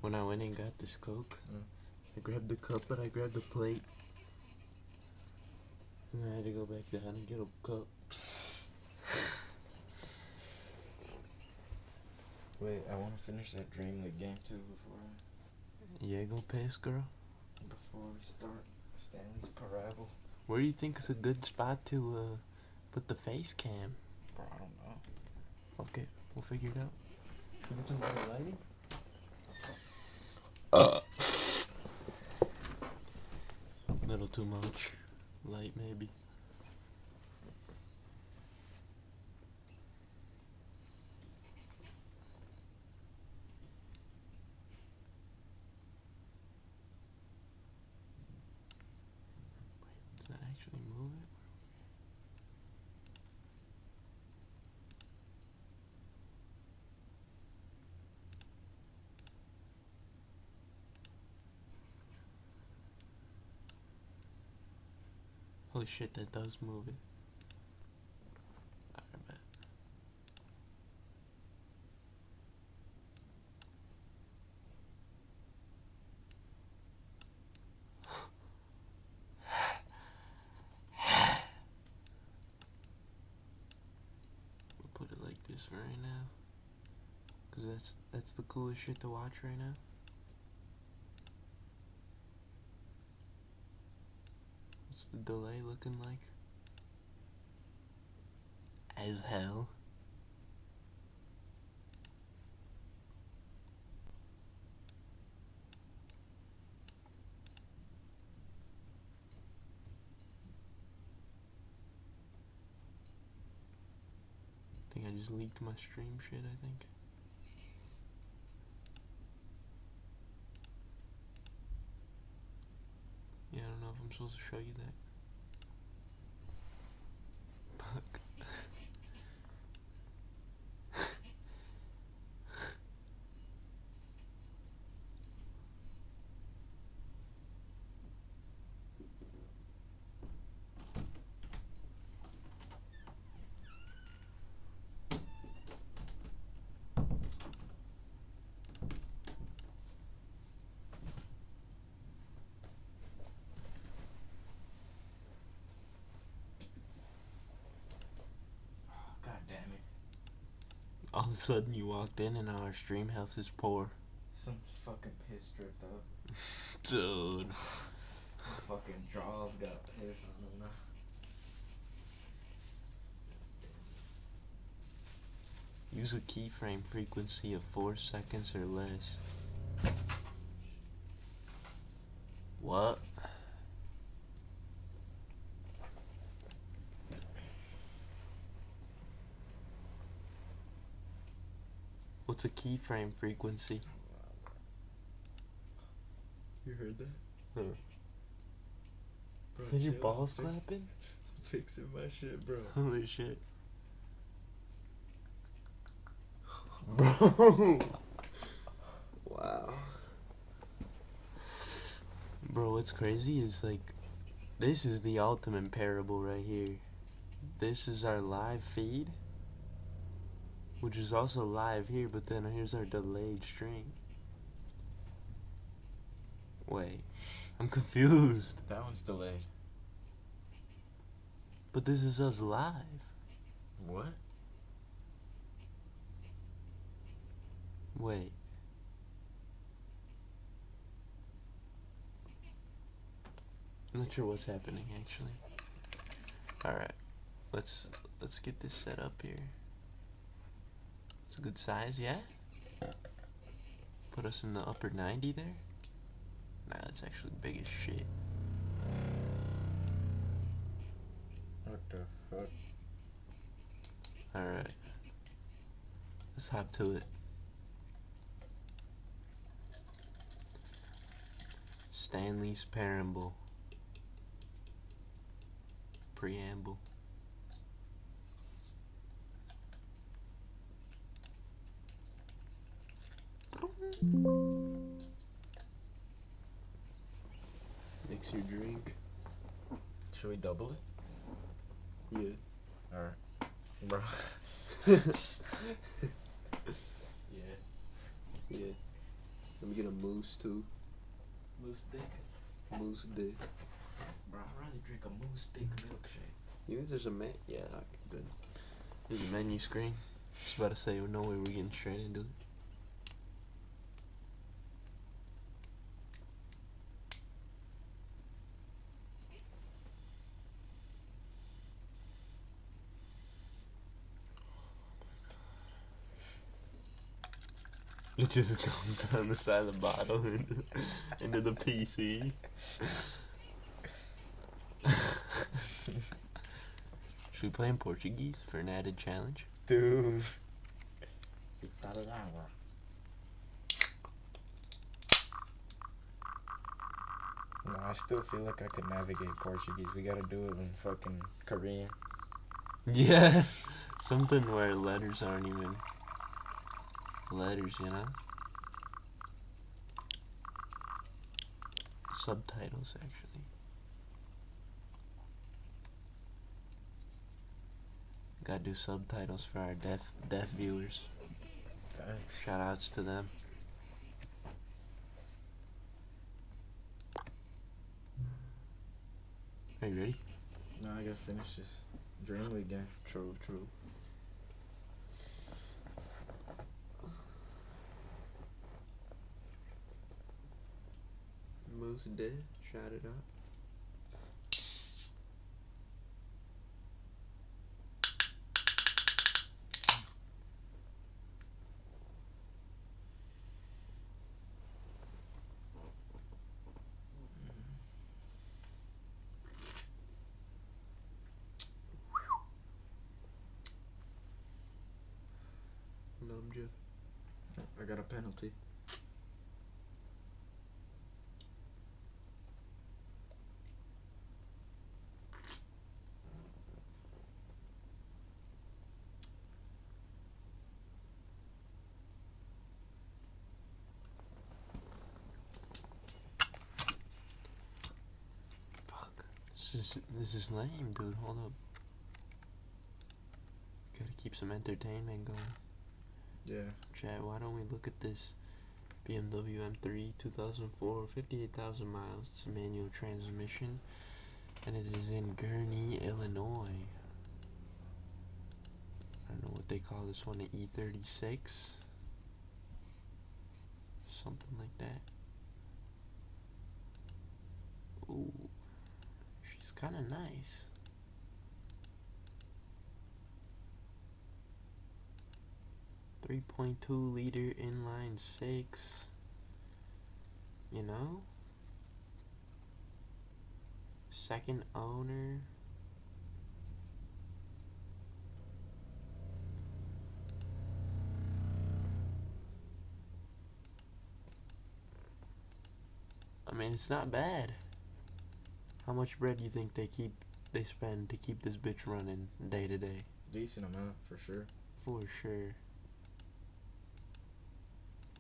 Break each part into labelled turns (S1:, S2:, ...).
S1: When I went and got this Coke, I grabbed the cup, but I grabbed the plate. And I had to go back down and get a cup.
S2: Wait, I want to finish that Dream League game too
S1: Yeah, go piss, girl.
S2: before we start Stanley's Parabola.
S1: Where do you think is a good spot to put the face cam?
S2: Bro, I don't know.
S1: Fuck it, we'll figure it out. Can we get some better lighting? Little too much light, maybe. Wait, does that actually move it? Holy shit, that does move it. I bet. We'll put it like this for right now. Cause that's the coolest shit to watch right now. What's the delay looking like? As hell. I think I just leaked my stream shit, I think. Yeah, I don't know if I'm supposed to show you that. Fuck.
S2: God damn it.
S1: All of a sudden you walked in and our stream health is poor.
S2: Some fucking piss dripped up.
S1: Dude.
S2: My fucking drawers got piss on them now.
S1: Use a keyframe frequency of 4 seconds or less. What? What's a keyframe frequency?
S2: You heard that?
S1: Huh.
S2: Bro,
S1: Is your
S2: chill,
S1: balls
S2: I'm
S1: clapping?
S2: fixing my shit, bro.
S1: Holy shit. Bro!
S2: Wow.
S1: Bro, what's crazy is like, this is the ultimate parable right here. This is our live feed, which is also live here, but then here's our delayed stream. Wait, I'm confused.
S2: That one's delayed.
S1: But this is us live.
S2: What?
S1: Wait. I'm not sure what's happening actually. Alright. Let's get this set up here. It's a good size, yeah? Put us in the upper 90 there? Nah, that's actually big as shit.
S2: What the fuck?
S1: Alright. Let's hop to it. Stanley's Preamble. Mix your drink.
S2: Should we double it?
S1: Yeah.
S2: Alright. Bro.
S1: Yeah. Yeah. Let me get a moose too.
S2: Moose dick.
S1: Moose dick.
S2: Bro, I'd rather drink a moose dick milkshake.
S1: You think there's a yeah, good. There's a menu screen. I was about to say, no way we're getting straight into it. It just goes down the side of the bottle into the PC. Should we play in Portuguese for an added challenge?
S2: Dude. No, I still feel like I could navigate Portuguese. We gotta do it in fucking Korean.
S1: Yeah. Something where letters aren't even letters, you know? Subtitles, actually. Gotta do subtitles for our deaf viewers.
S2: Thanks.
S1: Shout outs to them. Are you ready?
S2: No, I gotta finish this Dream League game.
S1: True. Moose dead. Shout it out. Numbja.
S2: I got a penalty.
S1: Fuck. This is lame, dude. Hold up. Gotta keep some entertainment going.
S2: Yeah.
S1: Chad, why don't we look at this BMW M3 2004, 58,000 miles. It's a manual transmission, and it is in Gurnee, Illinois. I don't know what they call this one, an E36, something like that. Ooh, she's kind of nice. .2 liter inline six. You know? Second owner. I mean, it's not bad. How much bread do you think they spend to keep this bitch running day to day?
S2: Decent amount, for sure.
S1: For sure.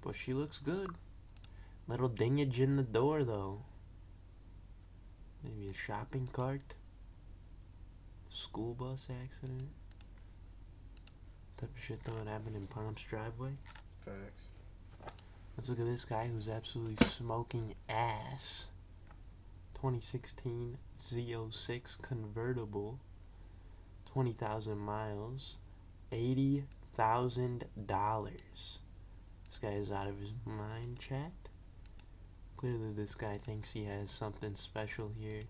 S1: But she looks good. Little dingage in the door, though. Maybe a shopping cart. School bus accident. Type of shit that would happen in Palm's driveway.
S2: Facts.
S1: Let's look at this guy who's absolutely smoking ass. 2016 Z06 convertible. 20,000 miles. $80,000. This guy is out of his mind, chat. Clearly this guy thinks he has something special here.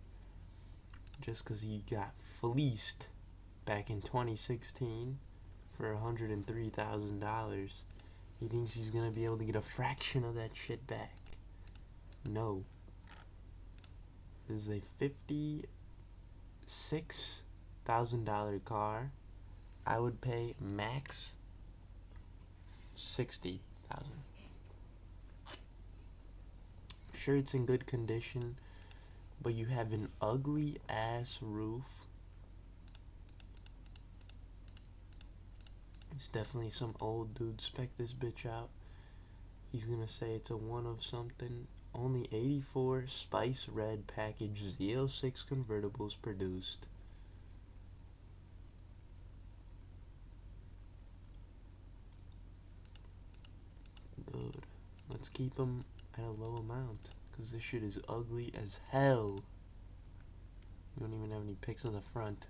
S1: Just because he got fleeced back in 2016 for $103,000. He thinks he's going to be able to get a fraction of that shit back. No. This is a $56,000 car. I would pay max $60,000. Sure, it's in good condition, but you have an ugly ass roof. It's definitely some old dude spec this bitch out. He's gonna say it's a one of something. Only 84 Spice Red package Z06 convertibles produced. Good. Let's keep them at a low amount, because this shit is ugly as hell. We don't even have any pics on the front.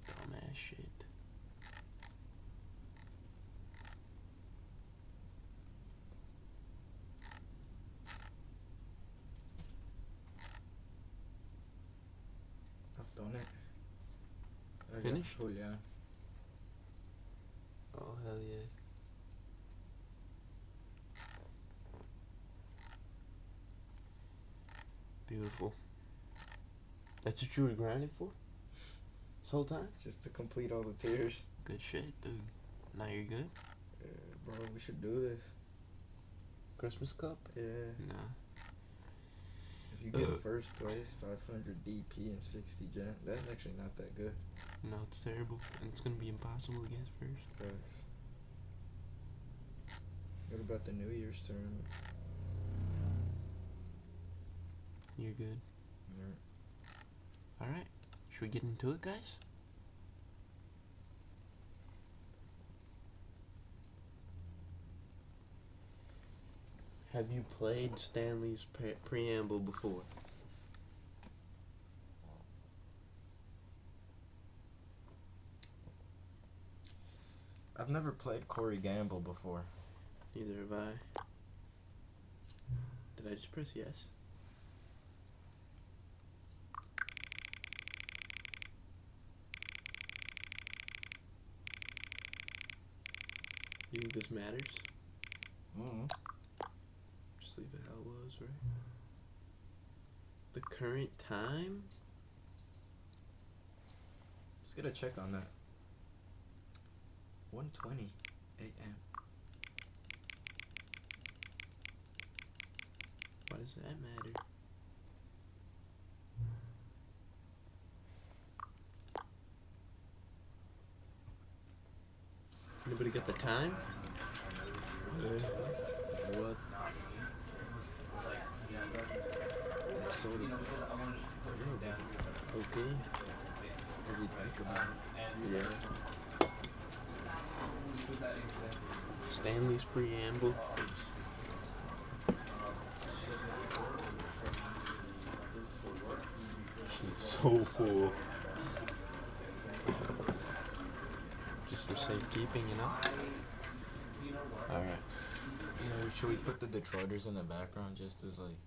S1: Dumbass shit.
S2: I've done it.
S1: Finished?
S2: Oh, yeah.
S1: Oh, hell yeah. Beautiful. That's what you were grinding for? This whole time?
S2: Just to complete all the tiers.
S1: Good shit, dude. Now you're good?
S2: Bro, we should do this.
S1: Christmas Cup?
S2: Yeah.
S1: Nah.
S2: If you get first place, 500 DP and 60 gen, that's actually not that good.
S1: No, it's terrible. And it's gonna be impossible to get first.
S2: Facts. What about the New Year's tournament?
S1: You're good.
S2: Yeah.
S1: Alright. Should we get into it, guys? Have you played Stanley's preamble before?
S2: I've never played Corey Gamble before.
S1: Neither have I. Did I just press yes? You think this matters?
S2: Mm-hmm.
S1: Just leave it how it was, right? The current time?
S2: Let's get a check on that. 1:20 a.m.
S1: Why does that matter? Anybody got the time?
S2: What? That's sort of
S1: Okay.
S2: what we think about it.
S1: Yeah. Stanley's preamble. She's so full. Just for safekeeping, you know? Alright.
S2: You know, should we put the Detroiters in the background just as like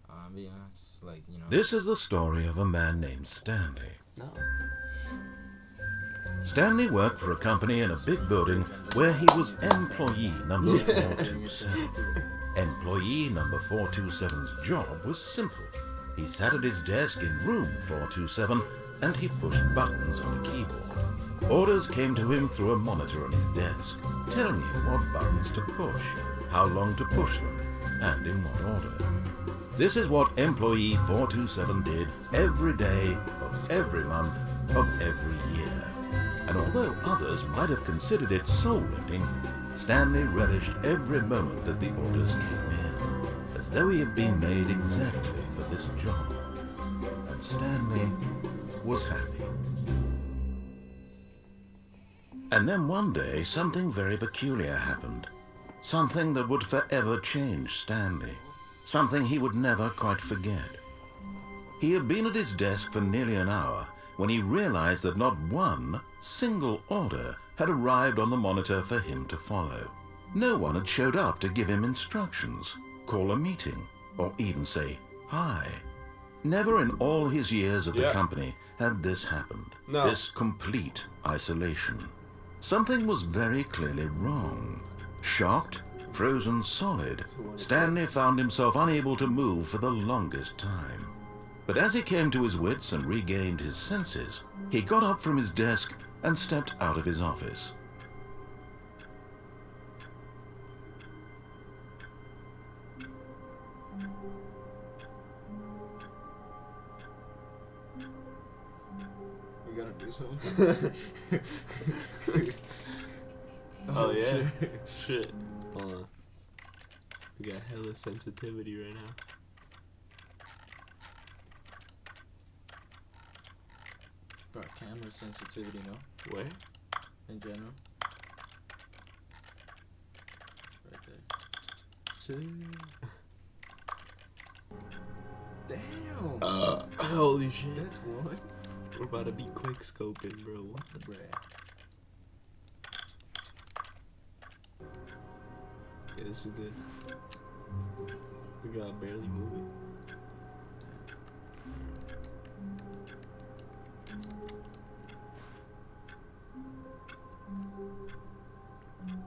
S2: ambiance? Like, you know.
S3: This is the story of a man named Stanley.
S1: No.
S3: Stanley worked for a company in a big building where he was employee number 427. Employee number 427's job was simple. He sat at his desk in room 427 and he pushed buttons on a keyboard. Orders came to him through a monitor on his desk, telling him what buttons to push, how long to push them, and in what order. This is what employee 427 did every day of every month of every year. And although others might have considered it soul-rending, Stanley relished every moment that the orders came in, as though he had been made exactly for this job. And Stanley was happy. And then one day, something very peculiar happened. Something that would forever change Stanley. Something he would never quite forget. He had been at his desk for nearly an hour when he realized that not one single order had arrived on the monitor for him to follow. No one had showed up to give him instructions, call a meeting, or even say hi. Never in all his years at the company had this happened.
S1: No.
S3: This complete isolation. Something was very clearly wrong. Shocked, frozen solid, Stanley found himself unable to move for the longest time. But as he came to his wits and regained his senses, he got up from his desk and stepped out of his office.
S2: We gotta do something.
S1: Oh, yeah? Shit. Hold on. We got hella sensitivity right now.
S2: Bro, camera sensitivity, no?
S1: Where?
S2: In general. Right there.
S1: sir.
S2: Damn.
S1: Holy shit.
S2: That's one.
S1: We're about to be quick scoping, bro. What the
S2: Bruh.
S1: Yeah, this is good. We got barely moving.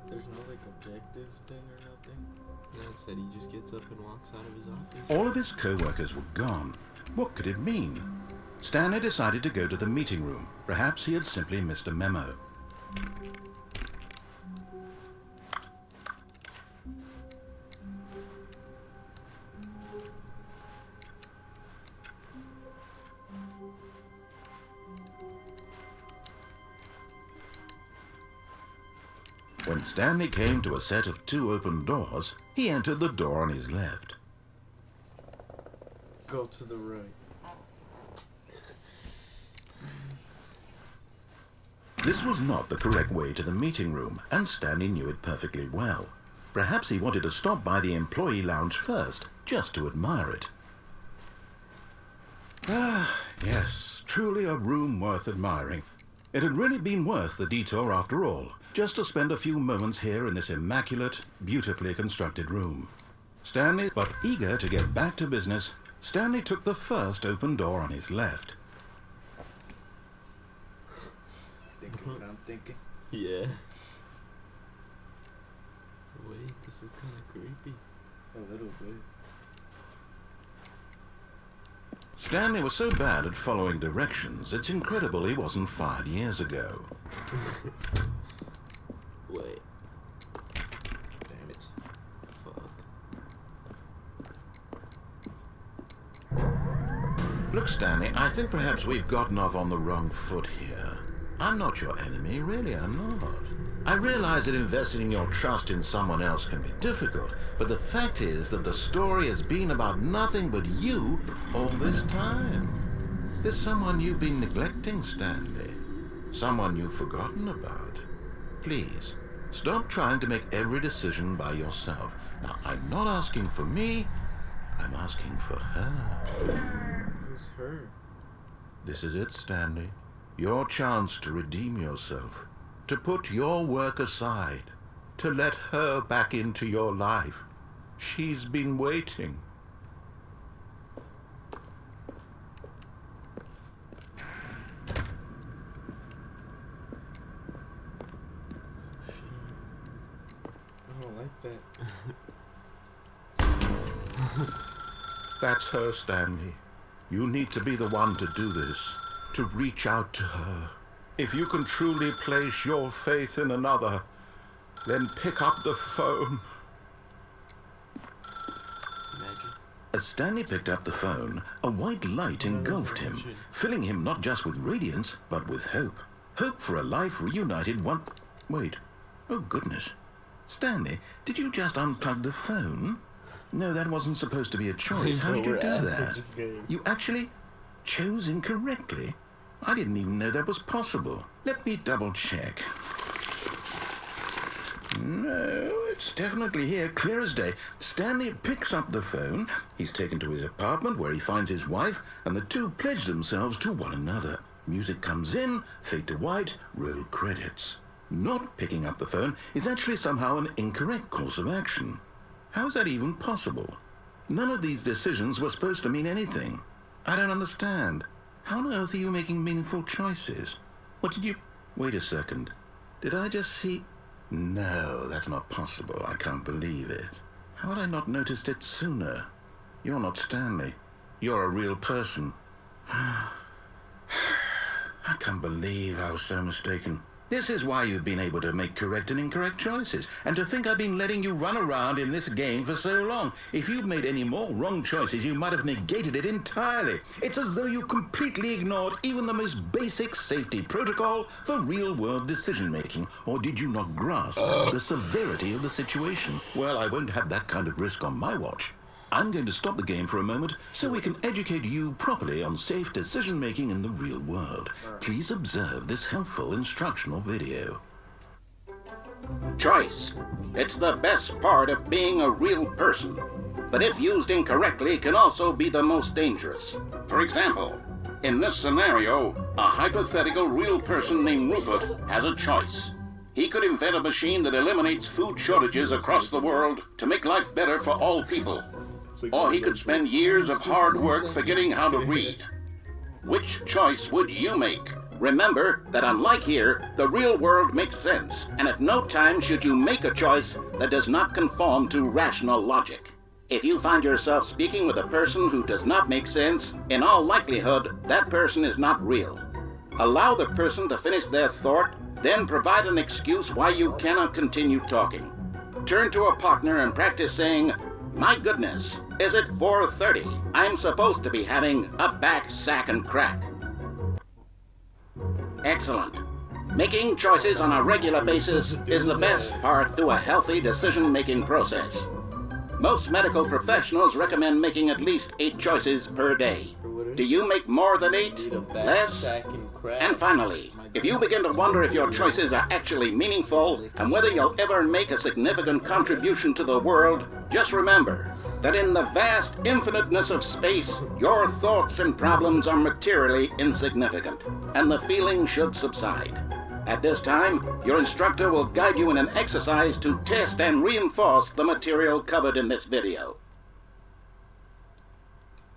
S2: There's no like objective thing or nothing.
S1: That said, he just gets up and walks out of his office.
S3: All of his co-workers were gone. What could it mean? Stanley decided to go to the meeting room. Perhaps he had simply missed a memo. When Stanley came to a set of 2 open doors, he entered the door on his left.
S2: Go to the right.
S3: This was not the correct way to the meeting room, and Stanley knew it perfectly well. Perhaps he wanted to stop by the employee lounge first, just to admire it. Ah, yes, truly a room worth admiring. It had really been worth the detour after all, just to spend a few moments here in this immaculate, beautifully constructed room. Stanley, but eager to get back to business, Stanley took the first open door on his left.
S2: Thinking what I'm thinking.
S1: Yeah. Wait, this is kind of creepy.
S2: A little bit.
S3: Stanley was so bad at following directions, it's incredible he wasn't fired years ago.
S1: Wait,
S2: Damn it.
S1: fuck.
S3: Look, Stanley, I think perhaps we've gotten off on the wrong foot here. I'm not your enemy, really, I'm not. I realize that investing your trust in someone else can be difficult, but the fact is that the story has been about nothing but you all this time. There's someone you've been neglecting, Stanley. Someone you've forgotten about. Please, stop trying to make every decision by yourself. Now, I'm not asking for me, I'm asking for her.
S2: Who's her?
S3: This is it, Stanley. Your chance to redeem yourself. To put your work aside. To let her back into your life. She's been waiting.
S2: Shit. I don't like that.
S3: That's her, Stanley. You need to be the one to do this. To reach out to her. If you can truly place your faith in another, then pick up the phone.
S1: Imagine.
S3: As Stanley picked up the phone, a white light engulfed him, filling him not just with radiance, but with hope. Hope for a life reunited one... Wait. Oh, goodness. Stanley, did you just unplug the phone? No, that wasn't supposed to be a choice. How did you do that? You actually chose incorrectly. I didn't even know that was possible. Let me double check. No, it's definitely here, clear as day. Stanley picks up the phone. He's taken to his apartment where he finds his wife, and the two pledge themselves to one another. Music comes in, fade to white, roll credits. Not picking up the phone is actually somehow an incorrect course of action. How's that even possible? None of these decisions were supposed to mean anything. I don't understand. How on earth are you making meaningful choices? What did you... Wait a second. Did I just see... No, that's not possible. I can't believe it. How had I not noticed it sooner? You're not Stanley. You're a real person. I can't believe I was so mistaken. This is why you've been able to make correct and incorrect choices. And to think I've been letting you run around in this game for so long. If you'd made any more wrong choices, you might have negated it entirely. It's as though you completely ignored even the most basic safety protocol for real-world decision-making. Or did you not grasp the severity of the situation? Well, I won't have that kind of risk on my watch. I'm going to stop the game for a moment so we can educate you properly on safe decision-making in the real world. Please observe this helpful instructional video.
S4: Choice. It's the best part of being a real person, but if used incorrectly can also be the most dangerous. For example, in this scenario, a hypothetical real person named Rupert has a choice. He could invent a machine that eliminates food shortages across the world to make life better for all people. Or he could spend years of hard work forgetting how to read. Which choice would you make? Remember that unlike here, the real world makes sense, and at no time should you make a choice that does not conform to rational logic. If you find yourself speaking with a person who does not make sense, in all likelihood, that person is not real. Allow the person to finish their thought, then provide an excuse why you cannot continue talking. Turn to a partner and practice saying, "My goodness, is it 4:30? I'm supposed to be having a back, sack, and crack." Excellent. Making choices on a regular basis is the best part to a healthy decision-making process. Most medical professionals recommend making at least 8 choices per day. Do you make more than 8? Less? And finally, if you begin to wonder if your choices are actually meaningful and whether you'll ever make a significant contribution to the world, just remember that in the vast infiniteness of space, your thoughts and problems are materially insignificant, and the feeling should subside. At this time, your instructor will guide you in an exercise to test and reinforce the material covered in this video.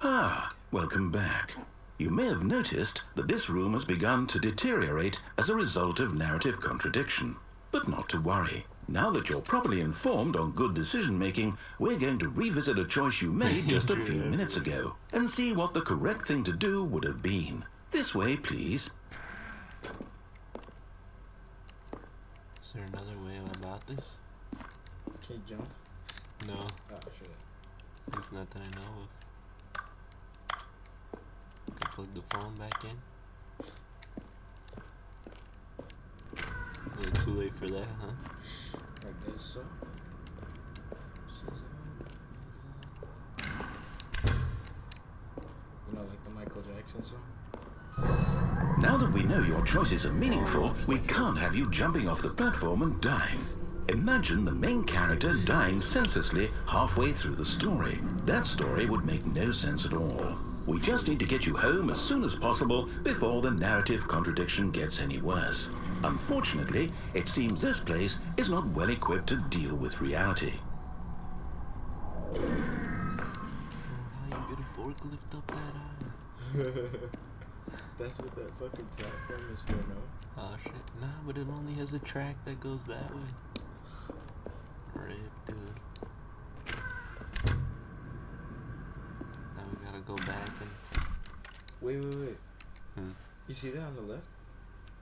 S3: Ah, welcome back. You may have noticed that this room has begun to deteriorate as a result of narrative contradiction. But not to worry. Now that you're properly informed on good decision-making, we're going to revisit a choice you made just a few minutes ago and see what the correct thing to do would have been. This way, please.
S1: Is there another way about this?
S2: Can you jump?
S1: No,
S2: Oh, shit.
S1: it's not that I know of. Can plug the phone back in? A little too late for that, huh?
S2: I guess so. You know, like the Michael Jackson song?
S3: Now that we know your choices are meaningful, we can't have you jumping off the platform and dying. Imagine the main character dying senselessly halfway through the story. That story would make no sense at all. We just need to get you home as soon as possible before the narrative contradiction gets any worse. Unfortunately, it seems this place is not well equipped to deal with reality.
S1: Oh, how you get a forklift up that high?
S2: That's what that fucking platform is for, no?
S1: Oh shit. Nah, but it only has a track that goes that way. Rip, dude. Now we gotta go back and...
S2: Wait.
S1: Hmm.
S2: You see that on the left?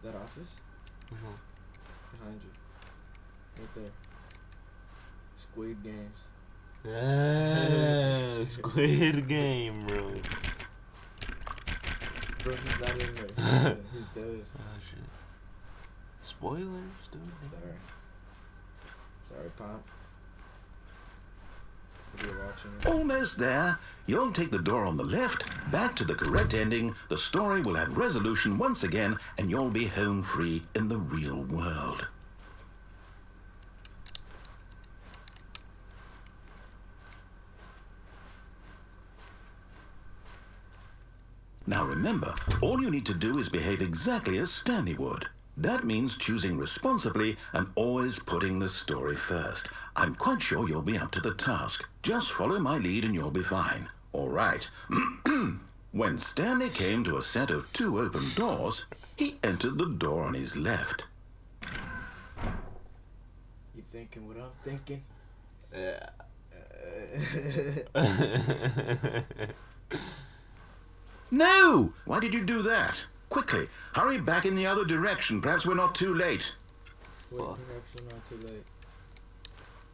S2: That office?
S1: Which one?
S2: Behind you. Right there. Squid Games.
S1: Yeah, Squid Game, bro.
S2: Bro, he's not in there. He's dead.
S1: Oh shit. Spoilers, dude.
S2: Sorry, Pop. If you're watching it.
S3: Almost there. You'll take the door on the left, back to the correct ending, the story will have resolution once again, and you'll be home free in the real world. Now remember, all you need to do is behave exactly as Stanley would. That means choosing responsibly and always putting the story first. I'm quite sure you'll be up to the task. Just follow my lead and you'll be fine. All right. When Stanley came to a set of 2 open doors, he entered the door on his left.
S2: You thinking what I'm thinking?
S1: Yeah.
S3: No! Why did you do that? Quickly, hurry back in the other direction. Perhaps we're not too late.
S2: Wait,
S1: Fuck.
S2: perhaps you're not too late.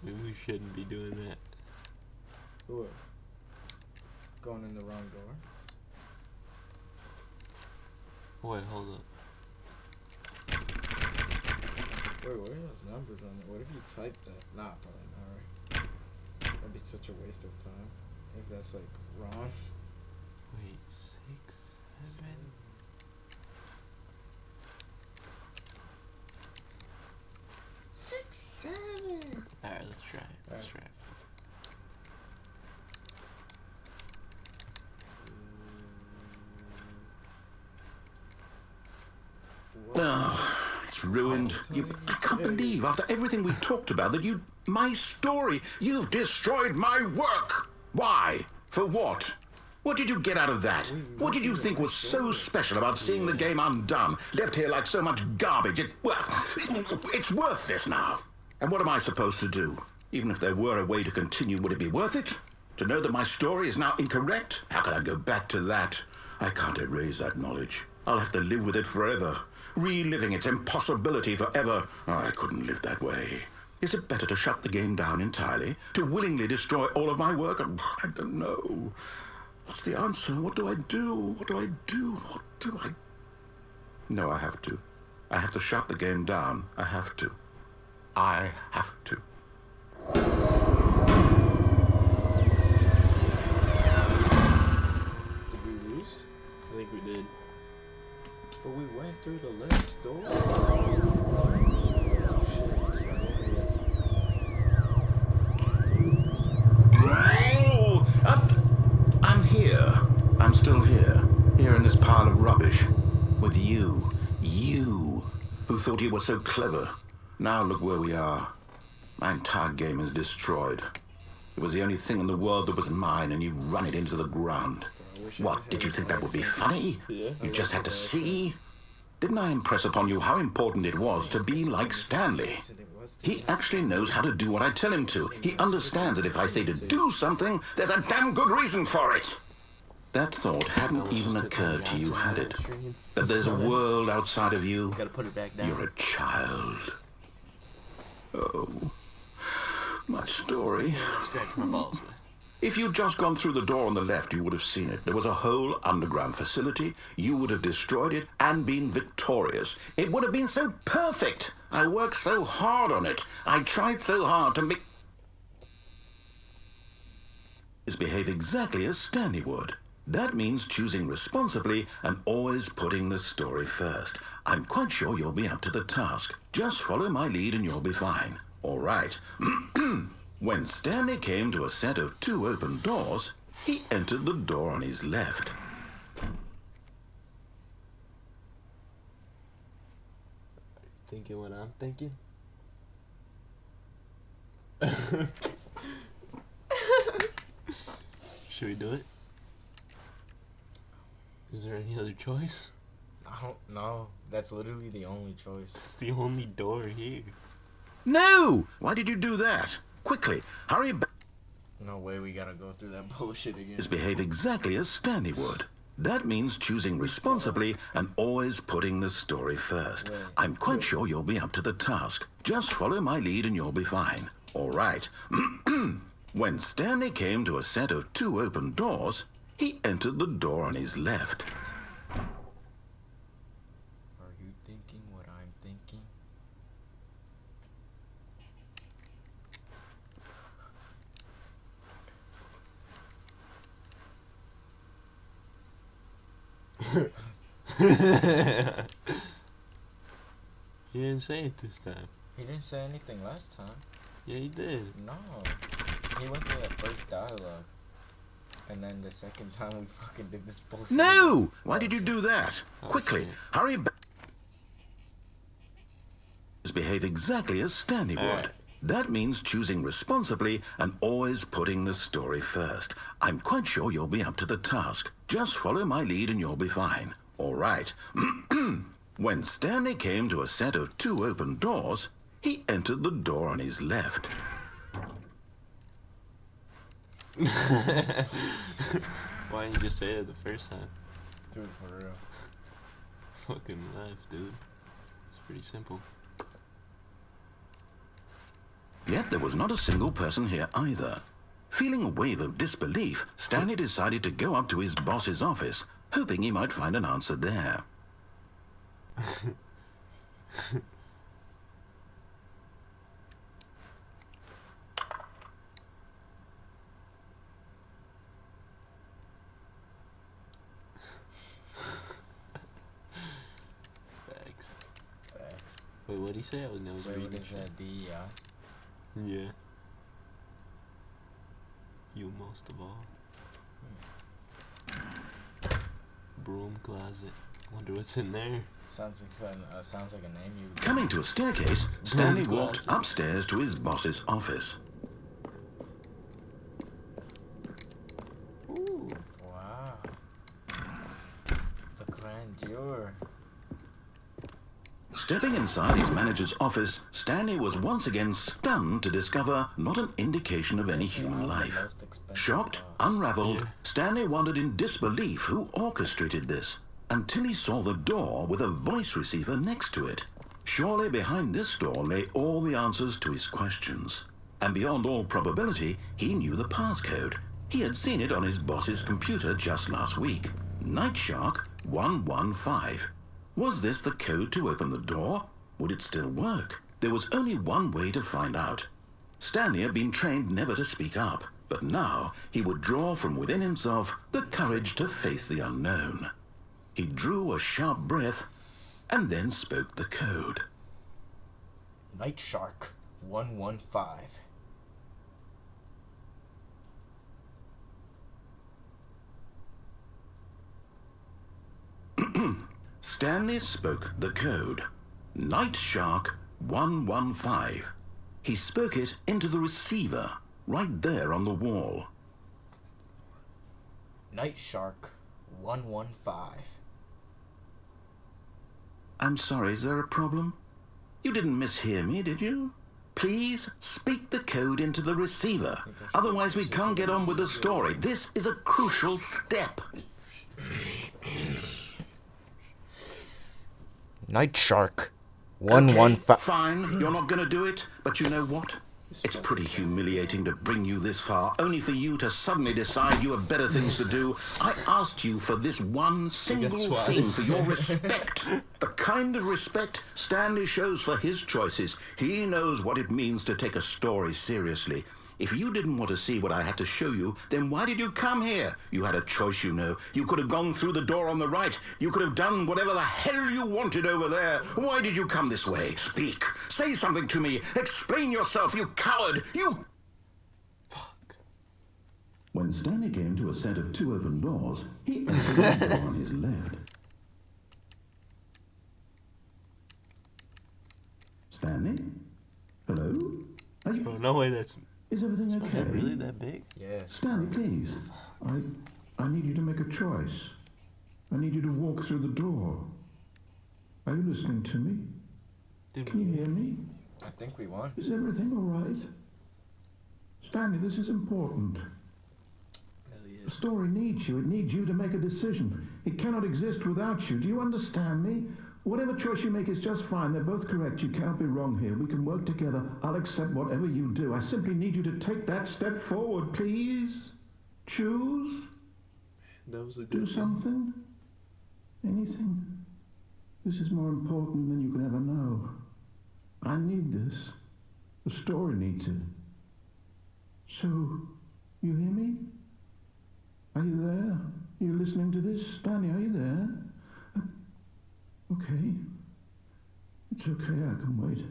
S1: Maybe we shouldn't be doing that.
S2: What? Going in the wrong door?
S1: Wait, hold up.
S2: Wait, what are those numbers on it? What if you type that? Nah, probably not, right? That'd be such a waste of time. If that's like wrong.
S1: Wait, 6, 7.
S2: Six,
S3: ruined. I can't believe, after everything we talked about, that you... My story! You've destroyed my work! Why? For what? What did you get out of that? What did you think was so special about seeing the game undone, left here like so much garbage? It's worthless now. And what am I supposed to do? Even if there were a way to continue, would it be worth it? To know that my story is now incorrect? How can I go back to that? I can't erase that knowledge. I'll have to live with it forever, reliving its impossibility forever. Oh, I couldn't live that way. Is it better to shut the game down entirely? To willingly destroy all of my work? I don't know. What's the answer? What do I do? What do I do? What do I... No, I have to. I have to shut the game down. I have to. I have to.
S2: Did we lose?
S1: I think we did.
S2: But we went through the left door. Oh shit, it's not over yet.
S3: Oh, I'm here. I'm still here. Here in this pile of rubbish. With you. You. Who thought you were so clever. Now look where we are. My entire game is destroyed. It was the only thing in the world that was mine, and you've run it into the ground. What, did you think that would be funny?
S1: Yeah.
S3: You just had to see? Didn't I impress upon you how important it was to be like Stanley? He actually knows how to do what I tell him to. He understands that if I say to do something, there's a damn good reason for it. That thought hadn't even occurred to you, had it? That there's a world outside of you.
S1: Gotta put it back down.
S3: You're a child. Oh, my story.
S1: Scratch my balls with.
S3: If you'd just gone through the door on the left, you would have seen it. There was a whole underground facility. You would have destroyed it and been victorious. It would have been so perfect. I worked so hard on it. I tried so hard to make... behave exactly as Stanley would. That means choosing responsibly and always putting the story first. I'm quite sure you'll be up to the task. Just follow my lead and you'll be fine. All right. When Stanley came to a set of 2 open doors, he entered the door on his left.
S1: Thinking what I'm thinking? Should we do it? Is there any other choice?
S2: I don't know. That's literally the only choice.
S1: It's the only door here.
S3: No! Why did you do that? Quickly, hurry back.
S2: No way we gotta go through that bullshit again.
S3: Behave exactly as Stanley would. That means choosing responsibly and always putting the story first. I'm quite sure you'll be up to the task. Just follow my lead and you'll be fine. All right. When Stanley came to a set of 2 open doors, he entered the door on his left.
S2: Are you thinking what I'm thinking?
S1: He didn't say it this time.
S2: He didn't say anything last time.
S1: Yeah, he did.
S2: No. He went through that first dialogue. And then the second time we fucking did this bullshit.
S3: No! Why did you do that?
S1: Oh,
S3: Quickly,
S1: shit.
S3: hurry back. Behave exactly as Stanley would.
S1: Alright.
S3: That means choosing responsibly and always putting the story first. I'm quite sure you'll be up to the task. Just follow my lead and you'll be fine. All right. When Stanley came to a set of 2 open doors, he entered the door on his left.
S1: Why didn't you just say it the first time?
S2: Dude, for real.
S1: Fucking life, dude. It's pretty simple.
S3: Yet there was not a single person here either. Feeling a wave of disbelief, Stanley decided to go up to his boss's office, hoping he might find an answer there.
S1: Facts.
S2: Facts.
S1: Wait, what'd he say? I was
S2: Where you
S1: reading
S2: can
S1: shit.
S2: say DEI.
S1: Yeah. You most of all. Broom closet. Wonder what's in there.
S2: Sounds like a name you.
S3: Coming to a staircase, Stanley walked upstairs to his boss's office.
S1: Ooh.
S2: Wow. The grandeur.
S3: Stepping inside his manager's office, Stanley was once again stunned to discover not an indication of any human life. Shocked, unraveled, Stanley wondered in disbelief who orchestrated this, until he saw the door with a voice receiver next to it. Surely behind this door lay all the answers to his questions. And beyond all probability, he knew the passcode. He had seen it on his boss's computer just last week. Night Shark 115. Was this the code to open the door? Would it still work? There was only one way to find out. Stanley had been trained never to speak up, but now he would draw from within himself the courage to face the unknown. He drew a sharp breath and then spoke the code.
S2: Night Shark 115.
S3: Stanley spoke the code. Night Shark 115. He spoke it into the receiver, right there on the wall.
S2: Night Shark 115.
S3: I'm sorry, is there a problem? You didn't mishear me, did you? Please speak the code into the receiver. Otherwise, we can't get on with the story. This is a crucial step.
S2: Night Shark
S3: Okay,
S2: 115.
S3: fine, you're not going to do it, but you know what? It's pretty humiliating to bring you this far, only for you to suddenly decide you have better things to do. I asked you for this one single thing, for your respect. The kind of respect Stanley shows for his choices. He knows what it means to take a story seriously. If you didn't want to see what I had to show you, then why did you come here? You had a choice, you know. You could have gone through the door on the right. You could have done whatever the hell you wanted over there. Why did you come this way? Speak. Say something to me. Explain yourself, you coward. You...
S1: Fuck.
S3: When Stanley came to a set of two open doors, he entered the door on his left. Stanley? Hello? Are you...
S1: Oh, no way, that's...
S3: Is everything
S1: My
S3: okay?
S1: head really that big?
S2: Yes.
S3: Stanley, please. I need you to make a choice. I need you to walk through the door. Are you listening to me?
S1: Dude,
S3: Can you hear me?
S2: I think we won.
S3: Is everything all right? Stanley, this is important. The story needs you. It needs you to make a decision. It cannot exist without you. Do you understand me? Whatever choice you make is just fine. They're both correct. You cannot be wrong here. We can work together. I'll accept whatever you do. I simply need you to take that step forward, please. Choose.
S1: that was a
S3: Do
S1: good
S3: something. Anything. This is more important than you can ever know. I need this. The story needs it. So, you hear me? Are you there? Are you listening to this? Stanley, are you there? Okay. It's okay, I can wait.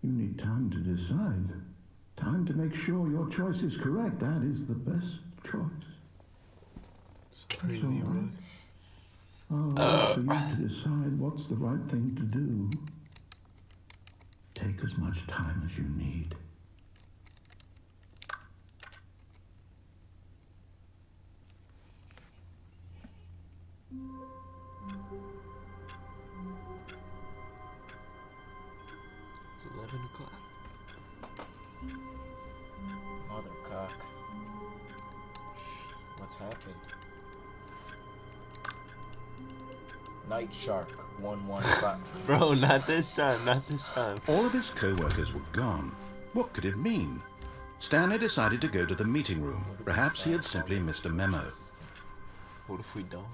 S3: You need time to decide. Time to make sure your choice is correct. That is the best choice.
S1: Sorry,
S3: It's all
S1: Leroy.
S3: right. I'll wait for you to decide what's the right thing to do. Take as much time as you need.
S1: It's 11 o'clock.
S2: Mothercock. What's happened? Night Shark 115.
S1: Bro, not this time, not this time.
S3: All of his co-workers were gone. What could it mean? Stanley decided to go to the meeting room. Perhaps he had simply missed a memo.
S1: What if we don't?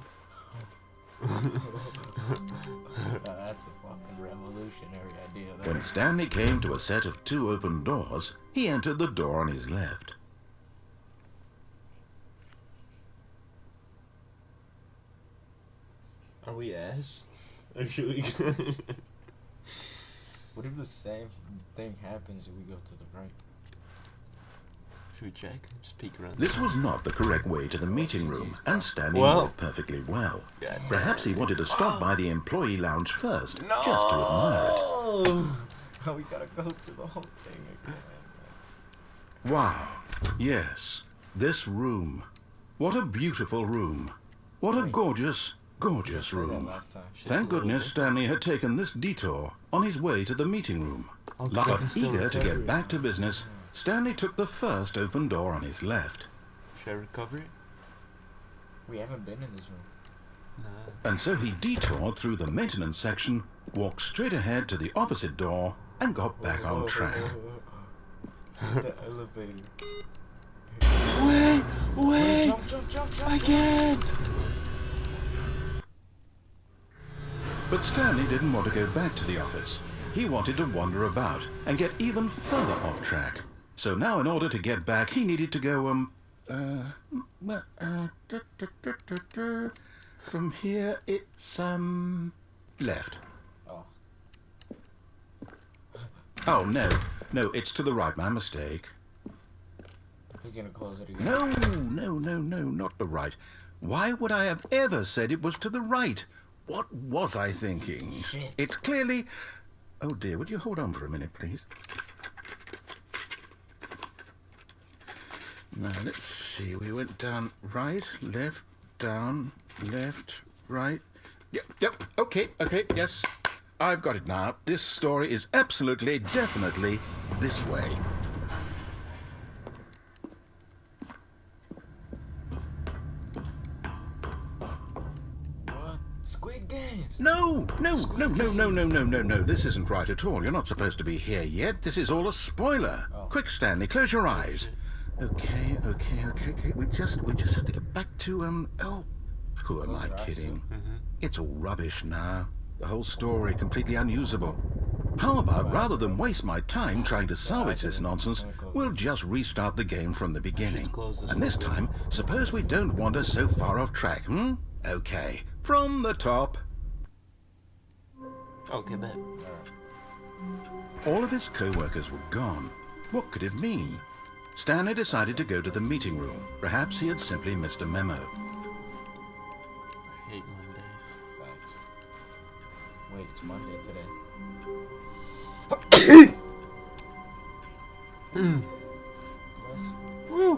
S2: That's a fucking revolutionary idea.
S3: When Stanley came to a set of two open doors, he entered the door on his left.
S1: Are we ass? Or should we
S2: What if the same thing happens if we go to the right?
S1: Should we check? Just peek around.
S3: This was not the correct way to the meeting room, and Stanley
S1: Well.
S3: knew it perfectly well.
S1: Yeah.
S3: Perhaps he wanted to stop by the employee lounge first, just to admire it.
S2: Oh, we gotta go through the whole thing again.
S3: Wow. Yes, this room. What a beautiful room. What a gorgeous, gorgeous
S2: Said that
S3: room.
S2: last time.
S3: Thank goodness Stanley had taken this detour on his way to the meeting room.
S1: Oh, 'cause I can still
S3: Eager to
S1: recover
S3: get
S1: it.
S3: back to business, Stanley took the first open door on his left.
S1: Should I recover it?
S2: We haven't been in this room.
S1: Nah.
S3: And so he detoured through the maintenance section, walked straight ahead to the opposite door, and got back on track.
S2: Take the elevator.
S1: Wait!
S2: Jump.
S1: I can't!
S3: But Stanley didn't want to go back to the office. He wanted to wander about and get even further off track. So now in order to get back, he needed to go, from here it's, left.
S2: Oh.
S3: Oh, no, it's to the right, my mistake.
S2: He's gonna close it again.
S3: No, not the right. Why would I have ever said it was to the right? What was I thinking?
S2: Shit.
S3: It's clearly... Oh dear, would you hold on for a minute, please? Now, let's see. We went down right, left, down, left, right. Yep, okay, yes. I've got it now. This story is absolutely, definitely this way.
S2: What? Squid Games.
S3: No. This isn't right at all. You're not supposed to be here yet. This is all a spoiler.
S2: Oh.
S3: Quick, Stanley, close your eyes. Okay. We just have to get back to, oh. Who am
S2: Close
S3: I
S2: your eyes,
S3: kidding?
S1: Mm-hmm.
S3: It's all rubbish now. The whole story completely unusable. How about, rather than waste my time trying to salvage this nonsense, we'll just restart the game from the beginning.
S1: close this
S3: And this time, suppose we don't wander so far off track, Okay, from the top.
S1: Okay, bet.
S3: All of his co-workers were gone. What could it mean? Stanley decided to go to the meeting room. Perhaps he had simply missed a memo.
S1: I hate Mondays.
S2: Facts. Wait, it's Monday today. Bless.
S1: Woo!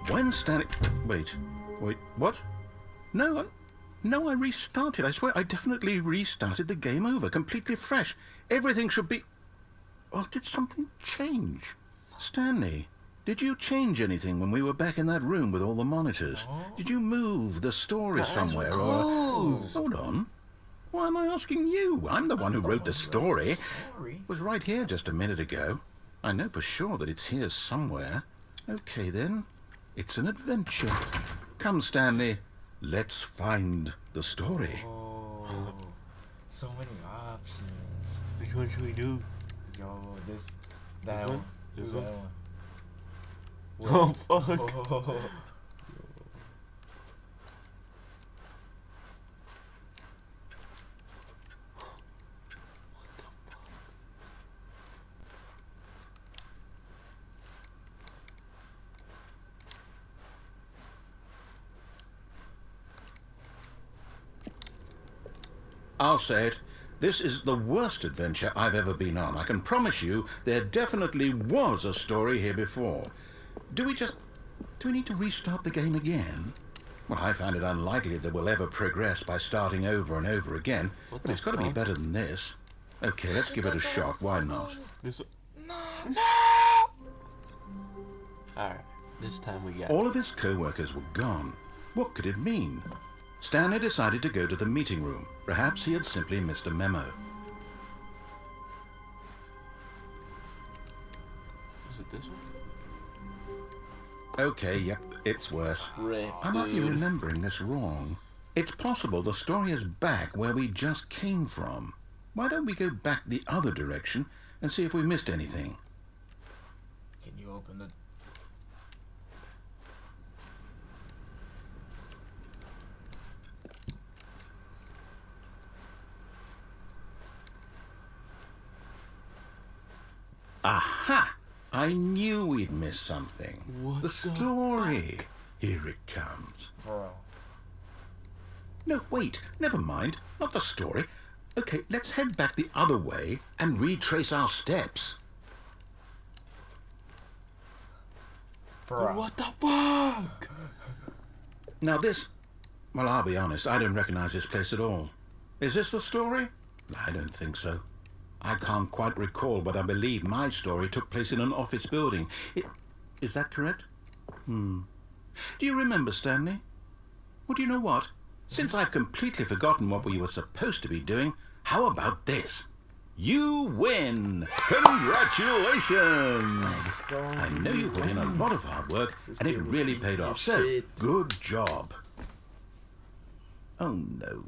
S3: When Stanley... Wait, what? No, I restarted. I swear, I definitely restarted the game over, completely fresh. Everything should be... Oh, did something change? Stanley, did you change anything when we were back in that room with all the monitors? Did you move the story somewhere, or... Hold on. Why am I asking you? I'm the one who wrote the story.
S2: Sorry.
S3: It was right here just a minute ago. I know for sure that it's here somewhere. Okay, then. It's an adventure. Come, Stanley. Let's find the story.
S2: Oh, so many options.
S1: Which one should we do?
S2: Yo, that
S1: one?
S2: one.
S1: This
S2: Do
S1: one?
S2: that one.
S1: Oh, fuck.
S2: Oh.
S3: I'll say it. This is the worst adventure I've ever been on. I can promise you there definitely was a story here before. Do we need to restart the game again? Well, I find it unlikely that we'll ever progress by starting over and over again, but it's got to be better than this. Okay, let's give it a shot. Why not?
S1: This one.
S2: No.
S1: Alright, this time we got
S3: All of his co-workers were gone. What could it mean? Stanley decided to go to the meeting room. Perhaps he had simply missed a memo.
S1: Is it this one?
S3: Okay, yep, it's worse.
S1: Rip,
S3: I might be remembering this wrong. It's possible the story is back where we just came from. Why don't we go back the other direction and see if we missed anything?
S2: Can you open the...
S3: Aha! I knew we'd miss something.
S1: What
S3: the
S1: the
S3: story. Here it comes.
S2: Bro.
S3: No, wait, never mind. Not the story. Okay, let's head back the other way and retrace our steps.
S2: Bro.
S1: What the fuck?
S3: Now this... Well, I'll be honest, I don't recognize this place at all. Is this the story? I don't think so. I can't quite recall, but I believe my story took place in an office building. Is that correct? Do you remember, Stanley? Well, do you know what? Since I've completely forgotten what we were supposed to be doing, how about this? You win! Congratulations!
S2: Let's go.
S3: I know you put in a lot of hard work, and it really paid off, so good job. Oh, no.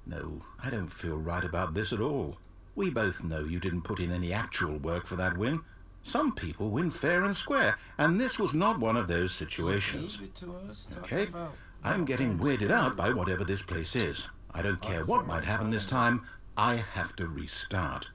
S3: No, I don't feel right about this at all. We both know you didn't put in any actual work for that win. Some people win fair and square, and this was not one of those situations. Okay? I'm getting weirded out by whatever this place is. I don't care what might happen this time. I have to restart.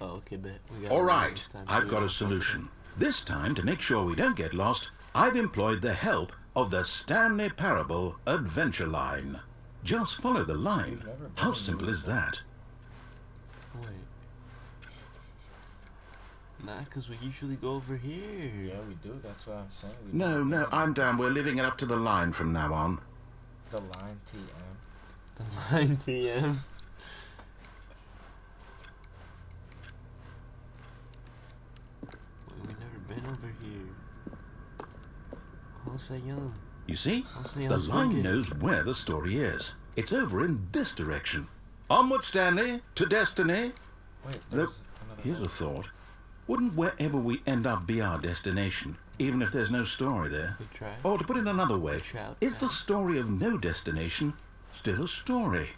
S1: Oh, okay, bet. We got
S3: All
S1: it
S3: right,
S1: next time.
S3: I've got a solution. This time, to make sure we don't get lost, I've employed the help of the Stanley Parable Adventure Line. Just follow the line. How simple is that?
S1: Wait. Nah, because we usually go over here.
S2: Yeah, we do. That's what I'm saying.
S3: No, I'm down. We're living it up to the line from now on.
S2: The line TM.
S1: The line TM. Wait, we never been over here. What's that young?
S3: You see?
S1: What's the
S3: The
S1: young
S3: line
S1: smoking?
S3: knows where the story is. It's over in this direction. Onward, Stanley, to destiny.
S2: Wait,
S3: Look,
S2: there's another
S3: here's
S2: one.
S3: a thought. Wouldn't wherever we end up be our destination, even if there's no story there?
S1: Good try.
S3: Or to put it another way,
S1: Shout
S3: is the
S1: out.
S3: story of no destination still a story?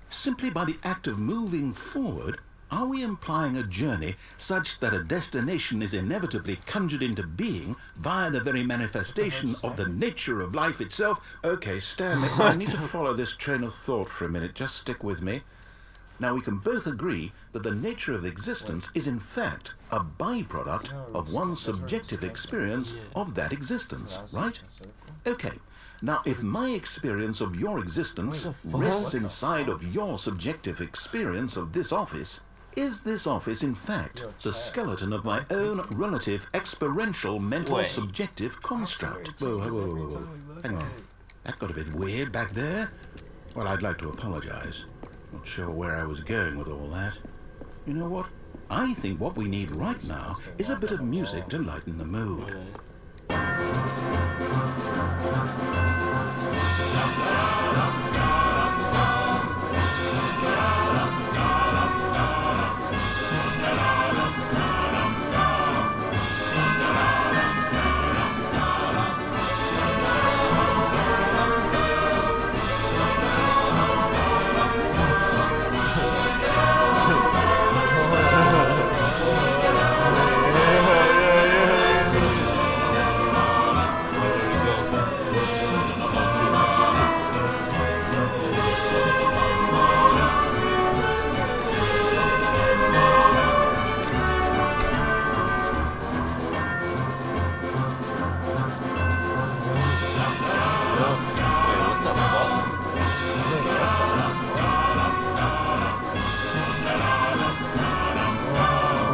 S3: Simply by the act of moving forward, are we implying a journey such that a destination is inevitably conjured into being via the very manifestation of the nature of life itself? Okay, Stanley, I need to follow this train of thought for a minute. Just stick with me. Now, we can both agree that the nature of existence is in fact a byproduct of one's subjective experience of that existence, right? Okay. Now, if my experience of your existence rests inside of your subjective experience of this office, is this office in fact the skeleton of my own relative experiential mental
S1: Wait.
S3: subjective construct? Whoa. Hang on. That got a bit weird back there. Well, I'd like to apologize. Not sure where I was going with all that. You know what? I think what we need right now is a bit of music to lighten the mood.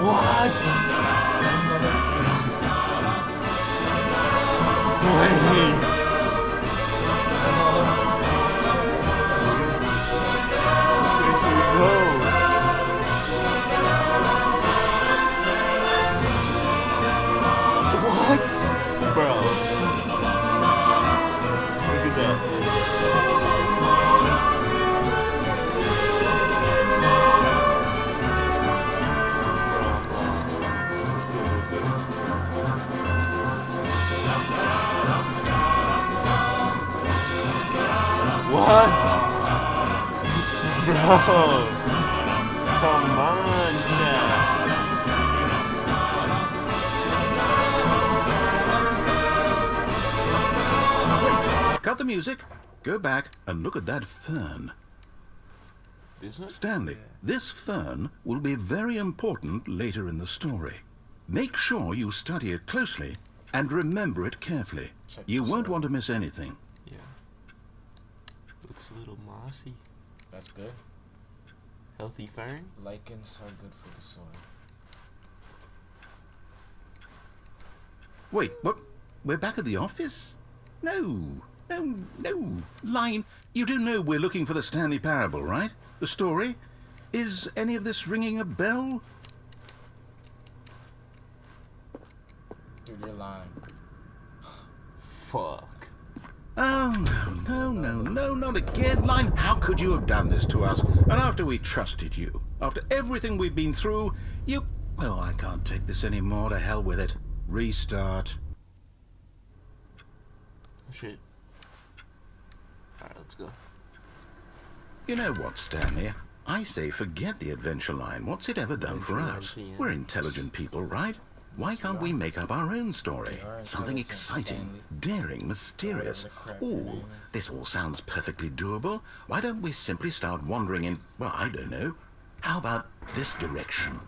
S1: What? Wait. Where should we go? What? Bro. Look at that. Let's do this. What? Bro. Come on, Jess.
S3: Cut the music, go back and look at that fern.
S1: This one?
S3: Stanley, this fern will be very important later in the story. Make sure you study it closely and remember it carefully.
S2: Check
S3: You
S2: this
S3: won't
S2: out.
S3: want to miss anything.
S1: Yeah. Looks a little mossy.
S2: That's good.
S1: Healthy fern?
S2: Lichens are good for the soil.
S3: Wait, what? We're back at the office? No. Line, you do know we're looking for the Stanley Parable, right? The story? Is any of this ringing a bell?
S2: Dude, you're lying.
S1: Fuck.
S3: Oh, no, not again, Line. How could you have done this to us? And after we trusted you, after everything we've been through, you... Oh, I can't take this anymore. To hell with it. Restart.
S1: Oh, shit. Alright, let's go.
S3: You know what, Stanley? I say forget the adventure line. What's it ever done for us?
S1: Vigilante, yeah.
S3: We're intelligent people, right? Why can't we make up our own story?
S2: We are
S3: Something
S2: intelligent,
S3: exciting,
S2: Stanley.
S3: daring, mysterious.
S2: Whatever the crap your
S3: Ooh,
S2: name is.
S3: this all sounds perfectly doable. Why don't we simply start wandering in, well, I don't know. How about this direction?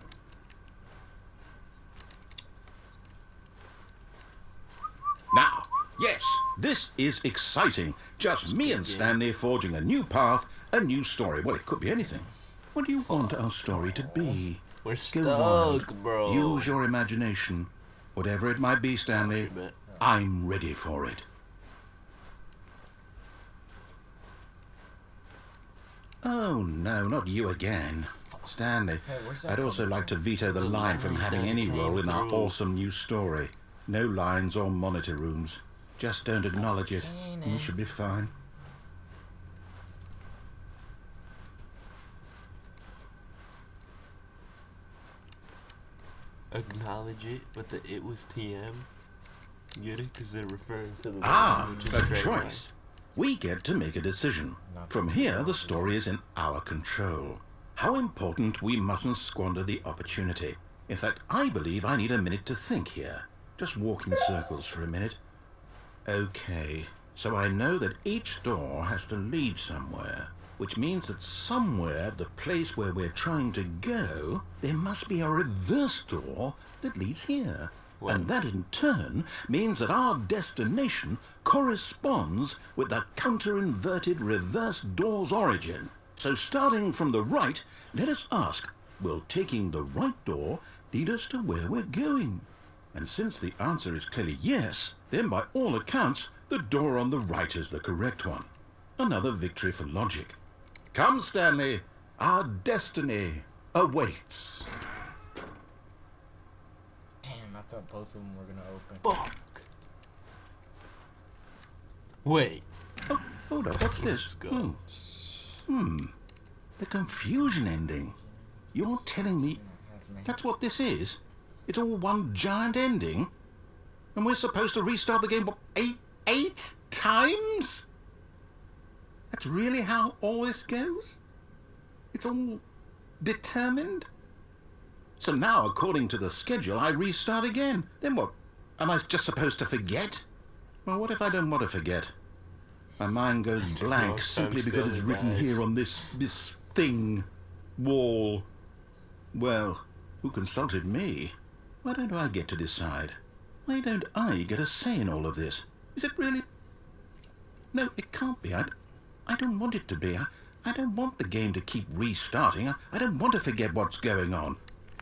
S3: Now, yes, this is exciting. Just me and Stanley forging a new path, a new story. Well, it could be anything. What do you want our story to be?
S1: We're
S3: Go wild.
S1: stuck, bro.
S3: Use your imagination. Whatever it might be, Stanley,
S1: Sure, bet.
S3: I'm ready for it. Oh, no, not you again. Stanley,
S2: Hey, where's that
S3: I'd also
S2: coming
S3: like to veto the
S1: The
S3: line from
S1: line
S3: having
S1: that
S3: any
S1: came
S3: role in our
S1: through.
S3: awesome new story. No lines or monitor rooms. Just don't acknowledge it, and we should be fine.
S1: Acknowledge it, but the it was TM. Get it? Because they're referring to the
S3: Ah,
S1: one, which is
S3: a
S1: trademark.
S3: choice. We get to make a decision. From here, the story is in our control. How important we mustn't squander the opportunity. In fact, I believe I need a minute to think here. Just walk in circles for a minute. Okay, so I know that each door has to lead somewhere, which means that somewhere, the place where we're trying to go, there must be a reverse door that leads here.
S1: Well-
S3: And that in turn means that our destination corresponds with the counter-inverted reverse door's origin. So starting from the right, let us ask, will taking the right door lead us to where we're going? And since the answer is clearly yes, then by all accounts, the door on the right is the correct one. Another victory for logic. Come, Stanley, our destiny awaits.
S2: Damn, I thought both of them were gonna open.
S1: Fuck. Wait.
S3: Oh, hold up, what's
S1: Let's
S3: this?
S1: go.
S3: The confusion ending. You're telling me that's what this is? It's all one giant ending? And we're supposed to restart the game, what, eight times? That's really how all this goes? It's all determined? So now, according to the schedule, I restart again. Then what? Am I just supposed to forget? Well, what if I don't want to forget? My mind goes blank
S1: Well,
S3: simply
S1: time
S3: because it's
S1: Stanley
S3: written
S1: dies.
S3: here on this thing, wall. Well, who consulted me? Why don't I get to decide? Why don't I get a say in all of this? Is it really? No, it can't be. I don't want it to be. I don't want the game to keep restarting. I don't want to forget what's going on.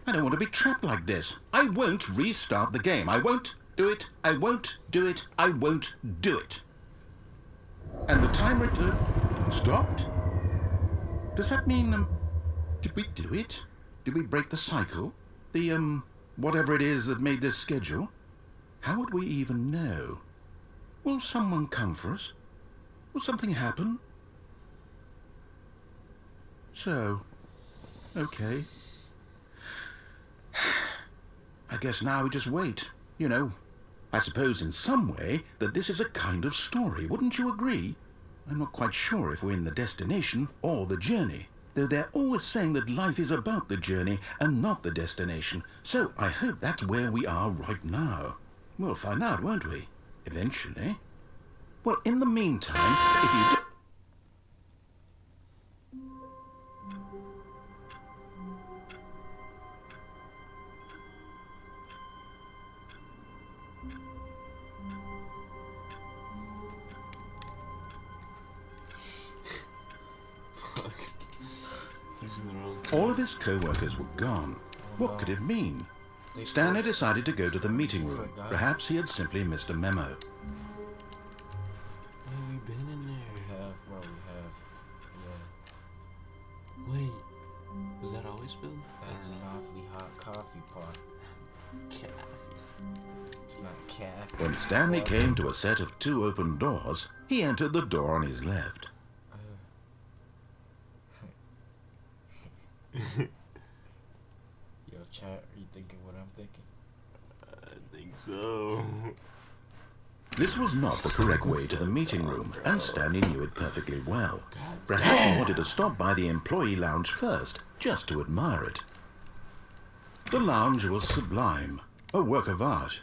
S3: I don't want to be trapped like this. I won't restart the game. I won't do it. I won't do it. I won't do it. And the timer stopped? Does that mean, did we do it? Did we break the cycle? The, whatever it is that made this schedule? How would we even know? Will someone come for us? Will something happen? So, okay. I guess now we just wait, you know. I suppose in some way that this is a kind of story, wouldn't you agree? I'm not quite sure if we're in the destination or the journey, though they're always saying that life is about the journey and not the destination, so I hope that's where we are right now. We'll find out, won't we? Eventually. Well, in the meantime, if you
S1: Fuck. He's in the wrong.
S3: All of his co-workers were gone. What could it mean? Stanley decided to go to the meeting room. Perhaps he had simply missed a memo.
S1: Where we been in
S2: We
S1: there?
S2: have, bro, we have. Yeah.
S1: Wait. Was that always spilled?
S2: That's an awfully hot coffee pot.
S1: Coffee.
S2: It's not caffeine.
S3: When Stanley came to a set of 2 open doors, he entered the door on his left.
S2: Yo, chat, are you thinking what I'm thinking?
S1: I think so.
S3: This was not the correct way to the meeting room, and Stanley knew it perfectly well. Perhaps he wanted to stop by the employee lounge first, just to admire it. The lounge was sublime, a work of art.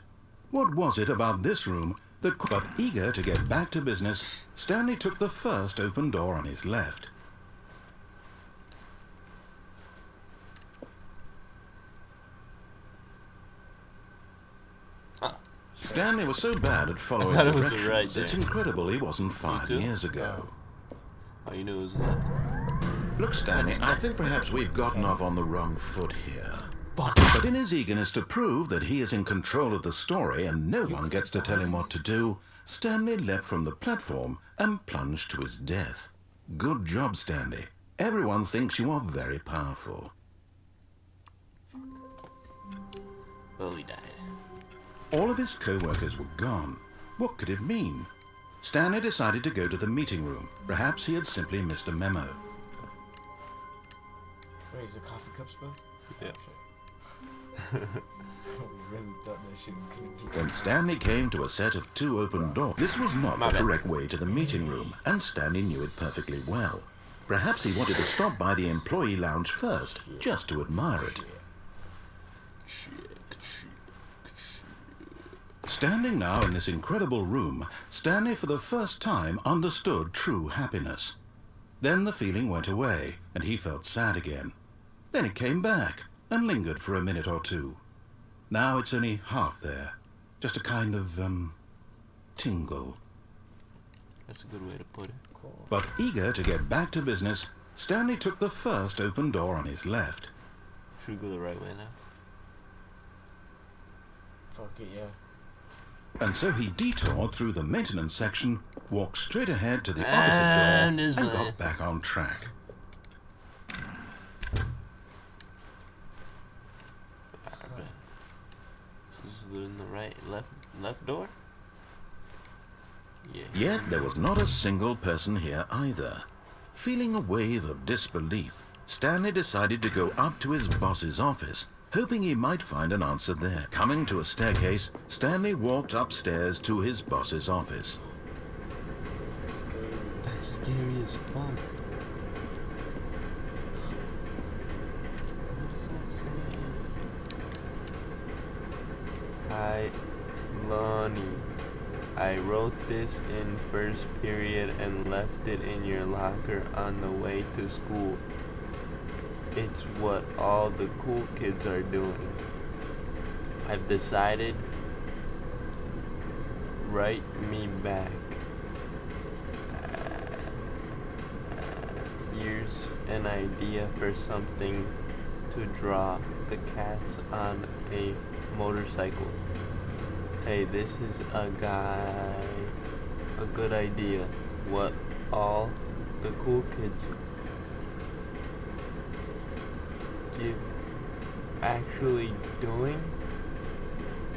S3: What was it about this room that... But eager to get back to business, Stanley took the first open door on his left. Stanley was so bad at following
S1: I thought it was the
S3: directions,
S1: right
S3: it's
S1: there.
S3: incredible he wasn't 5
S1: too?
S3: years ago.
S1: All you knew was left.
S3: Look, Stanley, I think perhaps we've gotten off on the wrong foot here. But in his eagerness to prove that he is in control of the story and no one gets to tell him what to do, Stanley leapt from the platform and plunged to his death. Good job, Stanley. Everyone thinks you are very powerful.
S1: Well, he died.
S3: All of his co-workers were gone. What could it mean? Stanley decided to go to the meeting room. Perhaps he had simply missed a memo.
S2: Wait, is the coffee cup spilled?
S1: Yeah.
S2: Oh, shit. We really thought that shit was gonna be.
S3: When Stanley came to a set of 2 open doors, this was not
S1: My
S3: the
S1: bad.
S3: correct way to the meeting room, and Stanley knew it perfectly well. Perhaps he wanted to stop by the employee lounge first, just to admire it. Standing now in this incredible room, Stanley for the first time understood true happiness. Then the feeling went away, and he felt sad again. Then it came back, and lingered for a minute or two. Now it's only half there. Just a kind of, tingle.
S1: That's a good way to put it.
S2: Cool.
S3: But eager to get back to business, Stanley took the first open door on his left.
S1: Should we go the right way now?
S2: Fuck it, yeah.
S3: And so he detoured through the maintenance section, walked straight ahead to the
S1: And
S3: opposite
S1: this
S3: door, and
S1: way.
S3: got back on track.
S1: Alright. So this is in the left door? Yeah.
S3: Yet there was not a single person here either. Feeling a wave of disbelief, Stanley decided to go up to his boss's office, hoping he might find an answer there. Coming to a staircase, Stanley walked upstairs to his boss's office.
S2: Scary.
S1: That's scary as fuck. What does that say? Hi, Lonnie. I wrote this in first period and left it in your locker on the way to school. It's what all the cool kids are doing. I've decided. Write me back. Here's an idea for something to draw. The cats on a motorcycle. Hey, this is a good idea. What all the cool kids give actually doing?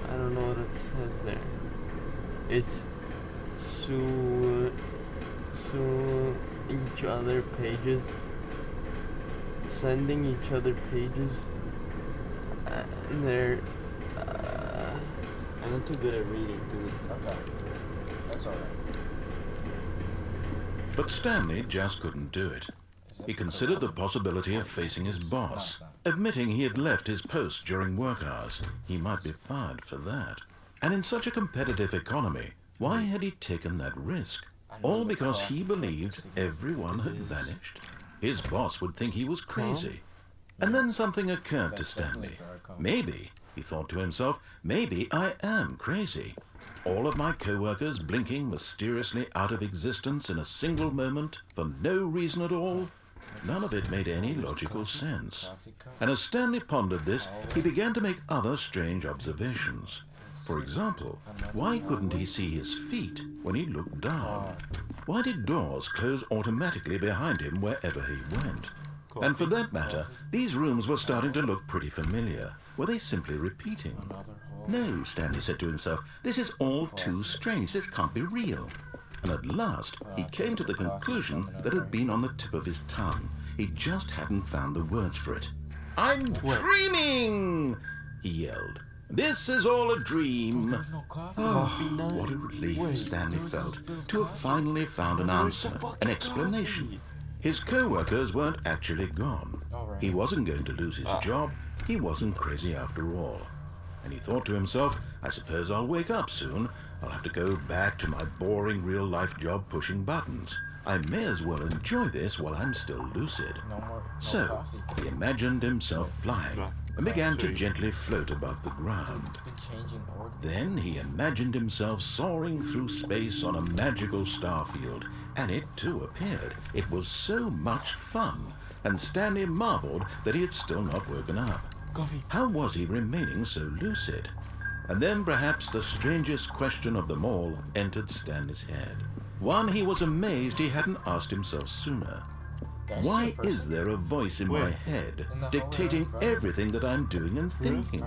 S1: I don't know what it says there. It's each other pages, sending each other pages, and they're I'm not too good at reading, dude.
S2: Okay. That's alright.
S3: But Stanley just couldn't do it. He considered the possibility of facing his boss, admitting he had left his post during work hours. He might be fired for that. And in such a competitive economy, why had he taken that risk? All because he believed everyone had vanished? His boss would think he was crazy. And then something occurred to Stanley. Maybe He thought to himself, maybe I am crazy. All of my co-workers blinking mysteriously out of existence in a single moment for no reason at all. None of it made any logical sense. And as Stanley pondered this, he began to make other strange observations. For example, why couldn't he see his feet when he looked down? Why did doors close automatically behind him wherever he went? And for that matter, these rooms were starting to look pretty familiar. Were they simply repeating? No, Stanley said to himself, this is all too strange. This can't be real. And at last, he came to the conclusion that had been on the tip of his tongue. He just hadn't found the words for it. I'm dreaming! He yelled. This is all a dream. Oh, what a relief Stanley felt to have finally found an answer, an explanation. His co-workers weren't actually gone. He wasn't going to lose his job. He wasn't crazy after all. And he thought to himself, I suppose I'll wake up soon. I'll have to go back to my boring real-life job pushing buttons. I may as well enjoy this while I'm still lucid. So, he imagined himself flying and began to gently float above the ground. Then he imagined himself soaring through space on a magical starfield, and it too appeared. It was so much fun, and Stanley marveled that he had still not woken up. How was he remaining so lucid? And then perhaps the strangest question of them all entered Stanley's head. One he was amazed he hadn't asked himself sooner. Why is there a voice in my head dictating everything that I'm doing and thinking?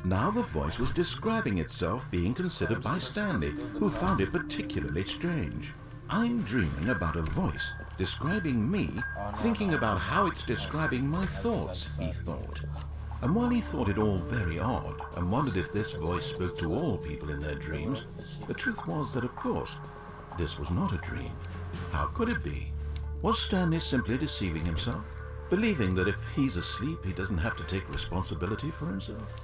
S3: Now the voice was describing itself being considered by Stanley, who found it particularly strange. I'm dreaming about a voice describing me, thinking about how it's describing my thoughts, he thought. And while he thought it all very odd and wondered if this voice spoke to all people in their dreams, the truth was that, of course, this was not a dream. How could it be? Was Stanley simply deceiving himself, believing that if he's asleep, he doesn't have to take responsibility for himself?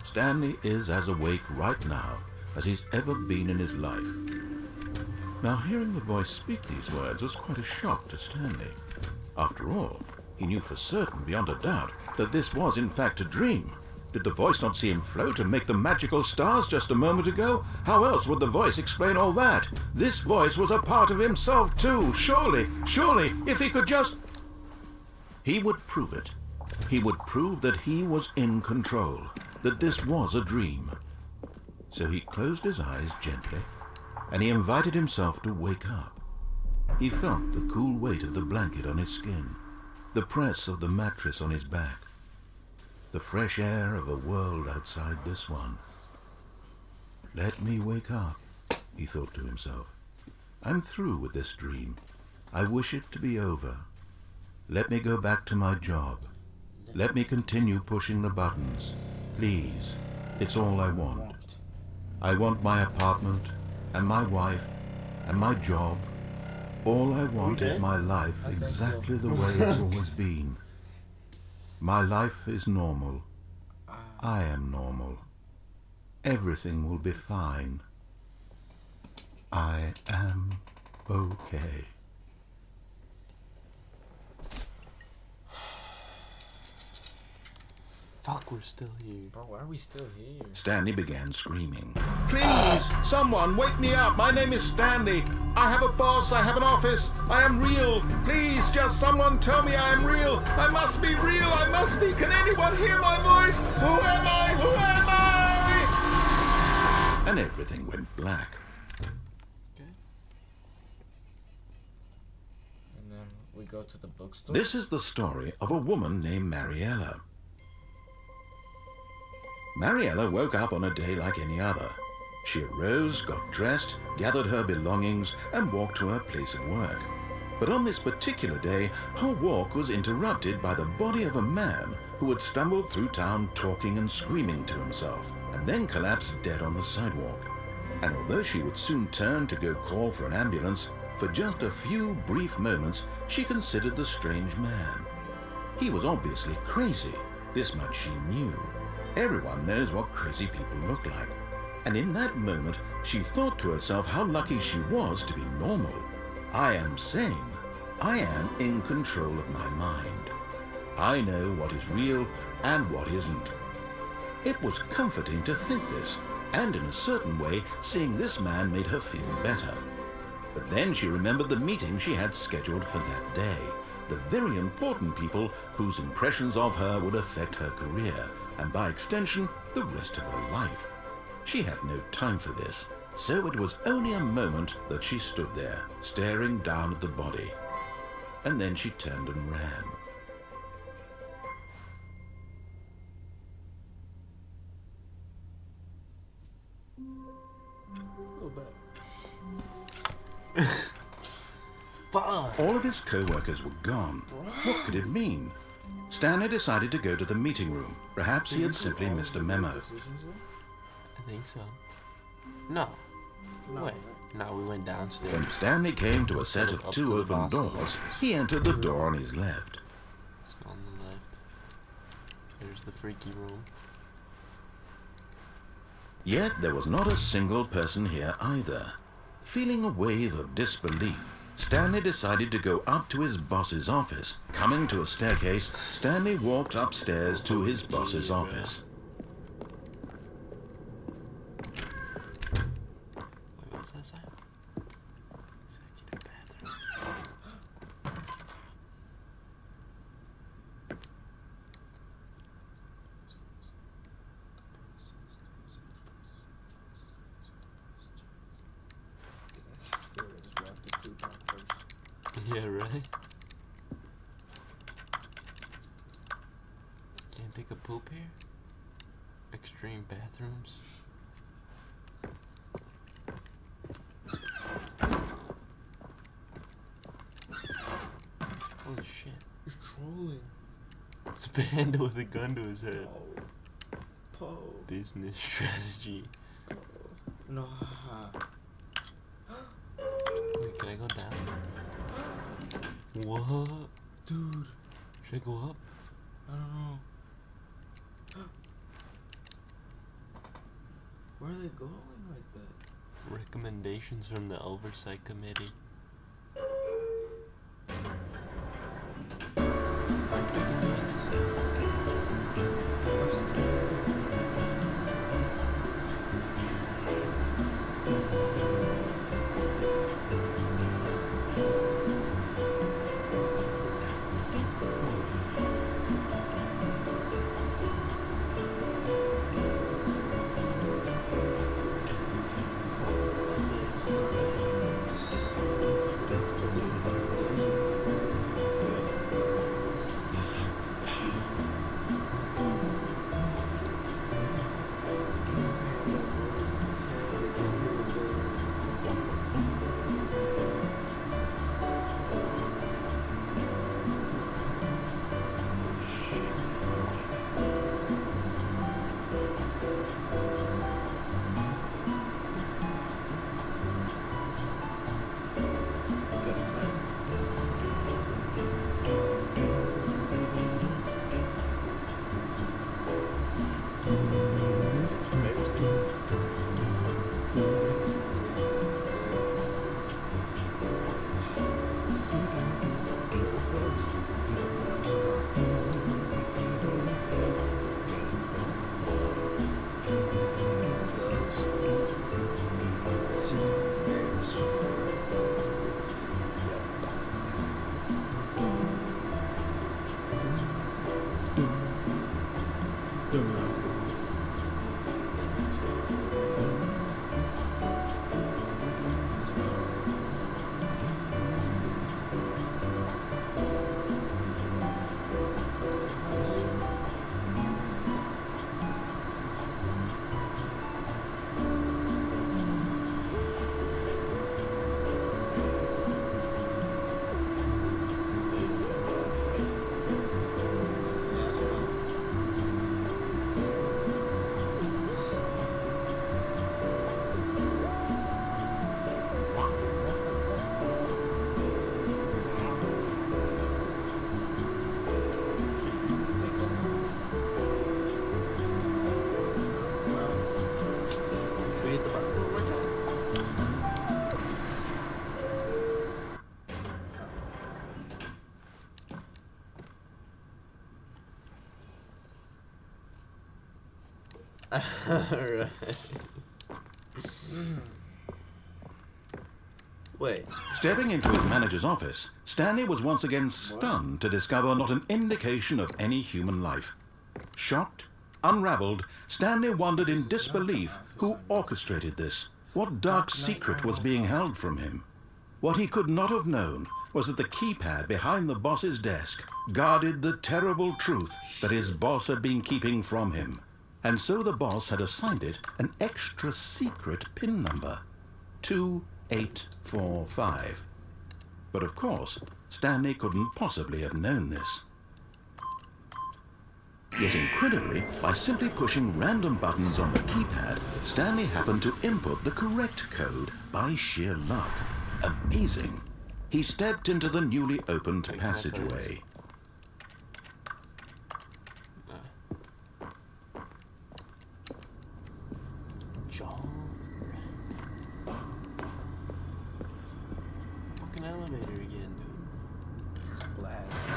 S3: Stanley is as awake right now as he's ever been in his life. Now, hearing the voice speak these words was quite a shock to Stanley. After all, he knew for certain, beyond a doubt, that this was in fact a dream. Did the voice not see him float and make the magical stars just a moment ago? How else would the voice explain all that? This voice was a part of himself too. Surely, if he could just... He would prove it. He would prove that he was in control, that this was a dream. So he closed his eyes gently, and he invited himself to wake up. He felt the cool weight of the blanket on his skin, the press of the mattress on his back, the fresh air of a world outside this one. Let me wake up, he thought to himself. I'm through with this dream. I wish it to be over. Let me go back to my job. Let me continue pushing the buttons. Please, it's all I want. I want my apartment, and my wife, and my job. All I want is my life exactly the way it's always been. My life is normal. I am normal. Everything will be fine. I am okay.
S1: Fuck, we're still here.
S2: Bro, why are we still here?
S3: Stanley began screaming. Please, someone wake me up. My name is Stanley. I have a boss. I have an office. I am real. Please, just someone tell me I am real. I must be real. I must be. Can anyone hear my voice? Who am I? Who am I? And everything went black.
S2: Okay. And then we go to the bookstore.
S3: This is the story of a woman named Mariella. Mariella woke up on a day like any other. She arose, got dressed, gathered her belongings, and walked to her place of work. But on this particular day, her walk was interrupted by the body of a man who had stumbled through town talking and screaming to himself, and then collapsed dead on the sidewalk. And although she would soon turn to go call for an ambulance, for just a few brief moments she considered the strange man. He was obviously crazy. This much she knew. Everyone knows what crazy people look like. And in that moment, she thought to herself how lucky she was to be normal. I am sane. I am in control of my mind. I know what is real and what isn't. It was comforting to think this, and in a certain way, seeing this man made her feel better. But then she remembered the meeting she had scheduled for that day, the very important people whose impressions of her would affect her career, and by extension, the rest of her life. She had no time for this, so it was only a moment that she stood there, staring down at the body. And then she turned and ran.
S2: A little bit.
S1: Fuck.
S3: All of his co-workers were gone. What could it mean? Stanley decided to go to the meeting room. Perhaps he had simply missed a memo.
S2: Decisions, though?
S1: I think so. No.
S2: No,
S1: Wait.
S2: right?
S1: No, we went downstairs.
S3: When Stanley came to a set of
S1: Up
S3: two
S1: to the
S3: open
S1: boss's
S3: doors,
S1: office.
S3: he entered the door on his left.
S1: Let's go on the left. There's the freaky room.
S3: Yet there was not a single person here either. Feeling a wave of disbelief, Stanley decided to go up to his boss's office. Coming to a staircase, Stanley walked upstairs to his boss's office.
S1: Wait, what's that sign? Executive bathroom.
S2: I feel like I just walked into Tupac first.
S1: Yeah, right? Can't take a poop here? Extreme bathrooms? Holy shit.
S2: He's trolling.
S1: It's a panda with a gun to his head.
S2: Poe.
S1: Business strategy.
S2: Nah.
S1: Wait, can I go down? What?
S2: Dude,
S1: Should I go up?
S2: I don't know. Where are they going like that?
S1: Recommendations from the Oversight Committee.
S2: I'm scared.
S1: Alright. Wait.
S3: Stepping into his manager's office, Stanley was once again stunned to discover not an indication of any human life. Shocked, unraveled, Stanley wondered in disbelief who orchestrated this. What dark secret was being held from him? What he could not have known was that the keypad behind the boss's desk guarded the terrible truth that his boss had been keeping from him. And so the boss had assigned it an extra secret PIN number. 2845. But of course, Stanley couldn't possibly have known this. Yet incredibly, by simply pushing random buttons on the keypad, Stanley happened to input the correct code by sheer luck. Amazing. He stepped into the newly opened passageway.
S1: Fucking elevator again, dude.
S2: Blast.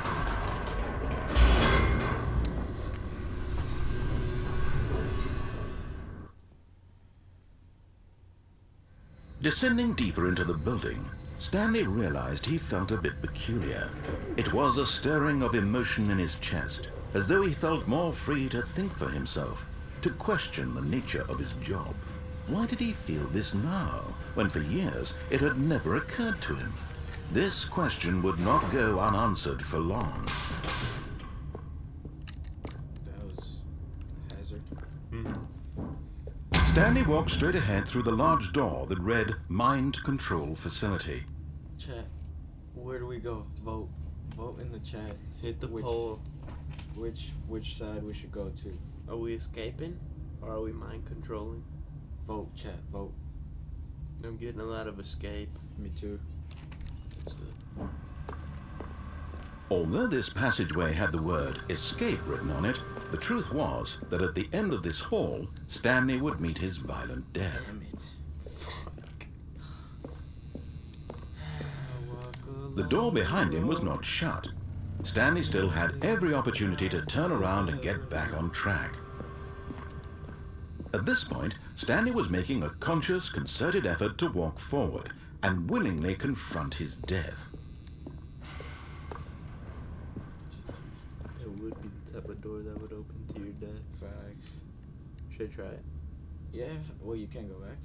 S3: Descending deeper into the building, Stanley realized he felt a bit peculiar. It was a stirring of emotion in his chest, as though he felt more free to think for himself, to question the nature of his job. Why did he feel this now, when for years it had never occurred to him? This question would not go unanswered for long.
S2: That was hazard.
S3: Stanley walked straight ahead through the large door that read Mind Control Facility.
S2: Chat. Where do we go? Vote. Vote in the chat.
S1: Hit the
S2: Which-
S1: poll.
S2: Which side we should go to?
S1: Are we escaping? Or are we mind controlling?
S2: Vote, chat. Vote.
S1: I'm getting a lot of escape.
S2: Me too.
S1: Let's do it.
S3: Although this passageway had the word escape written on it, the truth was that at the end of this hall, Stanley would meet his violent death.
S2: Damn it.
S3: The door behind him was not shut. Stanley still had every opportunity to turn around and get back on track. At this point, Stanley was making a conscious, concerted effort to walk forward and willingly confront his death.
S1: It would be the type of door that would open to your death.
S2: Facts.
S1: Should I try it?
S2: Yeah, well, you can't go back.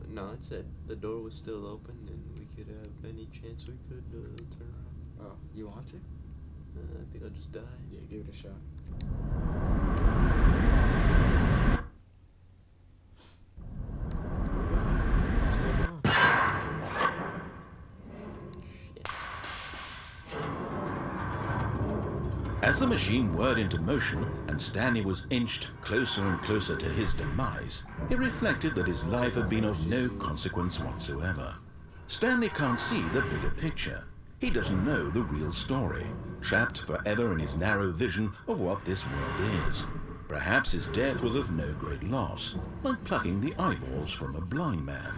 S1: No, it said the door was still open and we could have any chance we could turn around.
S2: Oh, you want to?
S1: I think I'll just die.
S2: Yeah, give it a shot. Still going.
S3: As the machine whirred into motion and Stanley was inched closer and closer to his demise, he reflected that his life had been of no consequence whatsoever. Stanley can't see the bigger picture. He doesn't know the real story, trapped forever in his narrow vision of what this world is. Perhaps his death was of no great loss, like plucking the eyeballs from a blind man.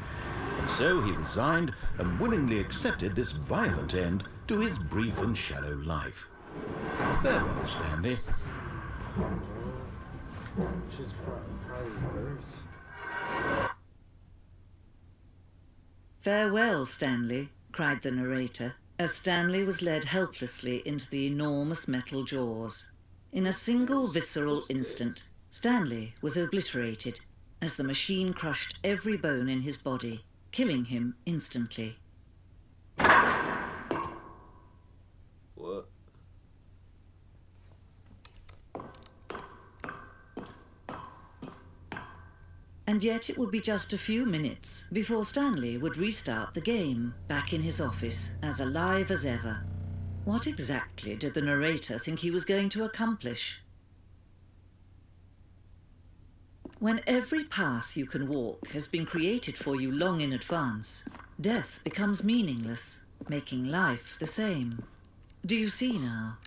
S3: And so he resigned and willingly accepted this violent end to his brief and shallow life. Farewell, Stanley.
S2: Shit's probably hurts.
S5: "Farewell, Stanley," cried the narrator, as Stanley was led helplessly into the enormous metal jaws. In a single visceral instant, Stanley was obliterated as the machine crushed every bone in his body, killing him instantly.
S1: What?
S5: And yet it would be just a few minutes before Stanley would restart the game, back in his office, as alive as ever. What exactly did the narrator think he was going to accomplish? When every path you can walk has been created for you long in advance, death becomes meaningless, making life the same. Do you see now?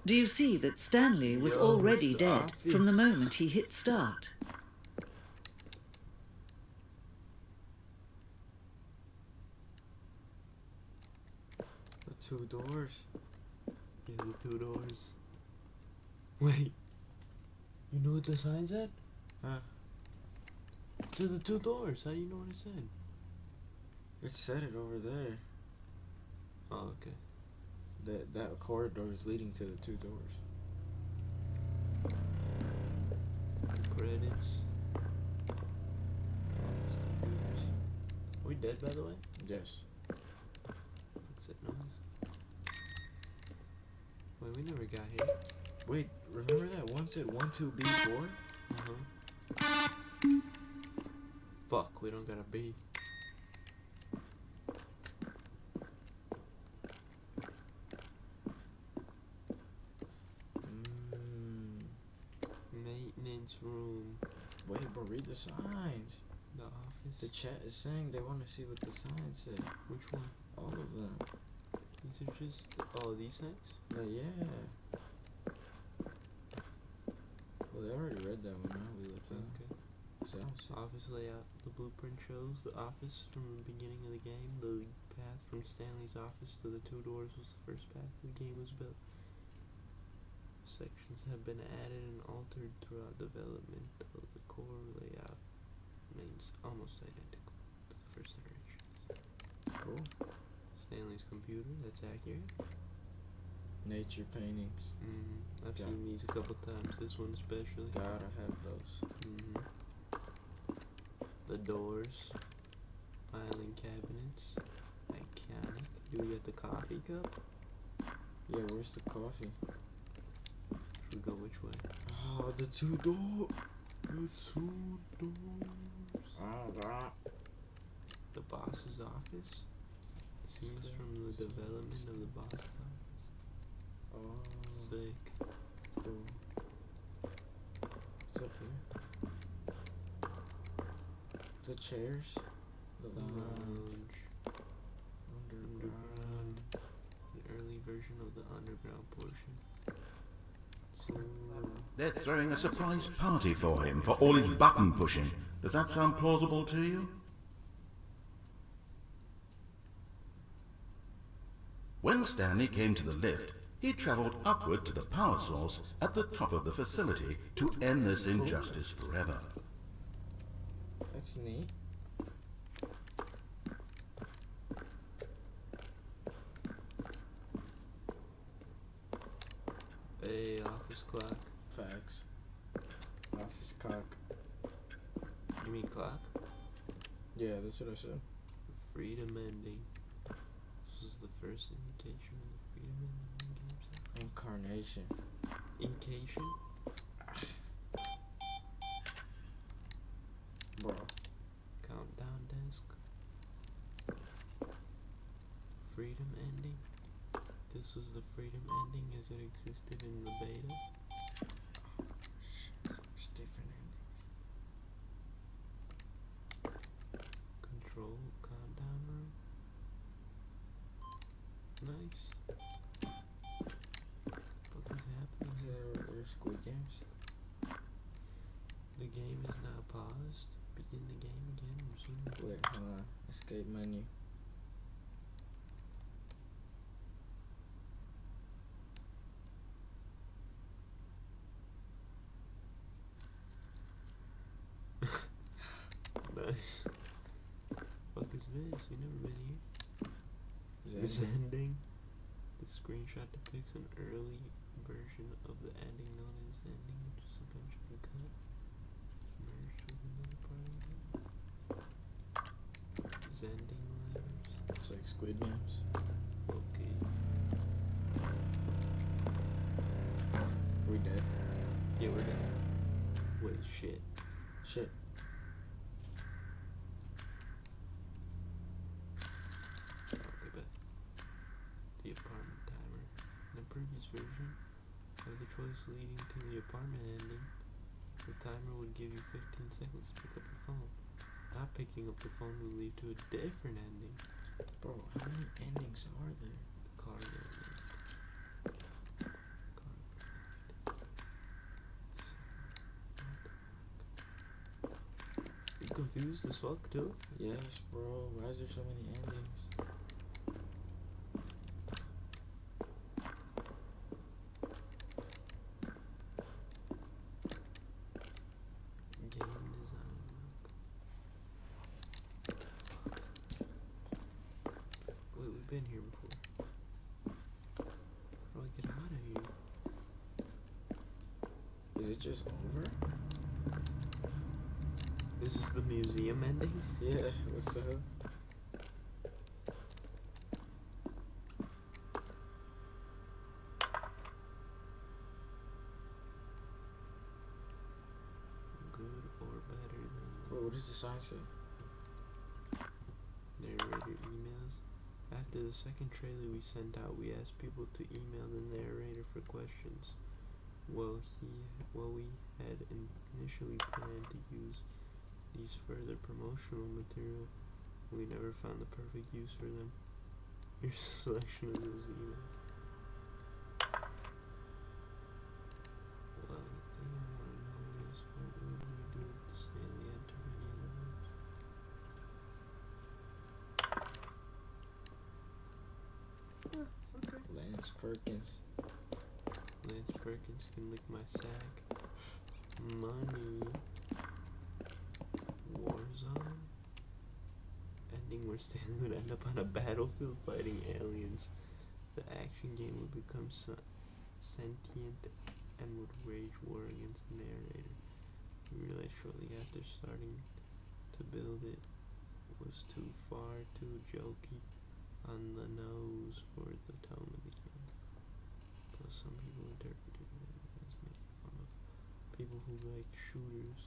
S5: Do you see that Stanley was already dead from the moment he hit start?
S2: The two doors.
S1: Yeah, the two doors. Wait. You know what the sign said?
S2: Huh?
S1: To the 2 doors. How do you know what it said?
S2: It said it over there.
S1: Oh, okay.
S2: That corridor is leading to the 2 doors.
S1: Credits. Office computers. Are we dead, by the way?
S2: Yes.
S1: What's that noise? Wait, we never got here.
S2: Wait, remember that one said 12B4?
S1: Uh-huh. Fuck, we don't got a B. Maintenance room.
S2: Wait, but read the signs.
S1: The office.
S2: The chat is saying they want to see what the signs say.
S1: Which one?
S2: All of them.
S1: These are just these signs?
S2: Yeah. Well, they already read that one. Now we looked at.
S1: Okay.
S2: Sounds.
S1: Office layout. The blueprint shows the office from the beginning of the game. The path from Stanley's office to the 2 doors was the first path the game was built. Sections have been added and altered throughout development, though the core layout remains almost identical to the first iteration.
S2: Cool.
S1: Stanley's computer, that's accurate.
S2: Nature paintings.
S1: I've
S2: Yeah.
S1: seen these a couple times, this one especially.
S2: Gotta have those.
S1: The doors, filing cabinets, iconic. Do we get the coffee cup?
S2: Yeah, where's the coffee?
S1: Should we go which way?
S2: Oh, the 2 doors.
S1: The 2 doors.
S2: Oh, that.
S1: The boss's office. Scenes from the development of the boss's office.
S2: Oh,
S1: Sick.
S2: cool. What's up here? The chairs. The lounge. Underground.
S1: An early version of the underground portion. So,
S3: They're throwing a surprise party for him for all his button pushing. Does that sound plausible to you? When Stanley came to the lift, he travelled upward to the power source at the top of the facility to end this injustice forever.
S2: That's neat.
S1: a office clock.
S2: Facts. Office cock.
S1: You mean clock?
S2: Yeah, that's what I said.
S1: Freedom ending. This was the first indication of the freedom ending in games.
S2: Incarnation.
S1: Incation?
S2: Bro.
S1: Countdown desk. Freedom ending. This was the freedom ending as it existed in the beta.
S2: Such different endings.
S1: Control countdown room. Nice. What is happening?
S2: There's Squid Games.
S1: The game is now paused. Begin the game again. Resume.
S2: Wait, hold on. Escape menu.
S1: Nice. Fuck is this? You never been here.
S2: Is
S1: This ending. The screenshot depicts an early version of the ending known as ending, which is eventually cut, merged with another part of it. Zending letters.
S2: It's like Squid Games.
S1: Okay.
S2: We dead.
S1: Yeah, we're done. Wait, shit.
S2: Shit.
S1: Okay, bet. The apartment timer. In the previous version of the choice leading to the apartment ending, the timer would give you 15 seconds to pick up the phone. Not picking up the phone would lead to a different ending.
S2: Bro, how many endings are there?
S1: The car got You confused as fuck too?
S2: Yes, bro. Why is there so many endings?
S1: Game design.
S2: just over?
S1: This is the museum ending?
S2: Yeah, what the hell?
S1: Good or better than
S2: Wait, what does the sign say?
S1: narrator emails. After the second trailer we sent out, we asked people to email the narrator for questions. Well, we had initially planned to use these further promotional material. We never found the perfect use for them. Your selection of those emails. Well, the thing I want to know is, what would you do if Stanley entered any other rooms? Okay.
S2: Lance Perkins.
S1: Lance Perkins can lick my sack. Money. Warzone. Ending where Stanley would end up on a battlefield fighting aliens. The action game would become sentient and would wage war against the narrator. We realized shortly after starting to build it was too far too jokey on the nose for the tone of the game. Plus some people interpreted it as making fun of people who like shooters.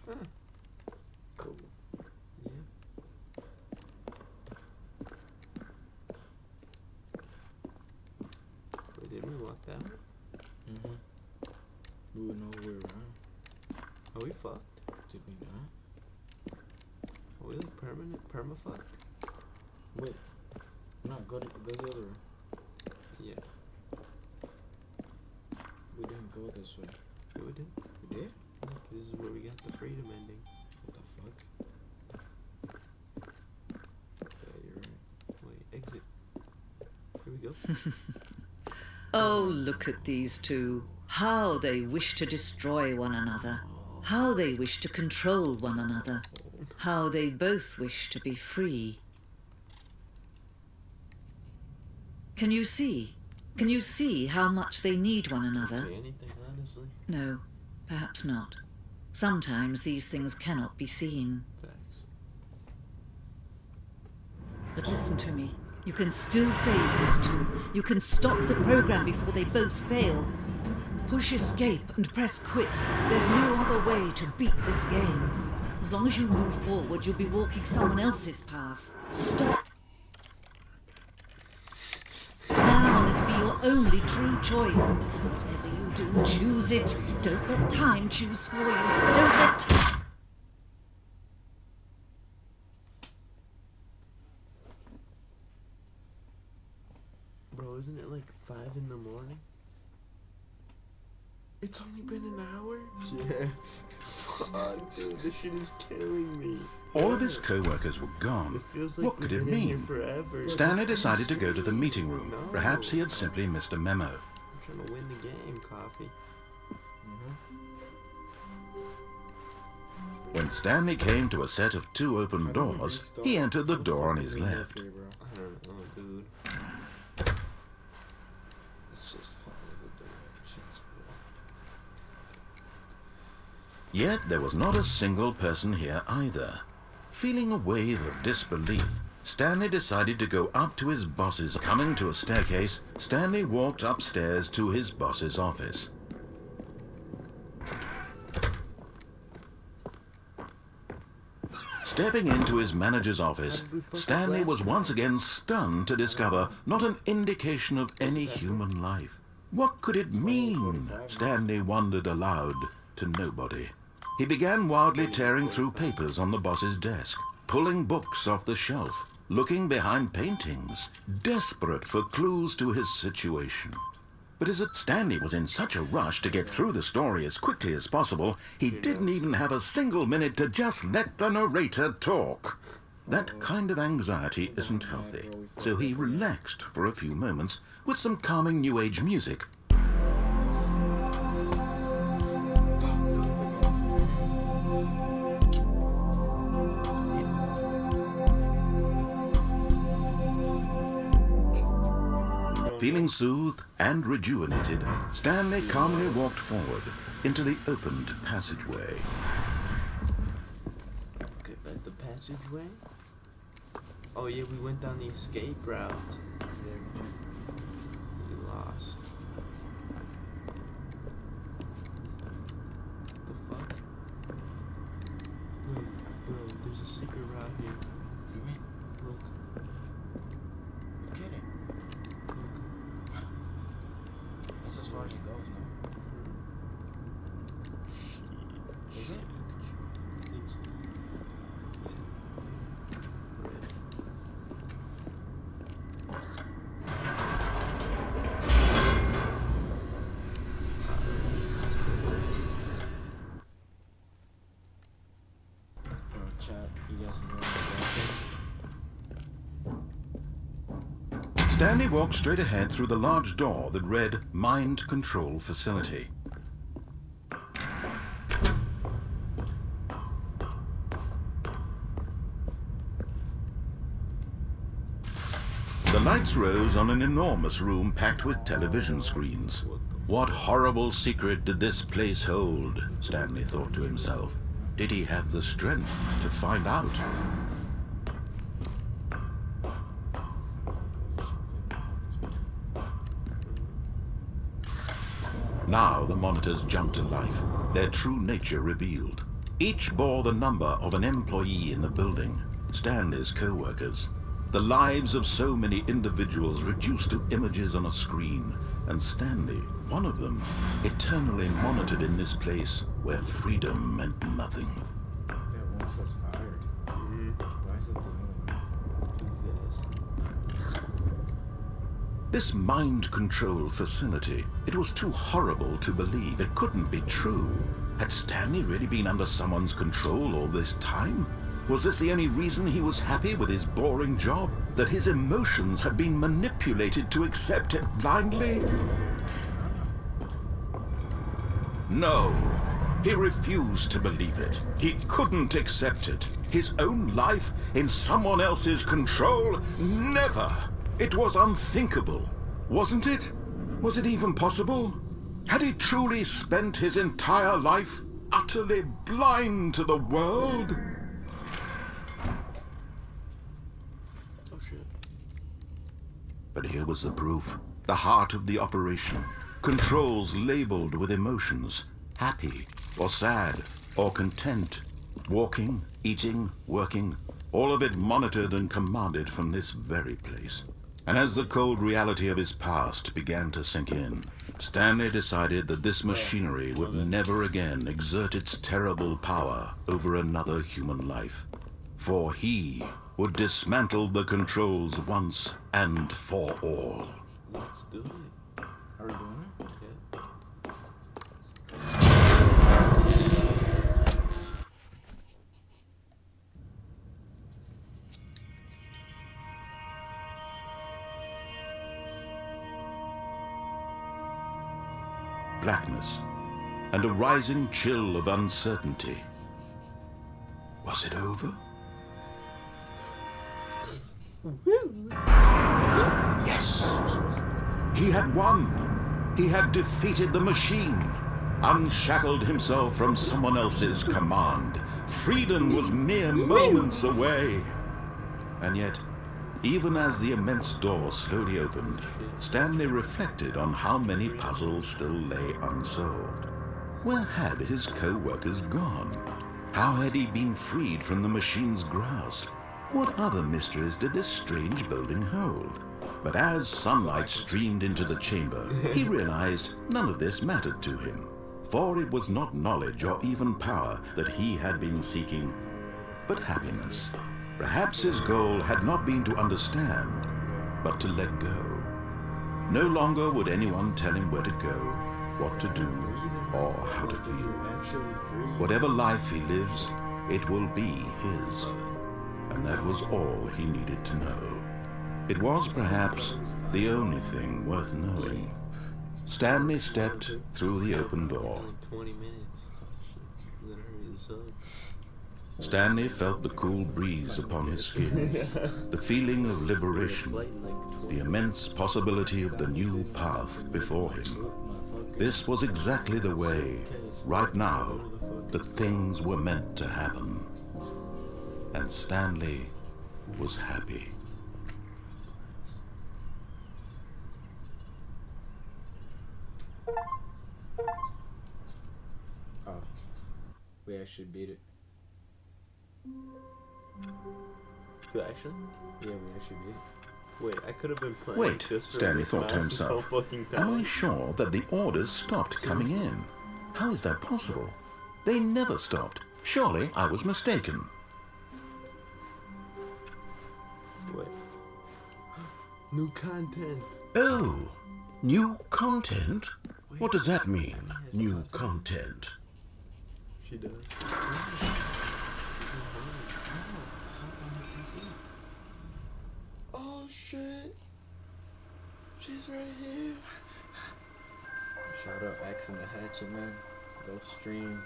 S1: Huh.
S2: Cool.
S1: Yeah. Wait, didn't we walk that way?
S2: Mm-hmm. We would know we were around.
S1: Are we fucked?
S2: Did we not?
S1: Are we like perma-fucked?
S2: Wait. No, go the other way.
S1: Yeah.
S2: We didn't go this way.
S1: Yeah, we did.
S2: We did?
S1: Look, this is where we got the freedom ending.
S2: What the fuck? Yeah, you're right.
S1: Wait, exit. Here we go.
S5: Oh, look at these two. How they wish to destroy one another. How they wish to control one another. How they both wish to be free. Can you see? Can you see how much they need one
S1: Can't
S5: another?
S1: say anything, honestly.
S5: No, perhaps not. Sometimes these things cannot be seen.
S1: Facts.
S5: But listen to me. You can still save these two. You can stop the program before they both fail. Push escape and press quit. There's no other way to beat this game. As long as you move forward, you'll be walking someone else's path. Stop. Now it'll be your only true choice. Whatever you do, choose it. Don't let time choose for you. Don't let time...
S1: Bro, isn't it like 5 in the morning? It's only been an hour?
S2: Yeah.
S1: Fuck, dude, this shit is killing me.
S3: All of his co-workers were gone.
S1: It feels like
S3: What could
S1: we've
S3: it
S1: been in here
S3: mean?
S1: forever.
S3: Stanley
S1: Just
S3: decided to go to the
S1: stream.
S3: meeting room.
S1: No.
S3: Perhaps he had simply missed a memo.
S1: I'm trying to win the game, Coffee.
S3: When Stanley came to a set of 2 open doors, he entered the door on his left.
S1: I don't know, dude.
S2: Let's just follow the directions, bro.
S3: Yet there was not a single person here either. Feeling a wave of disbelief, Stanley decided to go up to his boss's. Coming to a staircase, Stanley walked upstairs to his boss's office. Stepping into his manager's office, Stanley was once again stunned to discover not an indication of any human life. What could it mean? Stanley wondered aloud to nobody. He began wildly tearing through papers on the boss's desk, pulling books off the shelf, looking behind paintings, desperate for clues to his situation. But as Stanley was in such a rush to get through the story as quickly as possible, he didn't even have a single minute to just let the narrator talk. That kind of anxiety isn't healthy, so he relaxed for a few moments with some calming New Age music. Feeling soothed and rejuvenated, Stanley calmly walked forward into the opened passageway.
S1: Okay, but the passageway? Oh yeah, we went down the escape route. Yeah. We lost. What the fuck? Wait, bro, there's a secret route here.
S2: You mean?
S1: Look,
S2: You're kidding.
S1: look.
S2: That's as far as it goes, no? Is it?
S1: I think so.
S2: Chat, you guys enjoying the gameplay?
S3: Stanley walked straight ahead through the large door that read Mind Control Facility. The lights rose on an enormous room packed with television screens. What horrible secret did this place hold? Stanley thought to himself. Did he have the strength to find out? Now the monitors jumped to life, their true nature revealed. Each bore the number of an employee in the building, Stanley's co-workers. The lives of so many individuals reduced to images on a screen, and Stanley, one of them, eternally monitored in this place where freedom meant nothing.
S2: That one says fired. Why is it the other one?
S3: This mind control facility, it was too horrible to believe. It couldn't be true. Had Stanley really been under someone's control all this time? Was this the only reason he was happy with his boring job? That his emotions had been manipulated to accept it blindly? No, he refused to believe it. He couldn't accept it. His own life in someone else's control? Never! It was unthinkable, wasn't it? Was it even possible? Had he truly spent his entire life utterly blind to the world?
S1: Oh shit.
S3: But here was the proof. The heart of the operation. Controls labeled with emotions. Happy, or sad, or content. Walking, eating, working. All of it monitored and commanded from this very place. And as the cold reality of his past began to sink in, Stanley decided that this machinery would never again exert its terrible power over another human life. For he would dismantle the controls once and for all.
S1: Let's do it.
S2: Are we doing it?
S1: Yeah.
S3: Blackness and a rising chill of uncertainty. Was it over? Yes! He had won! He had defeated the machine, unshackled himself from someone else's command. Freedom was mere moments away. And yet, even as the immense door slowly opened, Stanley reflected on how many puzzles still lay unsolved. Where had his co-workers gone? How had he been freed from the machine's grasp? What other mysteries did this strange building hold? But as sunlight streamed into the chamber, he realized none of this mattered to him. For it was not knowledge or even power that he had been seeking, but happiness. Perhaps his goal had not been to understand, but to let go. No longer would anyone tell him where to go, what to do, or how to feel. Whatever life he lives, it will be his. And that was all he needed to know. It was perhaps the only thing worth knowing. Stanley stepped through the open door.
S1: Only 20 minutes. Shit, we gotta hurry this up.
S3: Stanley felt the cool breeze upon his skin, the feeling of liberation, the immense possibility of the new path before him. This was exactly the way, right now, that things were meant to happen. And Stanley was happy.
S2: Oh, we actually beat it.
S1: To actually?
S2: Yeah, we actually beat it.
S1: Wait, I could have been playing.
S3: Wait,
S1: just for
S3: Stanley
S1: this
S3: thought to
S1: mouse this
S3: himself.
S1: whole fucking
S3: Am I
S1: time.
S3: sure that the orders stopped coming in? How is that possible? They never stopped. Surely I was mistaken.
S1: Wait. New content.
S3: Oh, new content? What does that mean, new content?
S1: She does. Oh shit. She's right here.
S2: Shout out X and the Hatchet, man. Go stream.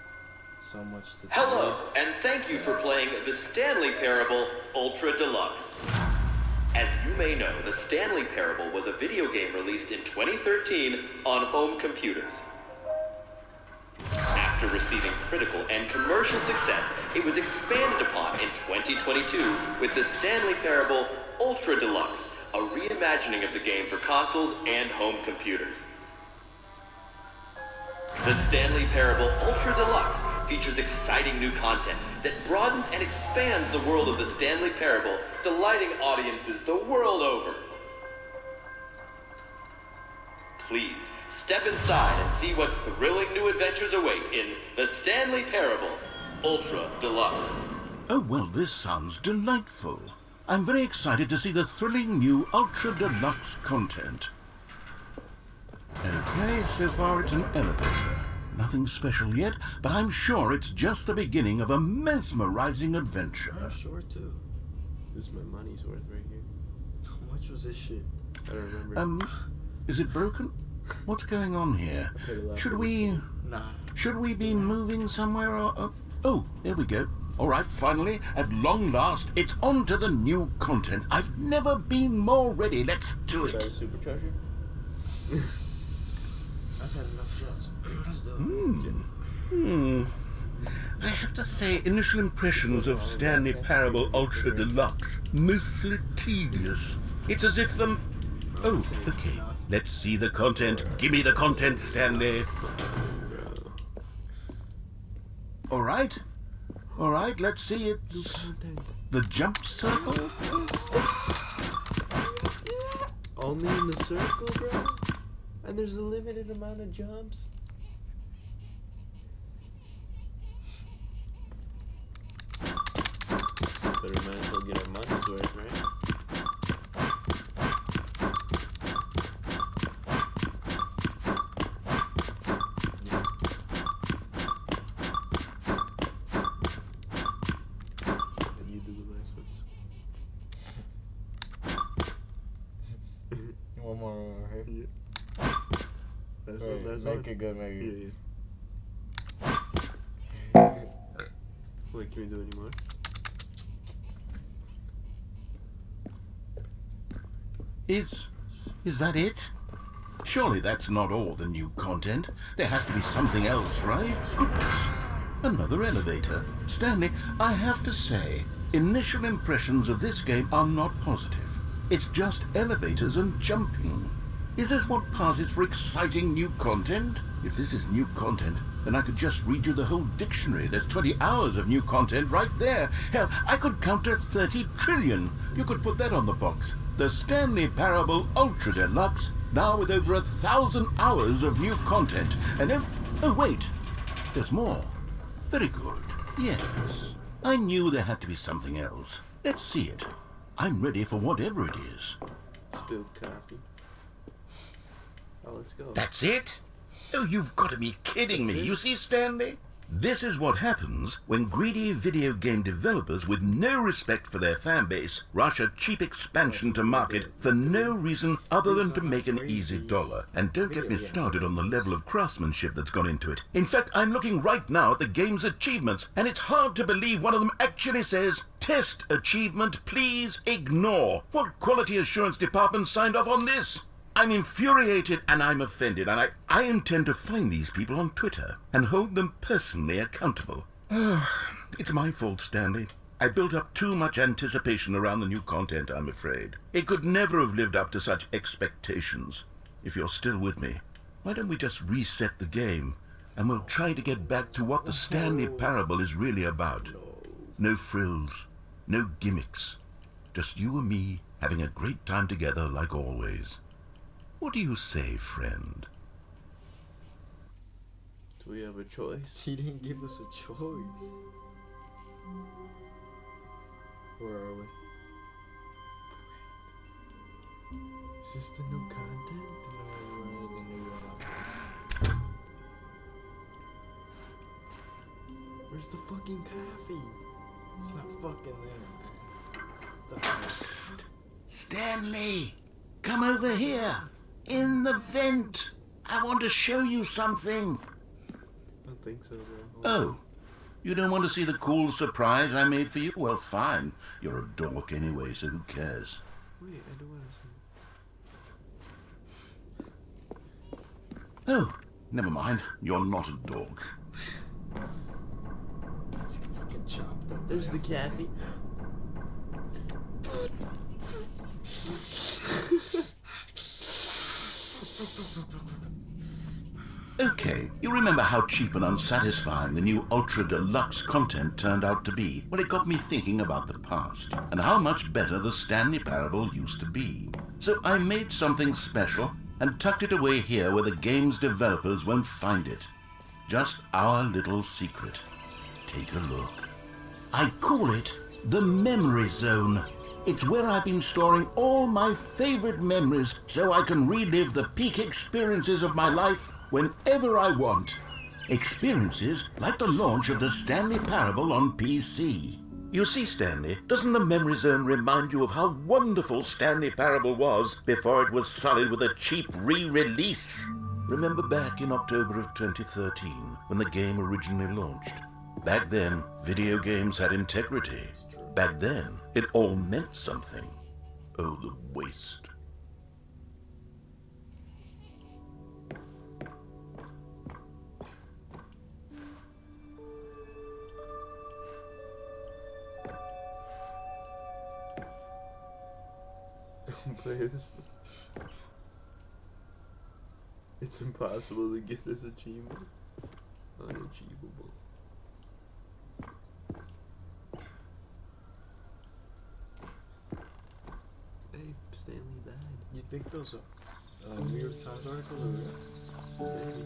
S2: So much to
S6: Hello, and thank you for playing the Stanley Parable Ultra Deluxe. As you may know, the Stanley Parable was a video game released in 2013 on home computers. After receiving critical and commercial success, it was expanded upon in 2022 with the Stanley Parable Ultra Deluxe, a reimagining of the game for consoles and home computers. The Stanley Parable Ultra Deluxe features exciting new content that broadens and expands the world of the Stanley Parable, delighting audiences the world over. Please, step inside and see what thrilling new adventures await in the Stanley Parable Ultra Deluxe.
S3: Oh, well, this sounds delightful. I'm very excited to see the thrilling new Ultra Deluxe content. Okay, so far it's an elevator. Nothing special yet, but I'm sure it's just the beginning of a mesmerizing adventure.
S2: I'm sure too.
S1: This is my money's worth right here.
S2: How much was this shit?
S1: I don't remember.
S3: Is it broken? What's going on here? Should we be moving somewhere or... Oh, there we go. All right, finally, at long last, it's on to the new content. I've never been more ready. Let's do
S1: Is that a
S3: it.
S1: supercharger?
S2: I've had enough shots. Let's do it.
S3: I have to say, initial impressions of Stanley Parable Ultra Deluxe, mostly tedious. It's as if the... Oh, okay. Let's see the content. Give me the content, Stanley. All right, let's see it. The jump circle?
S1: Only in the circle, bro? And there's a limited amount of jumps? But we might as well get our money's worth, right? And you do the last ones.
S2: One more right here.
S1: Yeah. That's
S2: Wait,
S1: one, that's
S2: make
S1: one.
S2: it good, make it
S1: Yeah,
S2: good.
S1: yeah. Wait, can we do any more?
S3: Is that it? Surely that's not all the new content. There has to be something else, right? Goodness. Another elevator. Stanley, I have to say, initial impressions of this game are not positive. It's just elevators and jumping. Is this what passes for exciting new content? If this is new content, then I could just read you the whole dictionary. There's 20 hours of new content right there. Hell, I could count to 30 trillion. You could put that on the box. The Stanley Parable Ultra Deluxe, now with over 1,000 hours of new content. And oh wait, there's more. Very good. Yes. I knew there had to be something else. Let's see it. I'm ready for whatever it is.
S1: Spilled coffee. Oh, let's go.
S3: That's it? Oh, you've got to be kidding me. You see, Stanley? This is what happens when greedy video game developers with no respect for their fan base rush a cheap expansion to market for no reason other than to make an easy dollar. And don't get me started on the level of craftsmanship that's gone into it. In fact, I'm looking right now at the game's achievements, and it's hard to believe one of them actually says, "Test achievement, please ignore." What quality assurance department signed off on this? I'm infuriated and I'm offended, and I intend to find these people on Twitter and hold them personally accountable. It's my fault, Stanley. I built up too much anticipation around the new content, I'm afraid. It could never have lived up to such expectations. If you're still with me, why don't we just reset the game and we'll try to get back to what the Stanley Parable is really about. No frills, no gimmicks. Just you and me having a great time together like always. What do you say, friend?
S1: Do we have a choice?
S2: He didn't give us a choice. Where are we?
S1: Is this the new content?
S2: No, we're in the new one.
S1: Where's the fucking coffee?
S2: It's not fucking there, man.
S3: Psst! Stanley! Come over here! In the vent! I want to show you something!
S1: I don't think so, bro.
S3: Oh, you don't want to see the cool surprise I made for you? Well, fine. You're a dork anyway, so who cares?
S1: Wait, I do want to see.
S3: Oh, never mind. You're not a dork.
S2: It's fucking chopped up.
S1: There's the coffee.
S3: Okay, you remember how cheap and unsatisfying the new Ultra Deluxe content turned out to be? Well, it got me thinking about the past, and how much better the Stanley Parable used to be. So I made something special, and tucked it away here where the game's developers won't find it. Just our little secret. Take a look. I call it the Memory Zone. It's where I've been storing all my favorite memories so I can relive the peak experiences of my life whenever I want. Experiences like the launch of the Stanley Parable on PC. You see, Stanley, doesn't the Memory Zone remind you of how wonderful Stanley Parable was before it was sullied with a cheap re-release? Remember back in October of 2013 when the game originally launched? Back then, video games had integrity. Back then, it all meant something. Oh, the waste.
S1: Don't play this. It's impossible to get this achievement. Unachievable. Hey, Stanley died.
S2: You think those are New York Times articles or real?
S1: Maybe.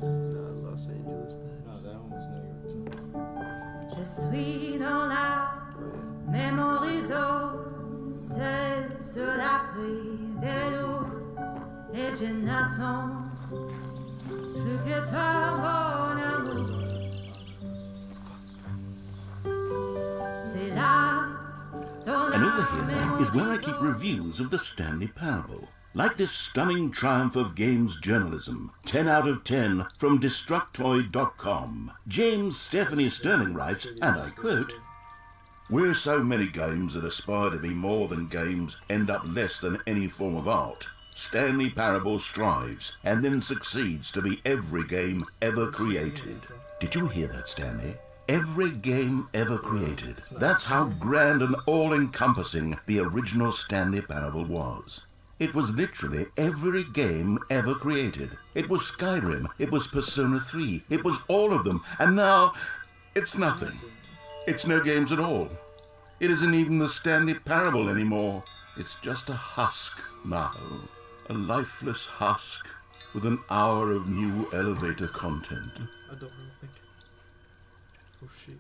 S1: Nah, Los Angeles Times.
S2: No, that one was New York Times.
S7: Je suis dans la
S1: Oh,
S7: memory zone, seul sur l'abri de l'eau, et je n'attends plus que toi, mon amour. C'est là, dans
S3: And
S7: la
S3: over here is where I
S7: memory
S3: keep
S7: zone.
S3: reviews of the Stanley Parable. Like this stunning triumph of games journalism, 10 out of 10 from Destructoid.com. James Stephanie Sterling writes, and I quote, "Where so many games that aspire to be more than games end up less than any form of art, Stanley Parable strives and then succeeds to be every game ever created." Did you hear that, Stanley? Every game ever created. That's how grand and all-encompassing the original Stanley Parable was. It was literally every game ever created. It was Skyrim, it was Persona 3, it was all of them, and now it's nothing. It's no games at all. It isn't even the Stanley Parable anymore. It's just a husk now. A lifeless husk with an hour of new elevator content.
S1: I don't really think. Oh shit.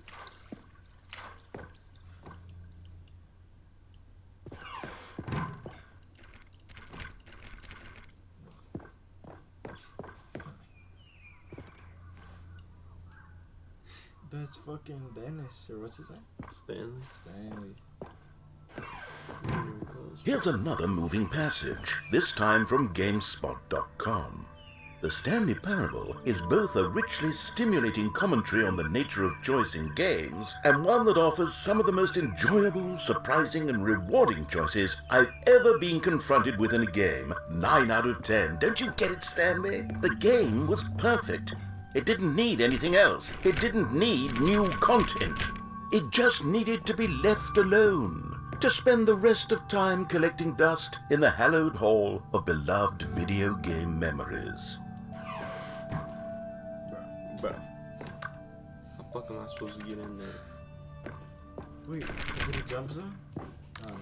S2: it's fucking Dennis, or what's his name?
S1: Stanley.
S2: Stanley.
S3: Here's another moving passage, this time from GameSpot.com. The Stanley Parable is both a richly stimulating commentary on the nature of choice in games, and one that offers some of the most enjoyable, surprising, and rewarding choices I've ever been confronted with in a game. 9 out of 10. Don't you get it, Stanley? The game was perfect. It didn't need anything else. It didn't need new content. It just needed to be left alone, to spend the rest of time collecting dust in the hallowed hall of beloved video game memories.
S1: Bro. How fuck am I supposed to get in there?
S2: Wait, is it a jump zone? Oh, no.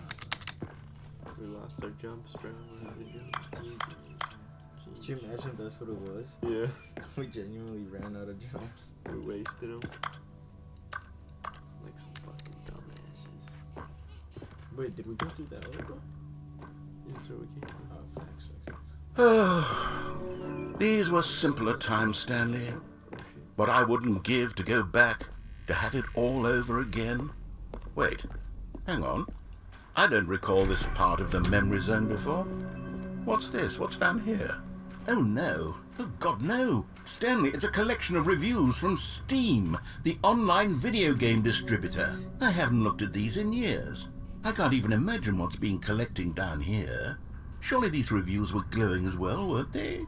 S1: We lost our jumps, bro. We had to jump.
S2: Could you imagine that's what it was?
S1: Yeah.
S2: We genuinely ran out of jumps.
S1: We wasted them. Like some fucking dumbasses.
S2: Wait, did we go through that other door?
S1: That's where we came from.
S2: Oh, facts.
S3: These were simpler times, Stanley. What I wouldn't give to go back, to have it all over again. Wait, hang on. I don't recall this part of the memory zone before. What's this? What's down here? Oh no. Oh God, no. Stanley, it's a collection of reviews from Steam, the online video game distributor. I haven't looked at these in years. I can't even imagine what's been collecting down here. Surely these reviews were glowing as well, weren't they?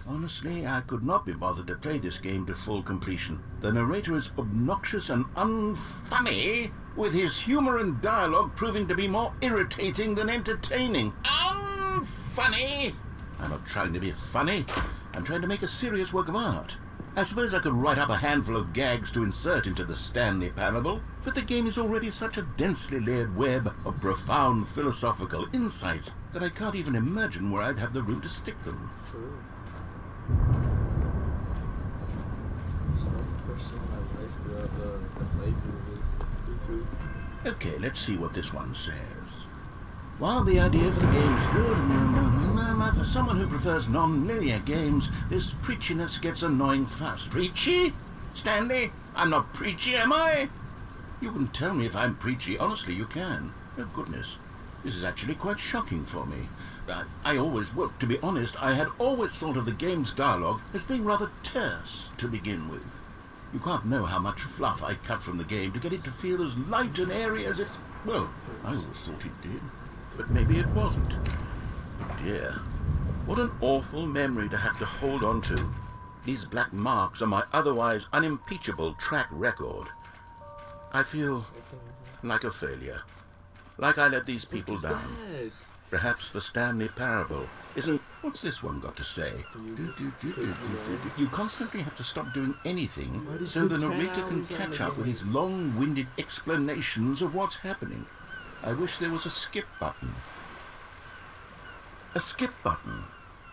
S3: Honestly, I could not be bothered to play this game to full completion. The narrator is obnoxious and unfunny, with his humor and dialogue proving to be more irritating than entertaining. Unfunny! I'm not trying to be funny. I'm trying to make a serious work of art. I suppose I could write up a handful of gags to insert into the Stanley Parable, but the game is already such a densely layered web of profound philosophical insights that I can't even imagine where I'd have the room to stick them.
S1: True.
S2: It's the first thing in my life throughout the playthrough is.
S1: Me too.
S3: Okay, let's see what this one says. While the idea for the game is good, for someone who prefers non-linear games, this preachiness gets annoying fast. Preachy? Stanley, I'm not preachy, am I? You can tell me if I'm preachy. Honestly, you can. Oh, goodness. This is actually quite shocking for me. Well, to be honest, I had always thought of the game's dialogue as being rather terse to begin with. You can't know how much fluff I cut from the game to get it to feel as light and airy as it... Well, I always thought it did. But maybe it wasn't. Dear, what an awful memory to have to hold on to. These black marks are my otherwise unimpeachable track record. I feel like a failure. Like I let these people down. Perhaps the Stanley Parable isn't... What's this one got to say? You constantly have to stop doing anything so the narrator can catch up with his long-winded explanations of what's happening. I wish there was a skip button. A skip button?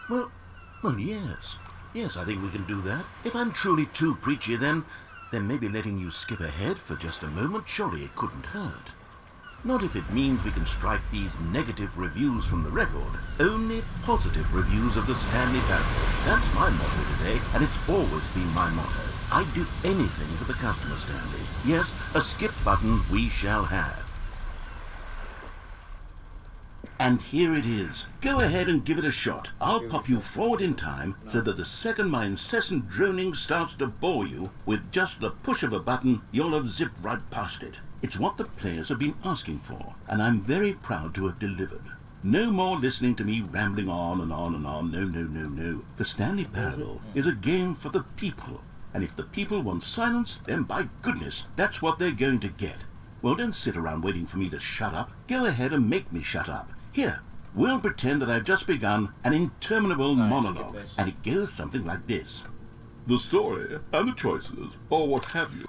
S3: Well, yes. Yes, I think we can do that. If I'm truly too preachy, then maybe letting you skip ahead for just a moment, surely it couldn't hurt. Not if it means we can strike these negative reviews from the record. Only positive reviews of the Stanley Parable. That's my motto today, and it's always been my motto. I'd do anything for the customer, Stanley. Yes, a skip button we shall have. And here it is. Go ahead and give it a shot. I'll pop you forward in time so that the second my incessant droning starts to bore you, with just the push of a button, you'll have zipped right past it. It's what the players have been asking for, and I'm very proud to have delivered. No more listening to me rambling on and on and on. No. The Stanley Parable is a game for the people, and if the people want silence, then by goodness, that's what they're going to get. Well, don't sit around waiting for me to shut up. Go ahead and make me shut up. Here, we'll pretend that I've just begun an interminable monologue, and it goes something like this. The story and the choices, or what have you.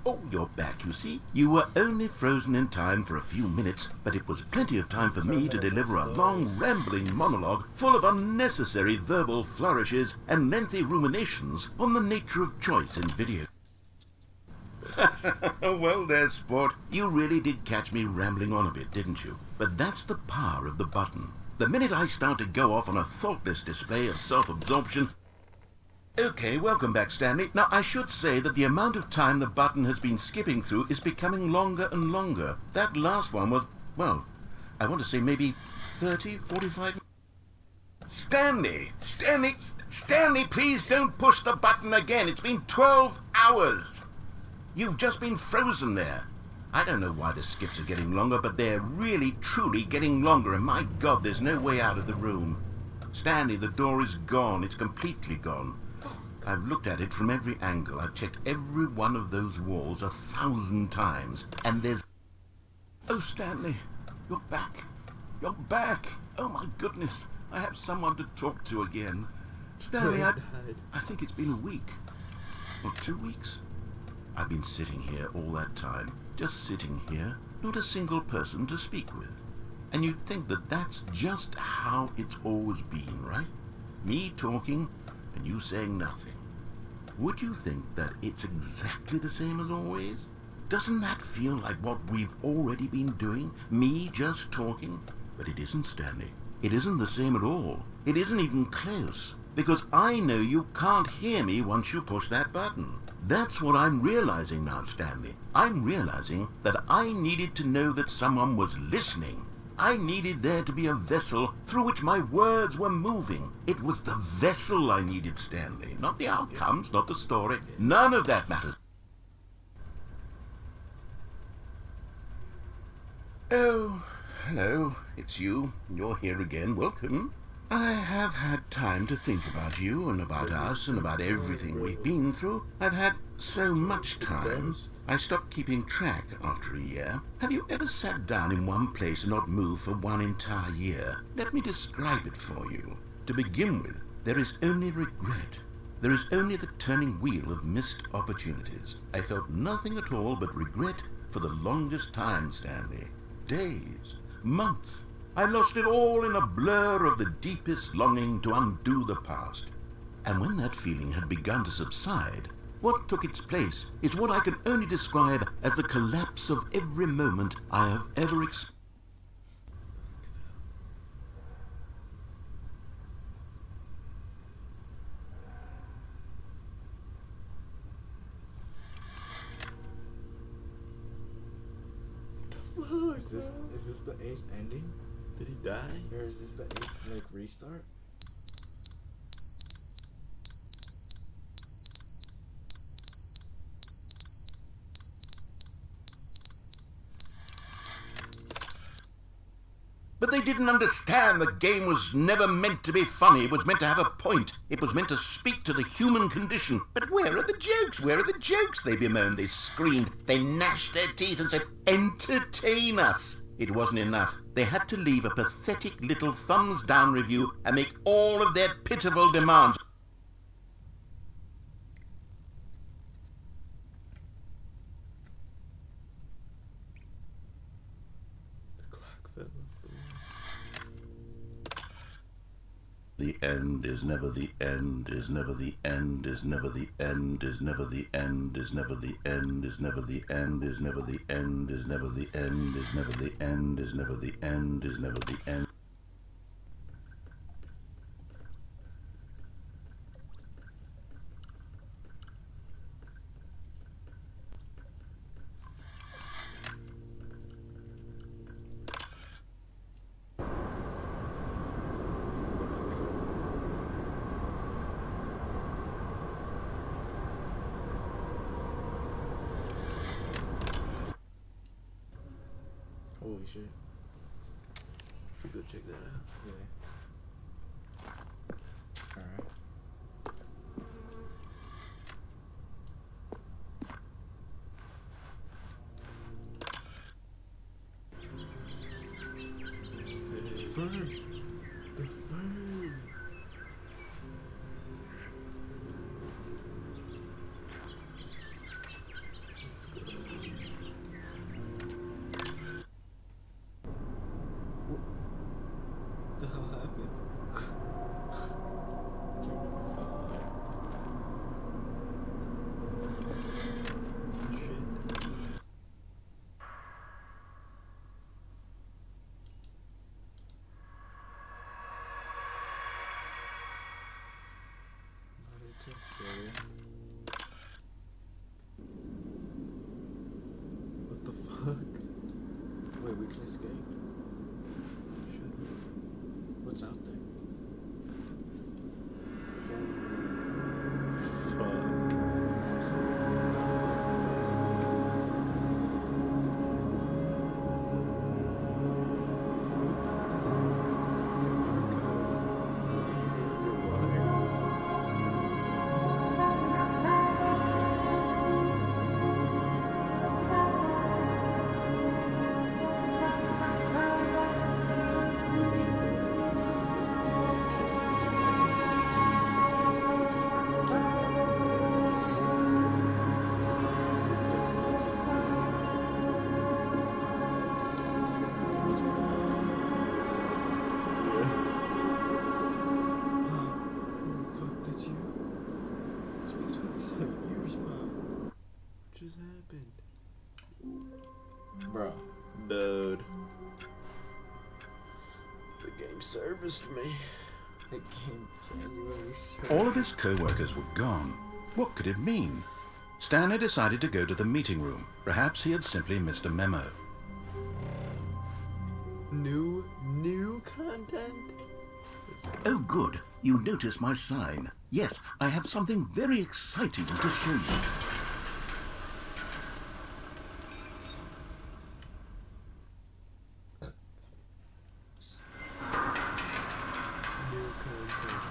S3: Oh, you're back, you see. You were only frozen in time for a few minutes, but it was plenty of time for me to deliver a long, rambling monologue full of unnecessary verbal flourishes and lengthy ruminations on the nature of choice in video. Well there, sport. You really did catch me rambling on a bit, didn't you? But that's the power of the button. The minute I start to go off on a thoughtless display of self-absorption... Okay, welcome back, Stanley. Now, I should say that the amount of time the button has been skipping through is becoming longer and longer. That last one was, well, I want to say maybe 30, 45... Stanley! Stanley, please don't push the button again. It's been 12 hours. You've just been frozen there. I don't know why the skips are getting longer, but they're really, truly getting longer, and my God, there's no way out of the room. Stanley, the door is gone. It's completely gone. I've looked at it from every angle. I've checked every one of those walls 1,000 times, and there's... Oh, Stanley, you're back. You're back. Oh, my goodness. I have someone to talk to again. Stanley, I think it's been a week. Or 2 weeks. I've been sitting here all that time. Just sitting here. Not a single person to speak with. And you'd think that that's just how it's always been, right? Me talking and you saying nothing. Would you think that it's exactly the same as always? Doesn't that feel like what we've already been doing? Me just talking? But it isn't, Stanley. It isn't the same at all. It isn't even close. Because I know you can't hear me once you push that button. That's what I'm realizing now, Stanley. I'm realizing that I needed to know that someone was listening. I needed there to be a vessel through which my words were moving. It was the vessel I needed, Stanley. Not the outcomes, not the story. None of that matters. Oh, hello. It's you. You're here again. Welcome. I have had time to think about you and about us and about everything we've been through. I've had so much time. I stopped keeping track after a year. Have you ever sat down in one place and not moved for one entire year? Let me describe it for you. To begin with, there is only regret. There is only the turning wheel of missed opportunities. I felt nothing at all but regret for the longest time, Stanley. Days, months. I lost it all in a blur of the deepest longing to undo the past. And when that feeling had begun to subside, what took its place is what I can only describe as the collapse of every moment I have ever experienced.
S2: Is this the 8th ending?
S1: Did he die?
S2: Or is this the 8th, like, restart?
S3: But they didn't understand the game was never meant to be funny. It was meant to have a point. It was meant to speak to the human condition. But where are the jokes? Where are the jokes? They bemoaned, they screamed, they gnashed their teeth and said, entertain us. It wasn't enough. They had to leave a pathetic little thumbs-down review and make all of their pitiful demands.
S1: The clock fell off the wall.
S3: The end is never the end, is never the end, is never the end, is never the end, is never the end, is never the end, is never the end, is never the end, is never the end, is never the end, is never the end.
S2: Holy shit.
S1: Should go check that out.
S2: Yeah. Alright.
S1: The fern. The fern. Let's go.
S2: What the hell happened? That's scary. What the fuck? Wait, we can escape? Shut up. What's out there? Holy fuck. Absolutely
S1: just happened?
S2: Bruh.
S1: Dude. The game serviced me.
S2: The game genuinely sucks.
S3: All of his co-workers were gone. What could it mean? Stanley decided to go to the meeting room. Perhaps he had simply missed a memo.
S1: New content?
S3: Oh, good. You notice my sign. Yes, I have something very exciting to show you.
S1: New content.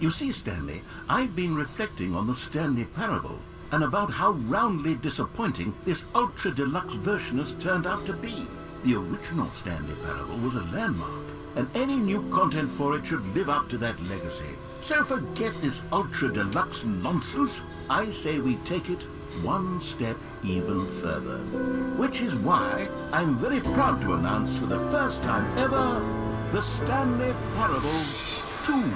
S3: You see, Stanley, I've been reflecting on the Stanley Parable and about how roundly disappointing this ultra-deluxe version has turned out to be. The original Stanley Parable was a landmark, and any new content for it should live up to that legacy. So forget this ultra-deluxe nonsense. I say we take it one step even further. Which is why I'm very proud to announce for the first time ever, the Stanley Parable 2.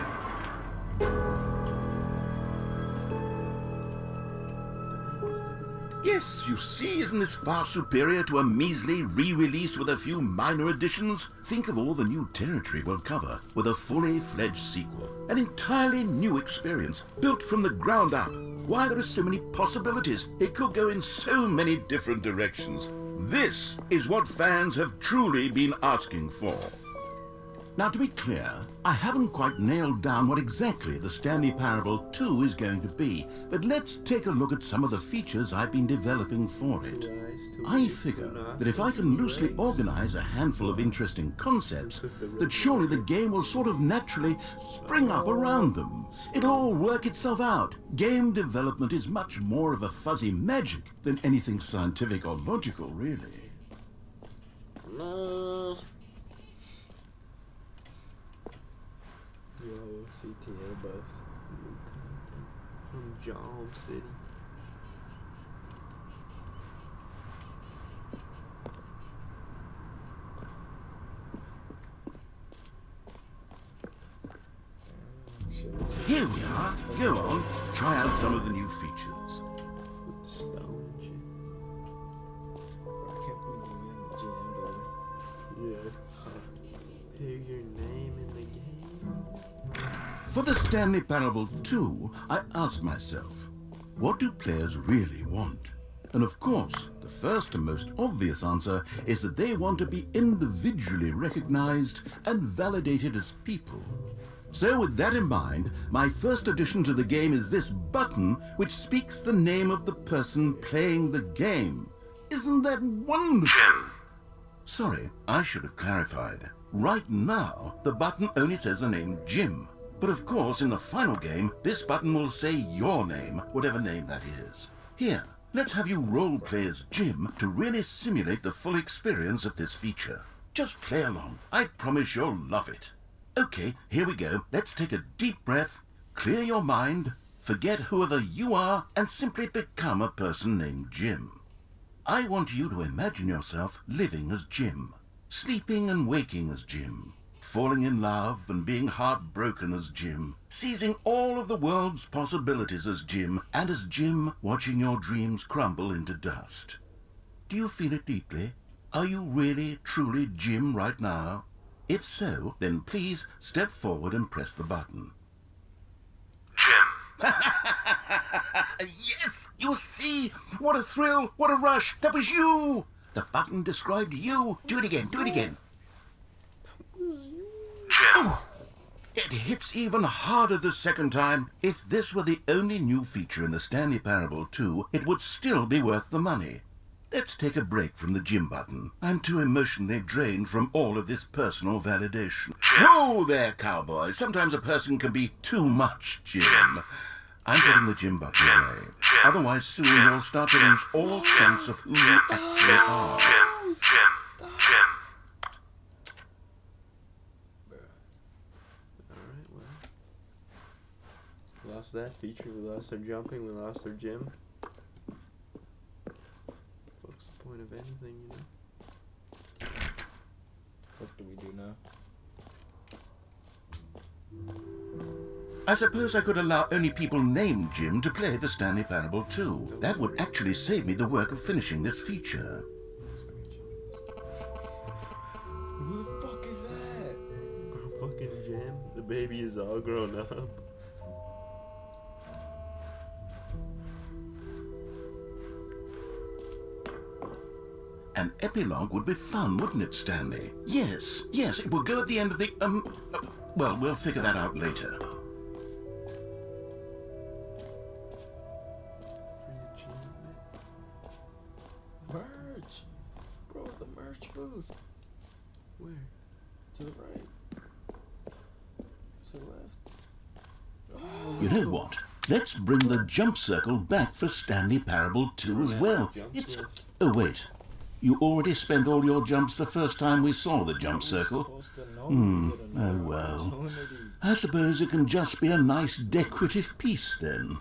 S3: Yes, you see, isn't this far superior to a measly re-release with a few minor additions? Think of all the new territory we'll cover with a fully fledged sequel. An entirely new experience, built from the ground up. Why, there are so many possibilities. It could go in so many different directions. This is what fans have truly been asking for. Now, to be clear, I haven't quite nailed down what exactly the Stanley Parable 2 is going to be, but let's take a look at some of the features I've been developing for it. I figure that if I can loosely organize a handful of interesting concepts, that surely the game will sort of naturally spring up around them. It'll all work itself out. Game development is much more of a fuzzy magic than anything scientific or logical, really.
S2: Yo, CTA bus.
S1: New content from Jom City.
S3: Here we are. Go on, try out some of the new features.
S1: With the stone and shit.
S2: I can't believe you're in the GM building.
S1: Yeah. Hear your name in the game?
S3: For the Stanley Parable 2, I asked myself, what do players really want? And of course, the first and most obvious answer is that they want to be individually recognized and validated as people. So with that in mind, my first addition to the game is this button which speaks the name of the person playing the game. Isn't that wonderful? Jim. Sorry, I should have clarified. Right now, the button only says the name Jim. But of course, in the final game, this button will say your name, whatever name that is. Here, let's have you role-play as Jim to really simulate the full experience of this feature. Just play along. I promise you'll love it. Okay, here we go. Let's take a deep breath, clear your mind, forget whoever you are, and simply become a person named Jim. I want you to imagine yourself living as Jim, sleeping and waking as Jim, falling in love and being heartbroken as Jim, seizing all of the world's possibilities as Jim, and as Jim watching your dreams crumble into dust. Do you feel it deeply? Are you really, truly Jim right now? If so, then please step forward and press the button.
S8: Jim.
S3: Yes! You see? What a thrill! What a rush! That was you! The button described you. Do it again. Do it again.
S8: Jim.
S3: It hits even harder the second time. If this were the only new feature in the Stanley Parable 2, it would still be worth the money. Let's take a break from the Jim button. I'm too emotionally drained from all of this personal validation. Oh there, cowboy. Sometimes a person can be too much Jim. I'm getting the Jim button away. Otherwise, soon you'll start to lose all sense of who you actually are.
S8: Jim.
S1: Alright, well. We lost that feature, we lost our jumping, we lost our gym. What's the point of anything, you know?
S2: What do we do now?
S3: I suppose I could allow only people named Jim to play the Stanley Parable 2. That would actually save me the work of finishing this feature.
S2: Who the fuck is that?
S1: Bro, fucking Jim. The baby is all grown up.
S3: An epilogue would be fun, wouldn't it, Stanley? Yes, it would go at the end of the, well, we'll figure that out later.
S1: Free achievement.
S2: Merch! Bro, the merch booth.
S1: Where?
S2: To the right. To the left. Oh,
S3: You know what? Let's bring the jump circle back for Stanley Parable 2 as well. It's... Oh, wait. You already spent all your jumps the first time we saw the jump circle. Oh well. I suppose it can just be a nice decorative piece then.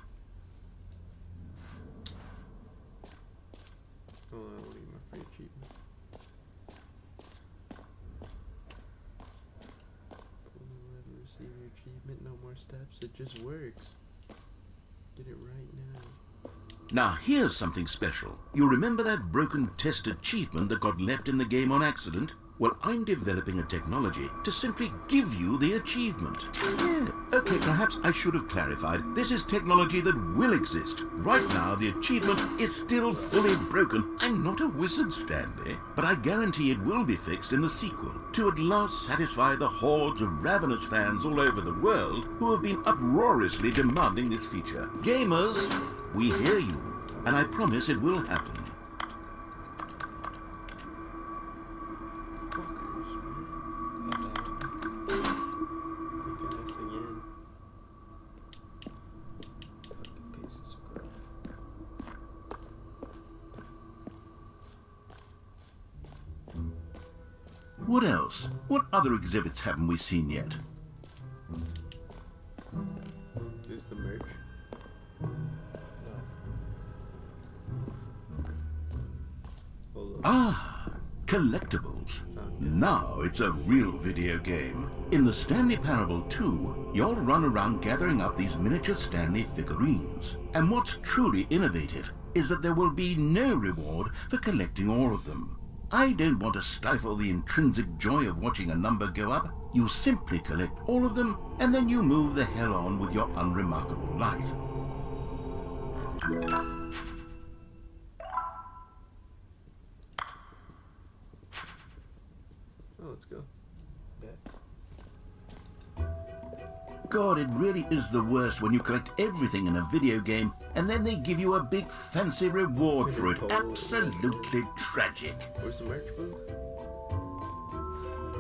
S1: Oh, I don't need my free achievement. Pull the lever, receive your achievement, no more steps. It just works. Get it right now.
S3: Now here's something special. You remember that broken test achievement that got left in the game on accident? Well, I'm developing a technology to simply give you the achievement. Yeah, okay, perhaps I should have clarified. This is technology that will exist. Right now, the achievement is still fully broken. I'm not a wizard, Stanley, but I guarantee it will be fixed in the sequel to at last satisfy the hordes of ravenous fans all over the world who have been uproariously demanding this feature. Gamers, we hear you, and I promise it will happen. What else? What other exhibits haven't we seen yet?
S1: Is the merch?
S3: Ah, collectibles. Now it's a real video game. In the Stanley Parable 2, you'll run around gathering up these miniature Stanley figurines. And what's truly innovative is that there will be no reward for collecting all of them. I don't want to stifle the intrinsic joy of watching a number go up. You simply collect all of them, and then you move the hell on with your unremarkable life.
S1: Oh, let's go.
S3: God, it really is the worst when you collect everything in a video game and then they give you a big fancy reward for it. Absolutely tragic.
S1: Where's the merch booth?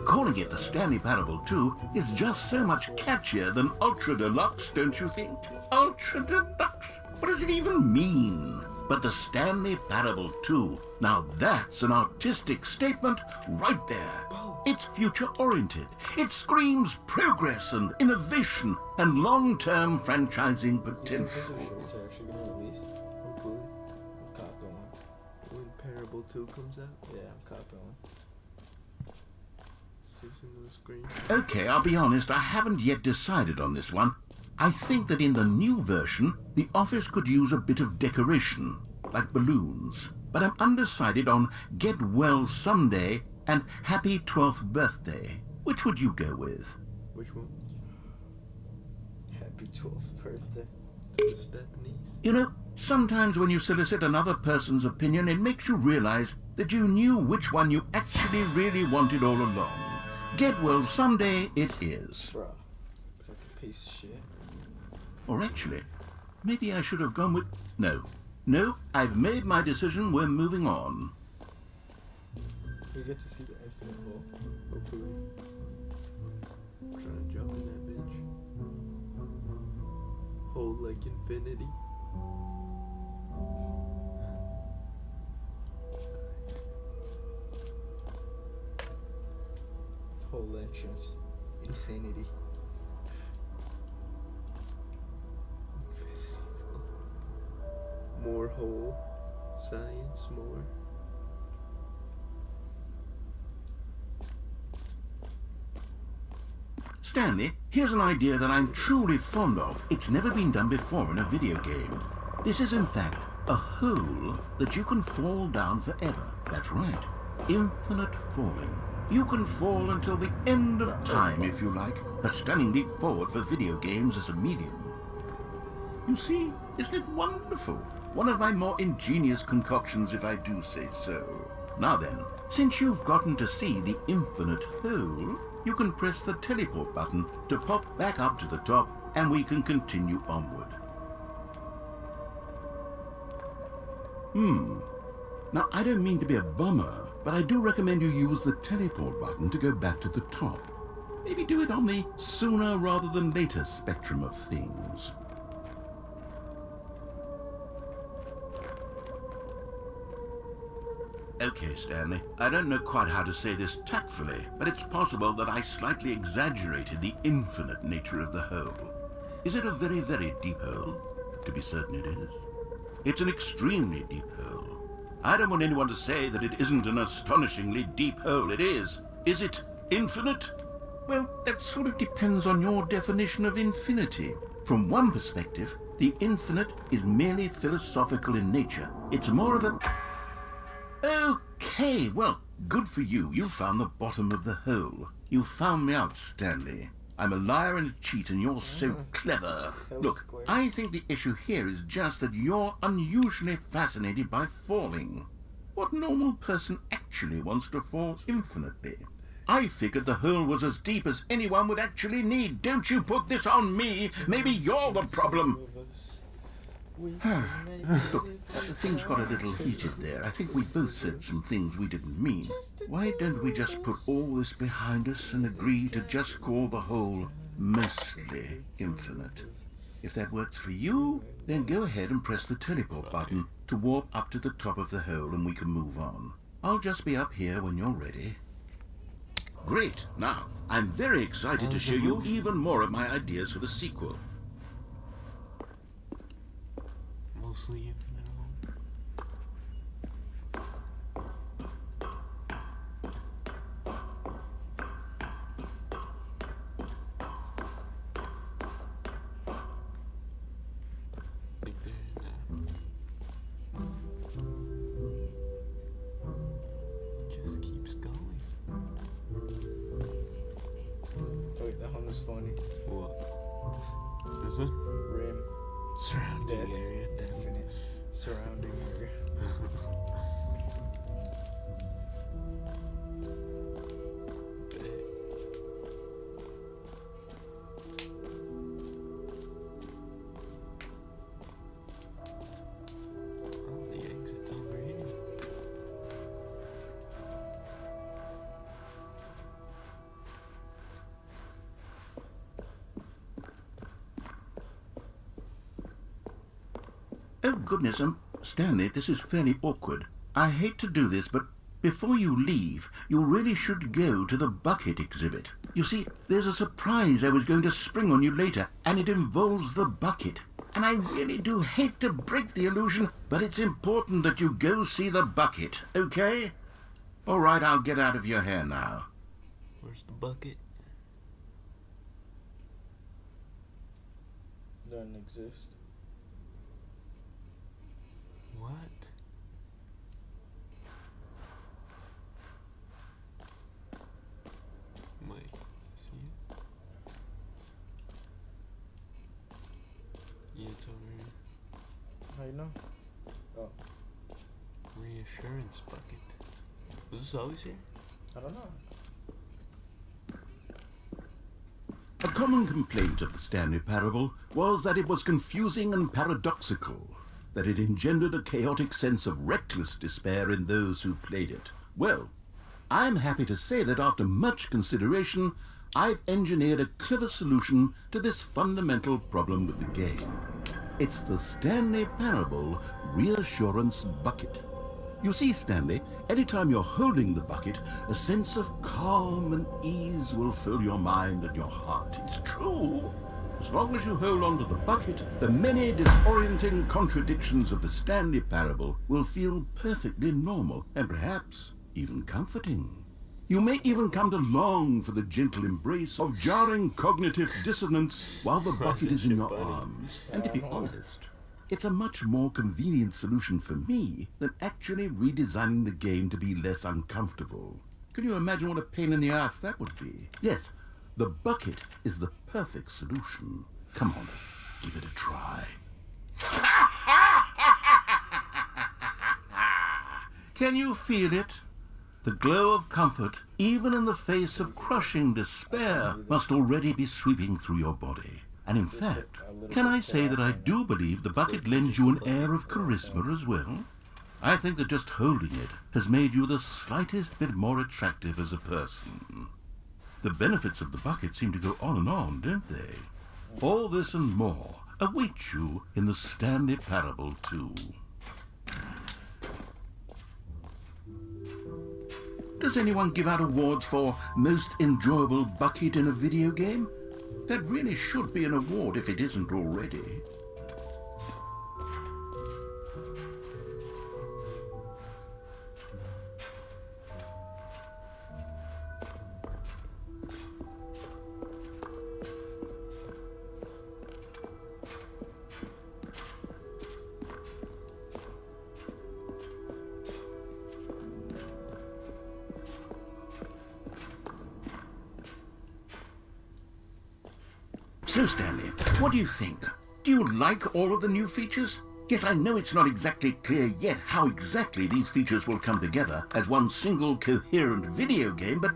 S3: Calling it the Stanley Parable 2 is just so much catchier than Ultra Deluxe, don't you think? Ultra Deluxe? What does it even mean? But the Stanley Parable 2, now that's an artistic statement right there. It's future-oriented. It screams progress and innovation and long-term franchising potential.
S2: It's actually gonna release.
S1: Hopefully.
S2: I'm copying one.
S1: When Parable 2 comes out.
S2: Yeah, I'm copying one.
S1: See some of the screen.
S3: Okay, I'll be honest, I haven't yet decided on this one. I think that in the new version, the office could use a bit of decoration, like balloons. but I'm undecided on Get Well Someday and Happy 12th Birthday. Which would you go with?
S1: Which one?
S2: Happy 12th birthday.
S1: The Stephanie's.
S3: You know, sometimes when you solicit another person's opinion, it makes you realize that you knew which one you actually really wanted all along. Get Well Someday it is.
S2: Bruh. Fucking piece of shit.
S3: Or actually, maybe I should have gone with... No, I've made my decision. We're moving on.
S2: We get to see the infinite hole.
S1: Hopefully. I'm trying to jump in that bitch. Hold like infinity.
S2: Whole entrance. Infinity.
S1: More whole. Science, more.
S3: Stanley, here's an idea that I'm truly fond of. It's never been done before in a video game. This is in fact a hole that you can fall down forever. That's right. Infinite falling. You can fall until the end of time, if you like. A stunning leap forward for video games as a medium. You see, isn't it wonderful? One of my more ingenious concoctions, if I do say so. Now then, since you've gotten to see the infinite hole, you can press the teleport button to pop back up to the top, and we can continue onward. Now, I don't mean to be a bummer, but I do recommend you use the teleport button to go back to the top. Maybe do it on the sooner rather than later spectrum of things. Okay, Stanley, I don't know quite how to say this tactfully, but it's possible that I slightly exaggerated the infinite nature of the hole. Is it a very, very deep hole? To be certain it is. It's an extremely deep hole. I don't want anyone to say that it isn't an astonishingly deep hole. It is. Is it infinite? Well, that sort of depends on your definition of infinity. From one perspective, the infinite is merely philosophical in nature. It's more of a... Okay, well, good for you. You found the bottom of the hole. You found me out, Stanley. I'm a liar and a cheat, and you're so clever. Look, I think the issue here is just that you're unusually fascinated by falling. What normal person actually wants to fall infinitely? I figured the hole was as deep as anyone would actually need. Don't you put this on me. Maybe you're the problem. Look, things got a little heated there. I think we both said some things we didn't mean. Why don't we just put all this behind us and agree to just call the whole mostly infinite? If that works for you, then go ahead and press the teleport button to warp up to the top of the hole and we can move on. I'll just be up here when you're ready. Great! Now, I'm very excited to show you even more of my ideas for the sequel.
S1: Mostly infinite hole. Like there now. It just keeps going.
S2: Wait, that one was funny.
S1: What? This one?
S2: Rim.
S1: Surrounding
S2: Depth.
S1: area.
S2: Definite. Surrounding area.
S1: Oh, the exit's over here.
S3: Oh, goodness, Stanley, this is fairly awkward. I hate to do this, but before you leave, you really should go to the bucket exhibit. You see, there's a surprise I was going to spring on you later, and it involves the bucket. And I really do hate to break the illusion, but it's important that you go see the bucket, okay? All right, I'll get out of your hair now.
S1: Where's the bucket?
S2: Doesn't exist.
S1: What? over here.
S2: How you know? Oh,
S1: Reassurance bucket. Was this always here?
S2: I don't know.
S3: A common complaint of the Stanley Parable was that it was confusing and paradoxical, that it engendered a chaotic sense of reckless despair in those who played it. Well, I'm happy to say that after much consideration, I've engineered a clever solution to this fundamental problem with the game. It's the Stanley Parable Reassurance Bucket. You see, Stanley, anytime you're holding the bucket, a sense of calm and ease will fill your mind and your heart. It's true. As long as you hold on to the bucket, the many disorienting contradictions of the Stanley Parable will feel perfectly normal and perhaps even comforting. You may even come to long for the gentle embrace of jarring cognitive dissonance while the bucket is in your arms. And to be honest, it's a much more convenient solution for me than actually redesigning the game to be less uncomfortable. Can you imagine what a pain in the ass that would be? Yes, the bucket is the perfect solution. Come on, give it a try. Can you feel it? The glow of comfort, even in the face of crushing despair, must already be sweeping through your body. And in fact, can I say that I do believe the bucket lends you an air of charisma as well? I think that just holding it has made you the slightest bit more attractive as a person. The benefits of the bucket seem to go on, don't they? All this and more await you in the Stanley Parable 2. Does anyone give out awards for most enjoyable bucket in a video game? That really should be an award if it isn't already. So, Stanley, what do you think? Do you like all of the new features? Yes, I know it's not exactly clear yet how exactly these features will come together as one single coherent video game, but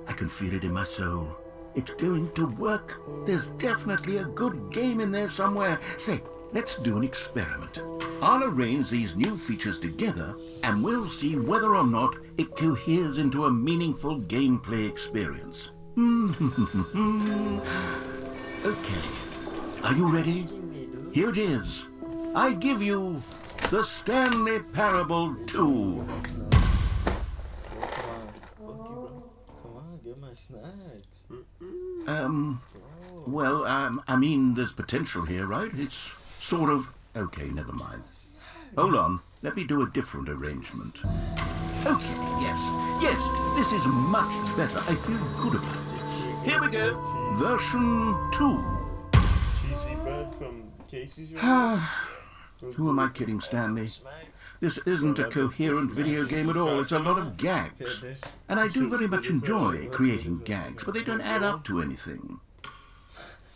S3: I can feel it in my soul. It's going to work. There's definitely a good game in there somewhere. Say, let's do an experiment. I'll arrange these new features together and we'll see whether or not it coheres into a meaningful gameplay experience. Okay, are you ready? Here it is. I give you the Stanley Parable 2.
S2: Come on, get my snacks.
S3: Well, I mean, there's potential here, right? It's sort of... Okay, never mind. Hold on, let me do a different arrangement. Okay, yes, this is much better. I feel good about this. Here we go. Version 2.
S1: Cheesy bread from Casey's.
S3: Who am I kidding, Stanley? This isn't a coherent video game at all. It's a lot of gags. And I do very much enjoy creating gags, but they don't add up to anything.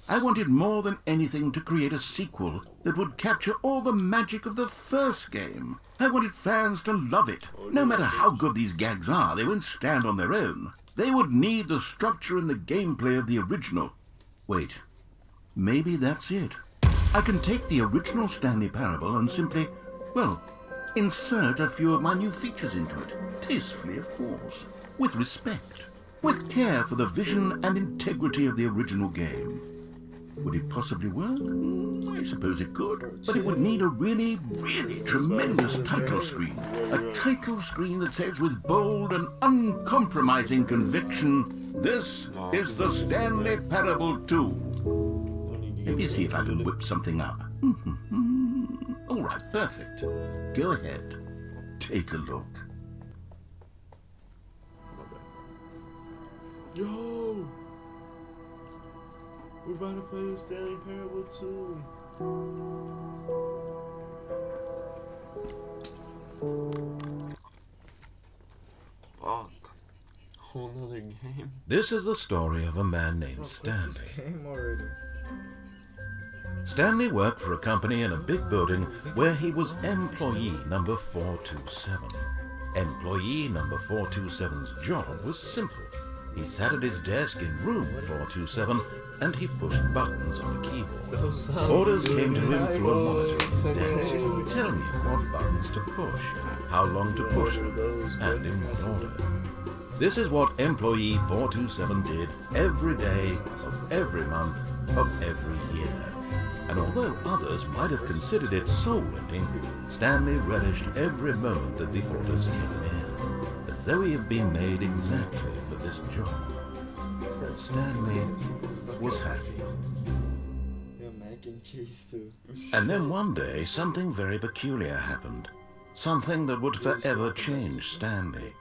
S3: I wanted more than anything to create a sequel that would capture all the magic of the first game. I wanted fans to love it. No matter how good these gags are, they won't stand on their own. They would need the structure and the gameplay of the original. Wait, maybe that's it. I can take the original Stanley Parable and simply, well, insert a few of my new features into it. Tastefully, of course. With respect. With care for the vision and integrity of the original game. Would it possibly work? I suppose it could. But it would need a really, really tremendous title screen. A title screen that says with bold and uncompromising conviction, "This is the Stanley Parable 2. Let me see if I can whip something up. All right, perfect. Go ahead. Take a look.
S1: Yo! We're about to play the Stanley Parable 2. Fuck. Whole nother game.
S3: This is the story of a man named Stanley.
S2: Game already.
S3: Stanley worked for a company in a big building where he was employee number 427. Employee number 427's job was simple. He sat at his desk in room 427 and he pushed buttons on a keyboard. Orders came to him through a monitor on his desk, telling him what buttons to push, how long to push them, and in what order. This is what employee 427 did every day of every month of every year. And although others might have considered it soul-rending, Stanley relished every moment that the orders came in, as though he had been made exactly for this job. And Stanley was happy.
S2: Yeah, mac and cheese too.
S3: And then one day, something very peculiar happened. Something that would forever change Stanley.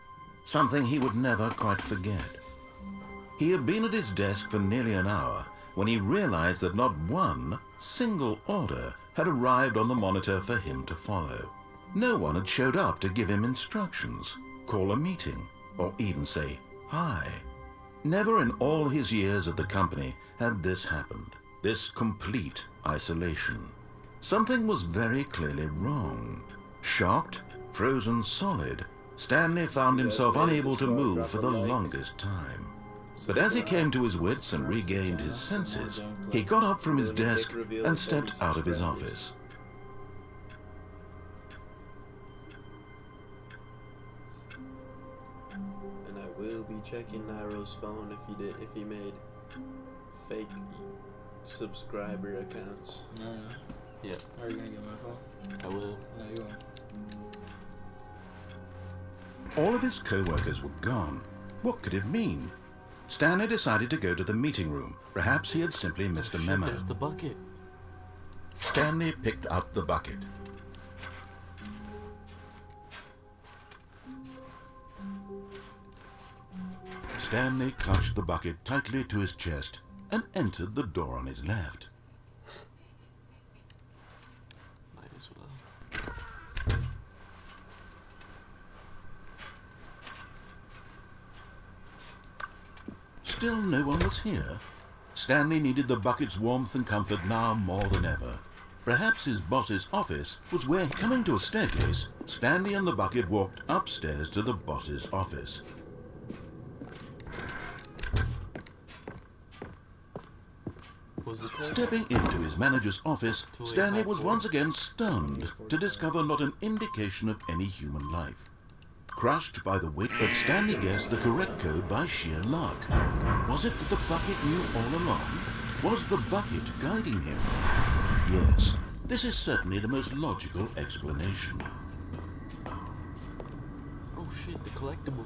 S3: Something he would never quite forget. He had been at his desk for nearly an hour when he realized that not one single order had arrived on the monitor for him to follow. No one had showed up to give him instructions, call a meeting, or even say hi. Never in all his years at the company had this happened, this complete isolation. Something was very clearly wrong. Shocked, frozen solid, Stanley found himself unable to move for the longest time. But as he came to his wits and regained his senses, he got up from his desk and stepped out of his office.
S9: And I will be checking Nairo's phone if he made fake subscriber accounts.
S2: No.
S1: Yeah,
S2: Are you gonna get my phone?
S1: I will.
S2: No, you won't.
S3: All of his co-workers were gone. What could it mean? Stanley decided to go to the meeting room. Perhaps he had simply missed a
S1: Shit,
S3: memo.
S1: there's the bucket.
S3: Stanley picked up the bucket. Stanley clutched the bucket tightly to his chest and entered the door on his left.
S1: Might as well.
S3: Still no one was here. Stanley needed the bucket's warmth and comfort now more than ever. Perhaps his boss's office was where, coming to a staircase, Stanley and the bucket walked upstairs to the boss's office.
S1: Was the code?
S3: Stepping into his manager's office,
S1: 285
S3: Stanley was
S1: code.
S3: once again stunned to discover not an indication of any human life. Crushed by the weight, but Stanley guessed the correct code by sheer luck. Was it that the bucket knew all along? Was the bucket guiding him? Yes, this is certainly the most logical explanation.
S1: Oh shit, the collectible.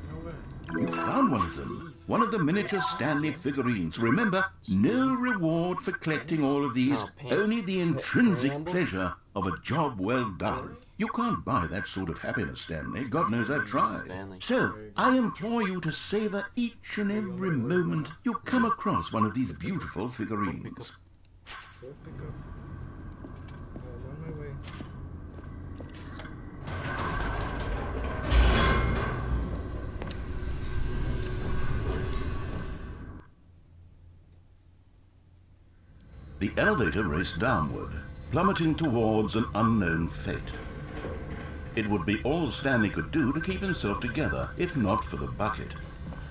S2: No way.
S3: You found one of them. One of the miniature Stanley figurines. Remember, no reward for collecting all of these, only the intrinsic pleasure of a job well done. You can't buy that sort of happiness, Stanley. God knows I tried.
S1: Stanley.
S3: So, I implore you to savor each and every moment you come across one of these beautiful figurines.
S2: So pick up. I'm on my way.
S3: The elevator raced downward, plummeting towards an unknown fate. It would be all Stanley could do to keep himself together, if not for the bucket.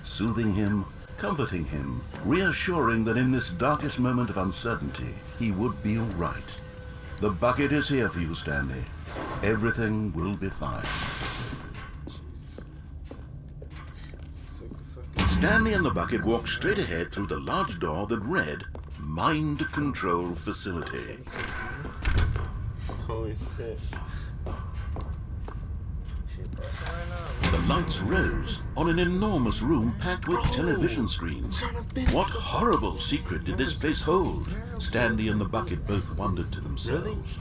S3: Soothing him, comforting him, reassuring that in this darkest moment of uncertainty, he would be all right. The bucket is here for you, Stanley. Everything will be fine.
S2: Jesus. It's like the fucking.
S3: Stanley and the bucket walked straight ahead through the large door that read, Mind Control Facility.
S2: 6 minutes.
S1: Holy shit.
S2: Shit, pressing right now.
S3: The lights rose on an enormous room packed with television screens. What horrible secret did this place hold? Stanley and the bucket both wondered to themselves.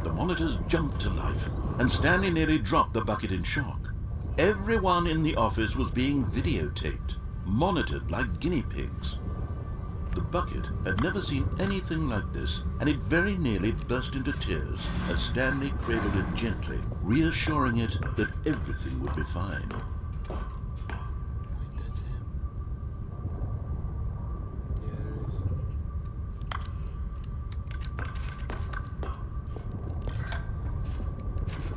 S3: The monitors jumped to life, and Stanley nearly dropped the bucket in shock. Everyone in the office was being videotaped, monitored like guinea pigs. The bucket had never seen anything like this, and it very nearly burst into tears as Stanley cradled it gently, reassuring it that everything would be fine.
S1: Wait, that's him.
S2: Yeah, there is.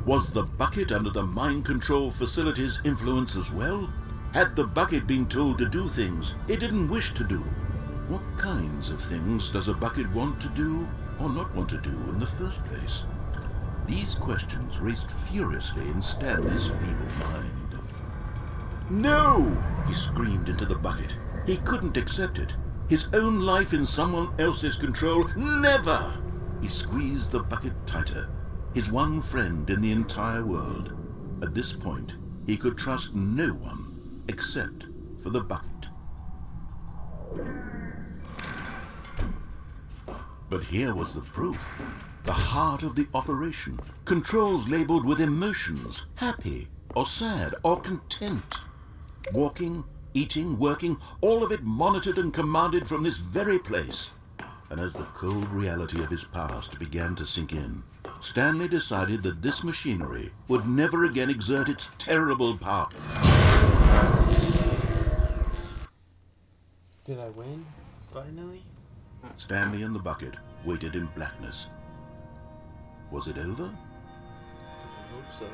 S3: Was the bucket under the mind control facility's influence as well? Had the bucket been told to do things it didn't wish to do? What kinds of things does a bucket want to do or not want to do in the first place? These questions raced furiously in Stanley's feeble mind. No! He screamed into the bucket. He couldn't accept it. His own life in someone else's control, never! He squeezed the bucket tighter. His one friend in the entire world. At this point, he could trust no one except for the bucket. But here was the proof. The heart of the operation. Controls labeled with emotions, happy or sad or content. Walking, eating, working, all of it monitored and commanded from this very place. And as the cold reality of his past began to sink in, Stanley decided that this machinery would never again exert its terrible power.
S1: Did I win?
S9: Finally?
S3: Stanley and the bucket waited in blackness. Was it over?
S9: I hope so.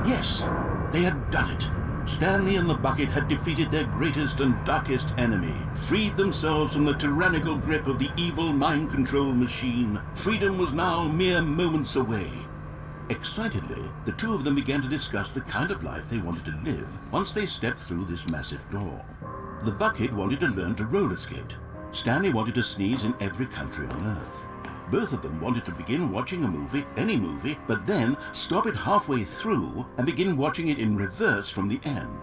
S3: Yes, they had done it. Stanley and the bucket had defeated their greatest and darkest enemy, freed themselves from the tyrannical grip of the evil mind control machine. Freedom was now mere moments away. Excitedly, the two of them began to discuss the kind of life they wanted to live once they stepped through this massive door. The bucket wanted to learn to roller skate. Stanley wanted to sneeze in every country on Earth. Both of them wanted to begin watching a movie, any movie, but then stop it halfway through and begin watching it in reverse from the end.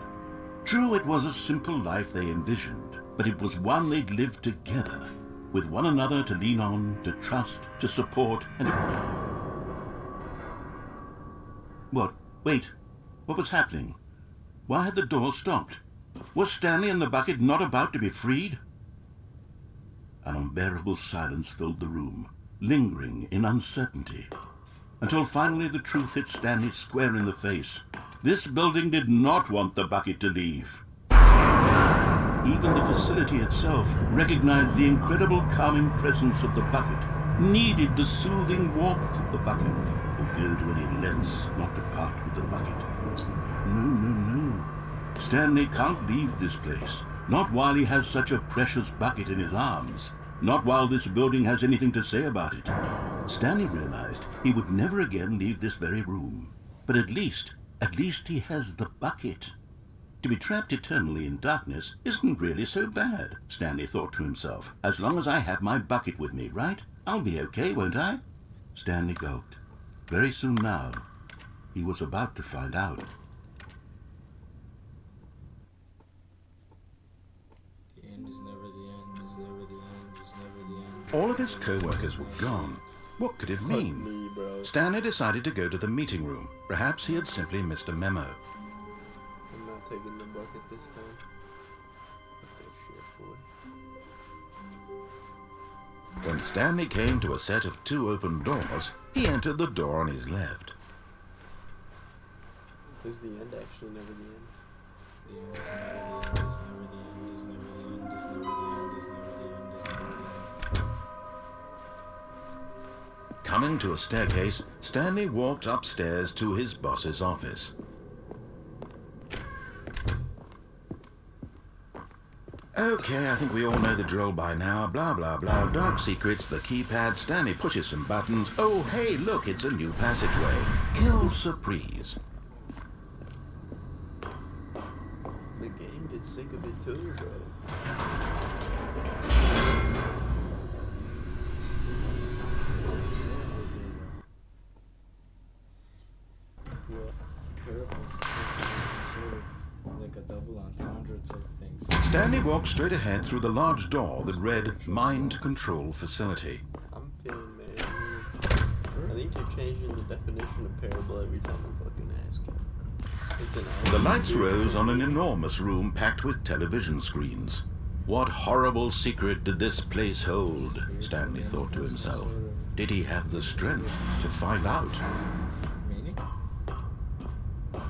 S3: True, it was a simple life they envisioned, but it was one they'd lived together, with one another to lean on, to trust, to support, and What? Wait. What was happening? Why had the door stopped? Was Stanley and the bucket not about to be freed? An unbearable silence filled the room, lingering in uncertainty, until finally the truth hit Stanley square in the face. This building did not want the bucket to leave. Even the facility itself recognized the incredible calming presence of the bucket, needed the soothing warmth of the bucket, would go to any lengths not to part with the bucket. No. Stanley can't leave this place. Not while he has such a precious bucket in his arms. Not while this building has anything to say about it. Stanley realized he would never again leave this very room. But at least he has the bucket. To be trapped eternally in darkness isn't really so bad, Stanley thought to himself. As long as I have my bucket with me, right? I'll be okay, won't I? Stanley gulped. Very soon now, he was about to find out. All of his co-workers were gone. What could it mean?
S9: Fuck me, bro.
S3: Stanley decided to go to the meeting room. Perhaps he had simply missed a memo.
S9: I'm not taking the bucket this time. Fuck that shit, boy.
S3: When Stanley came to a set of 2 open doors, he entered the door on his left.
S9: Is the end actually never the end?
S2: The end is never the end, is never the end, is never the end, is never the end, is never the end, is never the end.
S3: Coming to a staircase, Stanley walked upstairs to his boss's office. Okay, I think we all know the drill by now. Blah, blah, blah. Dark secrets, the keypad. Stanley pushes some buttons. Oh, hey, look, it's a new passageway. Quelle surprise.
S9: The game gets sick of it too, bro.
S2: Like a double entendre type things.
S3: Stanley walked straight ahead through the large door that read Mind Control Facility.
S9: I'm feeling man. I think you're changing the definition of parable every time I fucking ask you. It's an
S3: The lights rose on an enormous room packed with television screens. What horrible secret did this place hold? Stanley thought to himself. Did he have the strength to find out?
S2: Meaning? Or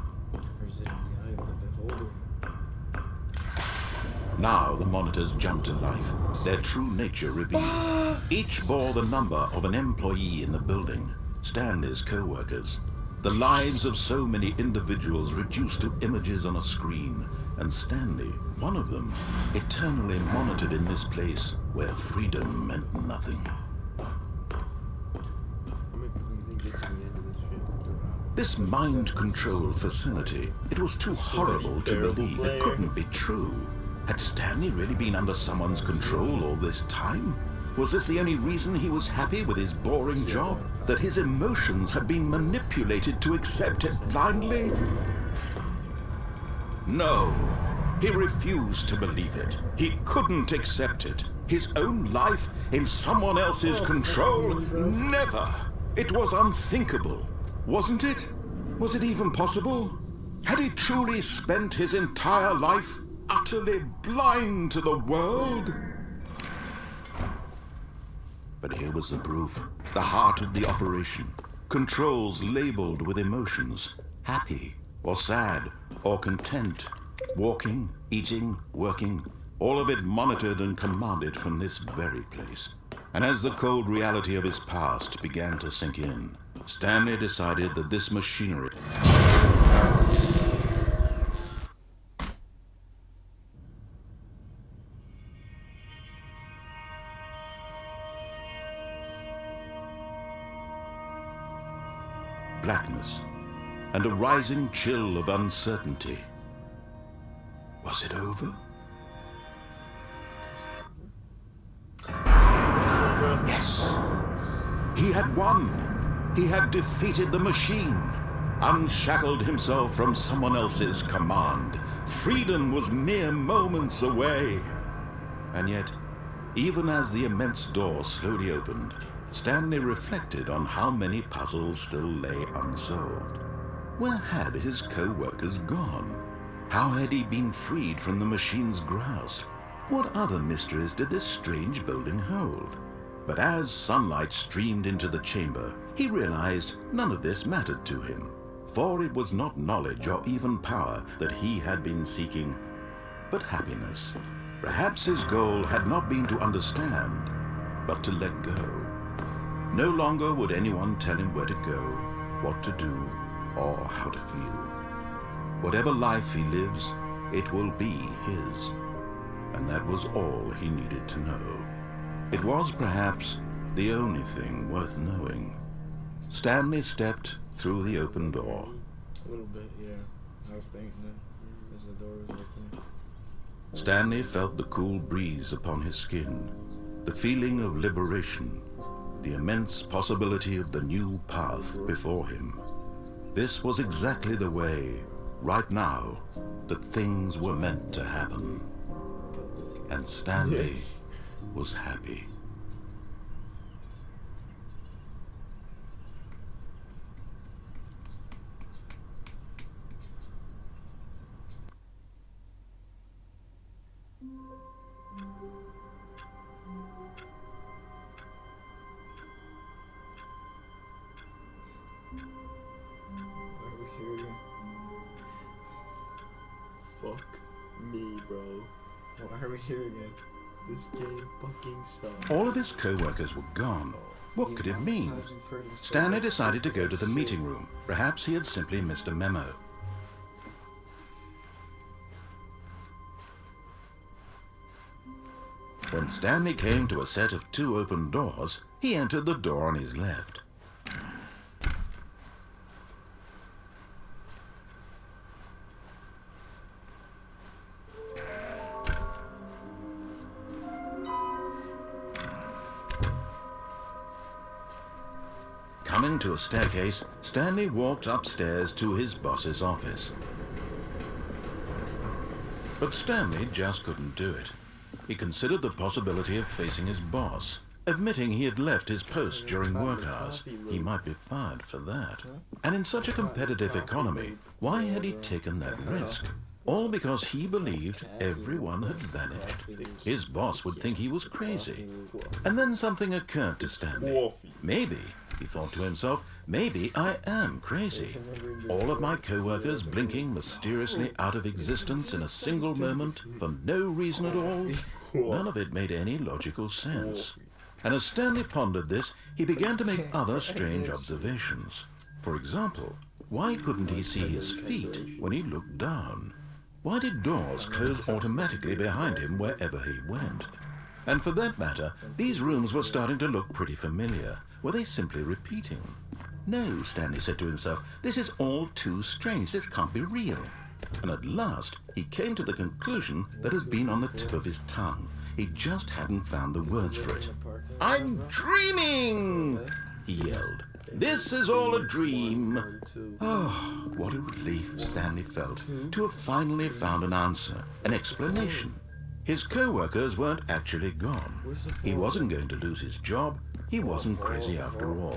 S2: is it in the eye of the beholder?
S3: Now the monitors jumped to life, their true nature revealed. Each bore the number of an employee in the building, Stanley's co-workers. The lives of so many individuals reduced to images on a screen, and Stanley, one of them, eternally monitored in this place where freedom meant nothing.
S9: How many people do you think get to the end of this shit?
S3: This mind control facility, it was too horrible to
S9: terrible
S3: believe it
S9: player.
S3: couldn't be true. Had Stanley really been under someone's control all this time? Was this the only reason he was happy with his boring job? That his emotions had been manipulated to accept it blindly? No, he refused to believe it. He couldn't accept it. His own life in someone else's control? Never! It was unthinkable, wasn't it? Was it even possible? Had he truly spent his entire life utterly blind to the world? But here was the proof. The heart of the operation. Controls labeled with emotions. Happy, or sad, or content. Walking, eating, working. All of it monitored and commanded from this very place. And as the cold reality of his past began to sink in, Stanley decided that this machinery... blackness, and a rising chill of uncertainty. Was it over? Yes. He had won. He had defeated the machine, unshackled himself from someone else's command. Freedom was mere moments away. And yet, even as the immense door slowly opened, Stanley reflected on how many puzzles still lay unsolved. Where had his co-workers gone? How had he been freed from the machine's grasp? What other mysteries did this strange building hold? But as sunlight streamed into the chamber, he realized none of this mattered to him, for it was not knowledge or even power that he had been seeking, but happiness. Perhaps his goal had not been to understand, but to let go. No longer would anyone tell him where to go, what to do, or how to feel. Whatever life he lives, it will be his. And that was all he needed to know. It was perhaps the only thing worth knowing. Stanley stepped through the open door.
S2: A little bit, yeah. I was thinking that as the door was opening.
S3: Stanley felt the cool breeze upon his skin, the feeling of liberation, the immense possibility of the new path before him. This was exactly the way, right now, that things were meant to happen. And Stanley was happy.
S2: Why are we here again?
S9: Fuck me, bro.
S2: Why are we here again?
S9: This game fucking sucks.
S3: All of his co-workers were gone. What could it mean? Stanley decided to go to the meeting room. Perhaps he had simply missed a memo. When Stanley came to a set of 2 open doors, he entered the door on his left. Coming to a staircase, Stanley walked upstairs to his boss's office. But Stanley just couldn't do it. He considered the possibility of facing his boss. admitting he had left his post during work hours. He might be fired for that. And in such a competitive economy, why had he taken that risk? All because he believed everyone had vanished. His boss would think he was crazy. And then something occurred to Stanley. Maybe, he thought to himself, maybe I am crazy. All of my co-workers blinking mysteriously out of existence in a single moment for no reason at all. None of it made any logical sense. And as Stanley pondered this, he began to make other strange observations. For example, why couldn't he see his feet when he looked down? Why did doors close automatically behind him wherever he went? And for that matter, these rooms were starting to look pretty familiar. Were they simply repeating? No, Stanley said to himself, this is all too strange. This can't be real. And at last, he came to the conclusion that had been on the tip of his tongue. He just hadn't found the words for it. I'm dreaming! He yelled. This is all a dream. Oh, what a relief Stanley felt to have finally found an answer, an explanation. His co-workers weren't actually gone. He wasn't going to lose his job. He wasn't crazy after all.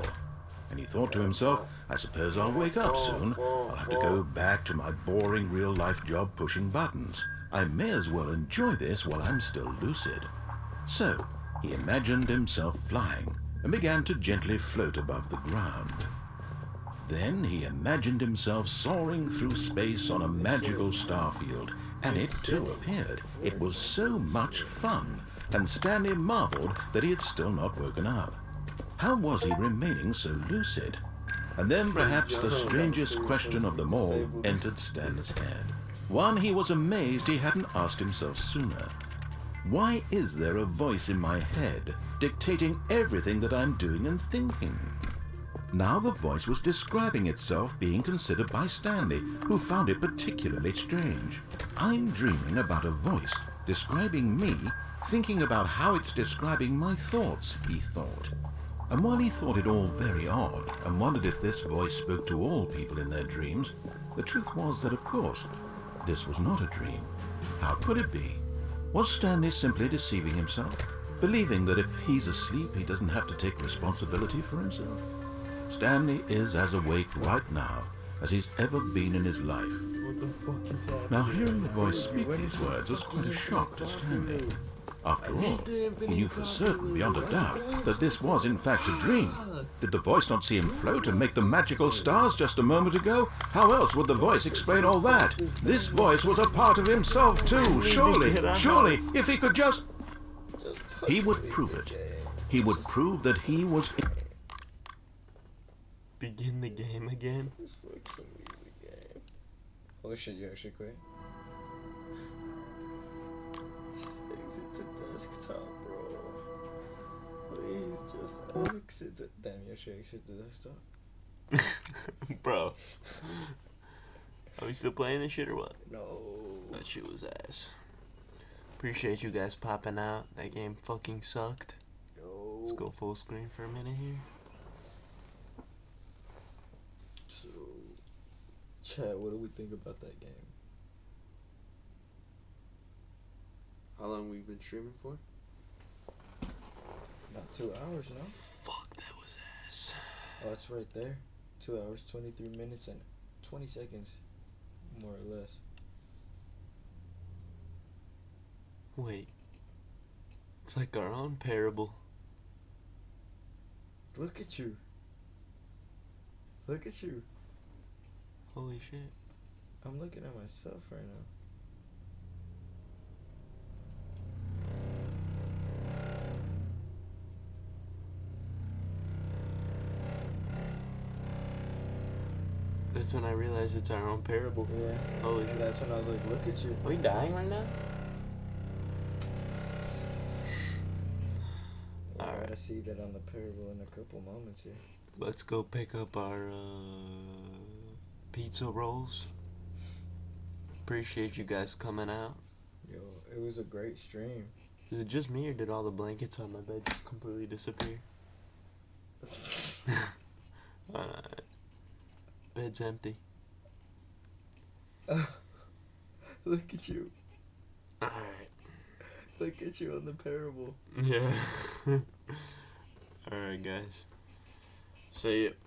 S3: And he thought to himself, I suppose I'll wake up soon. I'll have to go back to my boring real-life job pushing buttons. I may as well enjoy this while I'm still lucid. So, he imagined himself flying and began to gently float above the ground. Then he imagined himself soaring through space on a magical starfield, and it too appeared. It was so much fun, and Stanley marveled that he had still not woken up. How was he remaining so lucid? And then perhaps the strangest question of them all entered Stanley's head. One he was amazed he hadn't asked himself sooner. Why is there a voice in my head dictating everything that I'm doing and thinking? Now the voice was describing itself being considered by Stanley, who found it particularly strange. I'm dreaming about a voice describing me, thinking about how it's describing my thoughts, he thought. And while he thought it all very odd and wondered if this voice spoke to all people in their dreams, the truth was that, of course, this was not a dream. How could it be? Was Stanley simply deceiving himself, believing that if he's asleep he doesn't have to take responsibility for himself? Stanley is as awake right now as he's ever been in his life.
S9: What the fuck is happening?
S3: Now hearing the voice speak these words was quite a shock to Stanley. After all, he knew for certain, beyond a doubt, that this was in fact a dream. Did the voice not see him float and make the magical stars just a moment ago? How else would the voice explain all that? This voice was a part of himself too, surely, if he could just... He would prove it. He would prove that he was...
S1: Begin the game again?
S2: Just fucking leave the game. Oh shit, you actually quit? Just exit the desktop, bro. Please, just exit it. Damn, you actually exit the desktop?
S1: Bro. Are we still playing this shit or what?
S2: No.
S1: That shit was ass. Appreciate you guys popping out. That game fucking sucked.
S2: Yo.
S1: Let's go full screen for a minute here.
S2: So, Chad, what do we think about that game?
S9: How long we been streaming for?
S2: About 2 hours now.
S1: Fuck, that was ass.
S2: Oh, it's right there. 2 hours, 23 minutes, and 20 seconds. More or less.
S1: Wait. It's like our own parable.
S2: Look at you. Look at you.
S1: Holy shit.
S2: I'm looking at myself right now.
S1: That's when I realized it's our own parable.
S2: Yeah.
S1: Holy shit.
S2: That's when I was like, look at you.
S1: Are we dying right now?
S2: I
S1: Alright.
S2: gotta see that on the parable in a couple moments here.
S1: Let's go pick up our pizza rolls. Appreciate you guys coming out.
S2: Yo, it was a great stream.
S1: Is it just me or did all the blankets on my bed just completely disappear? Alright. Bed's empty.
S2: Look at you.
S1: Alright.
S2: Look at you on the parable.
S1: Yeah. Alright, guys. Say it.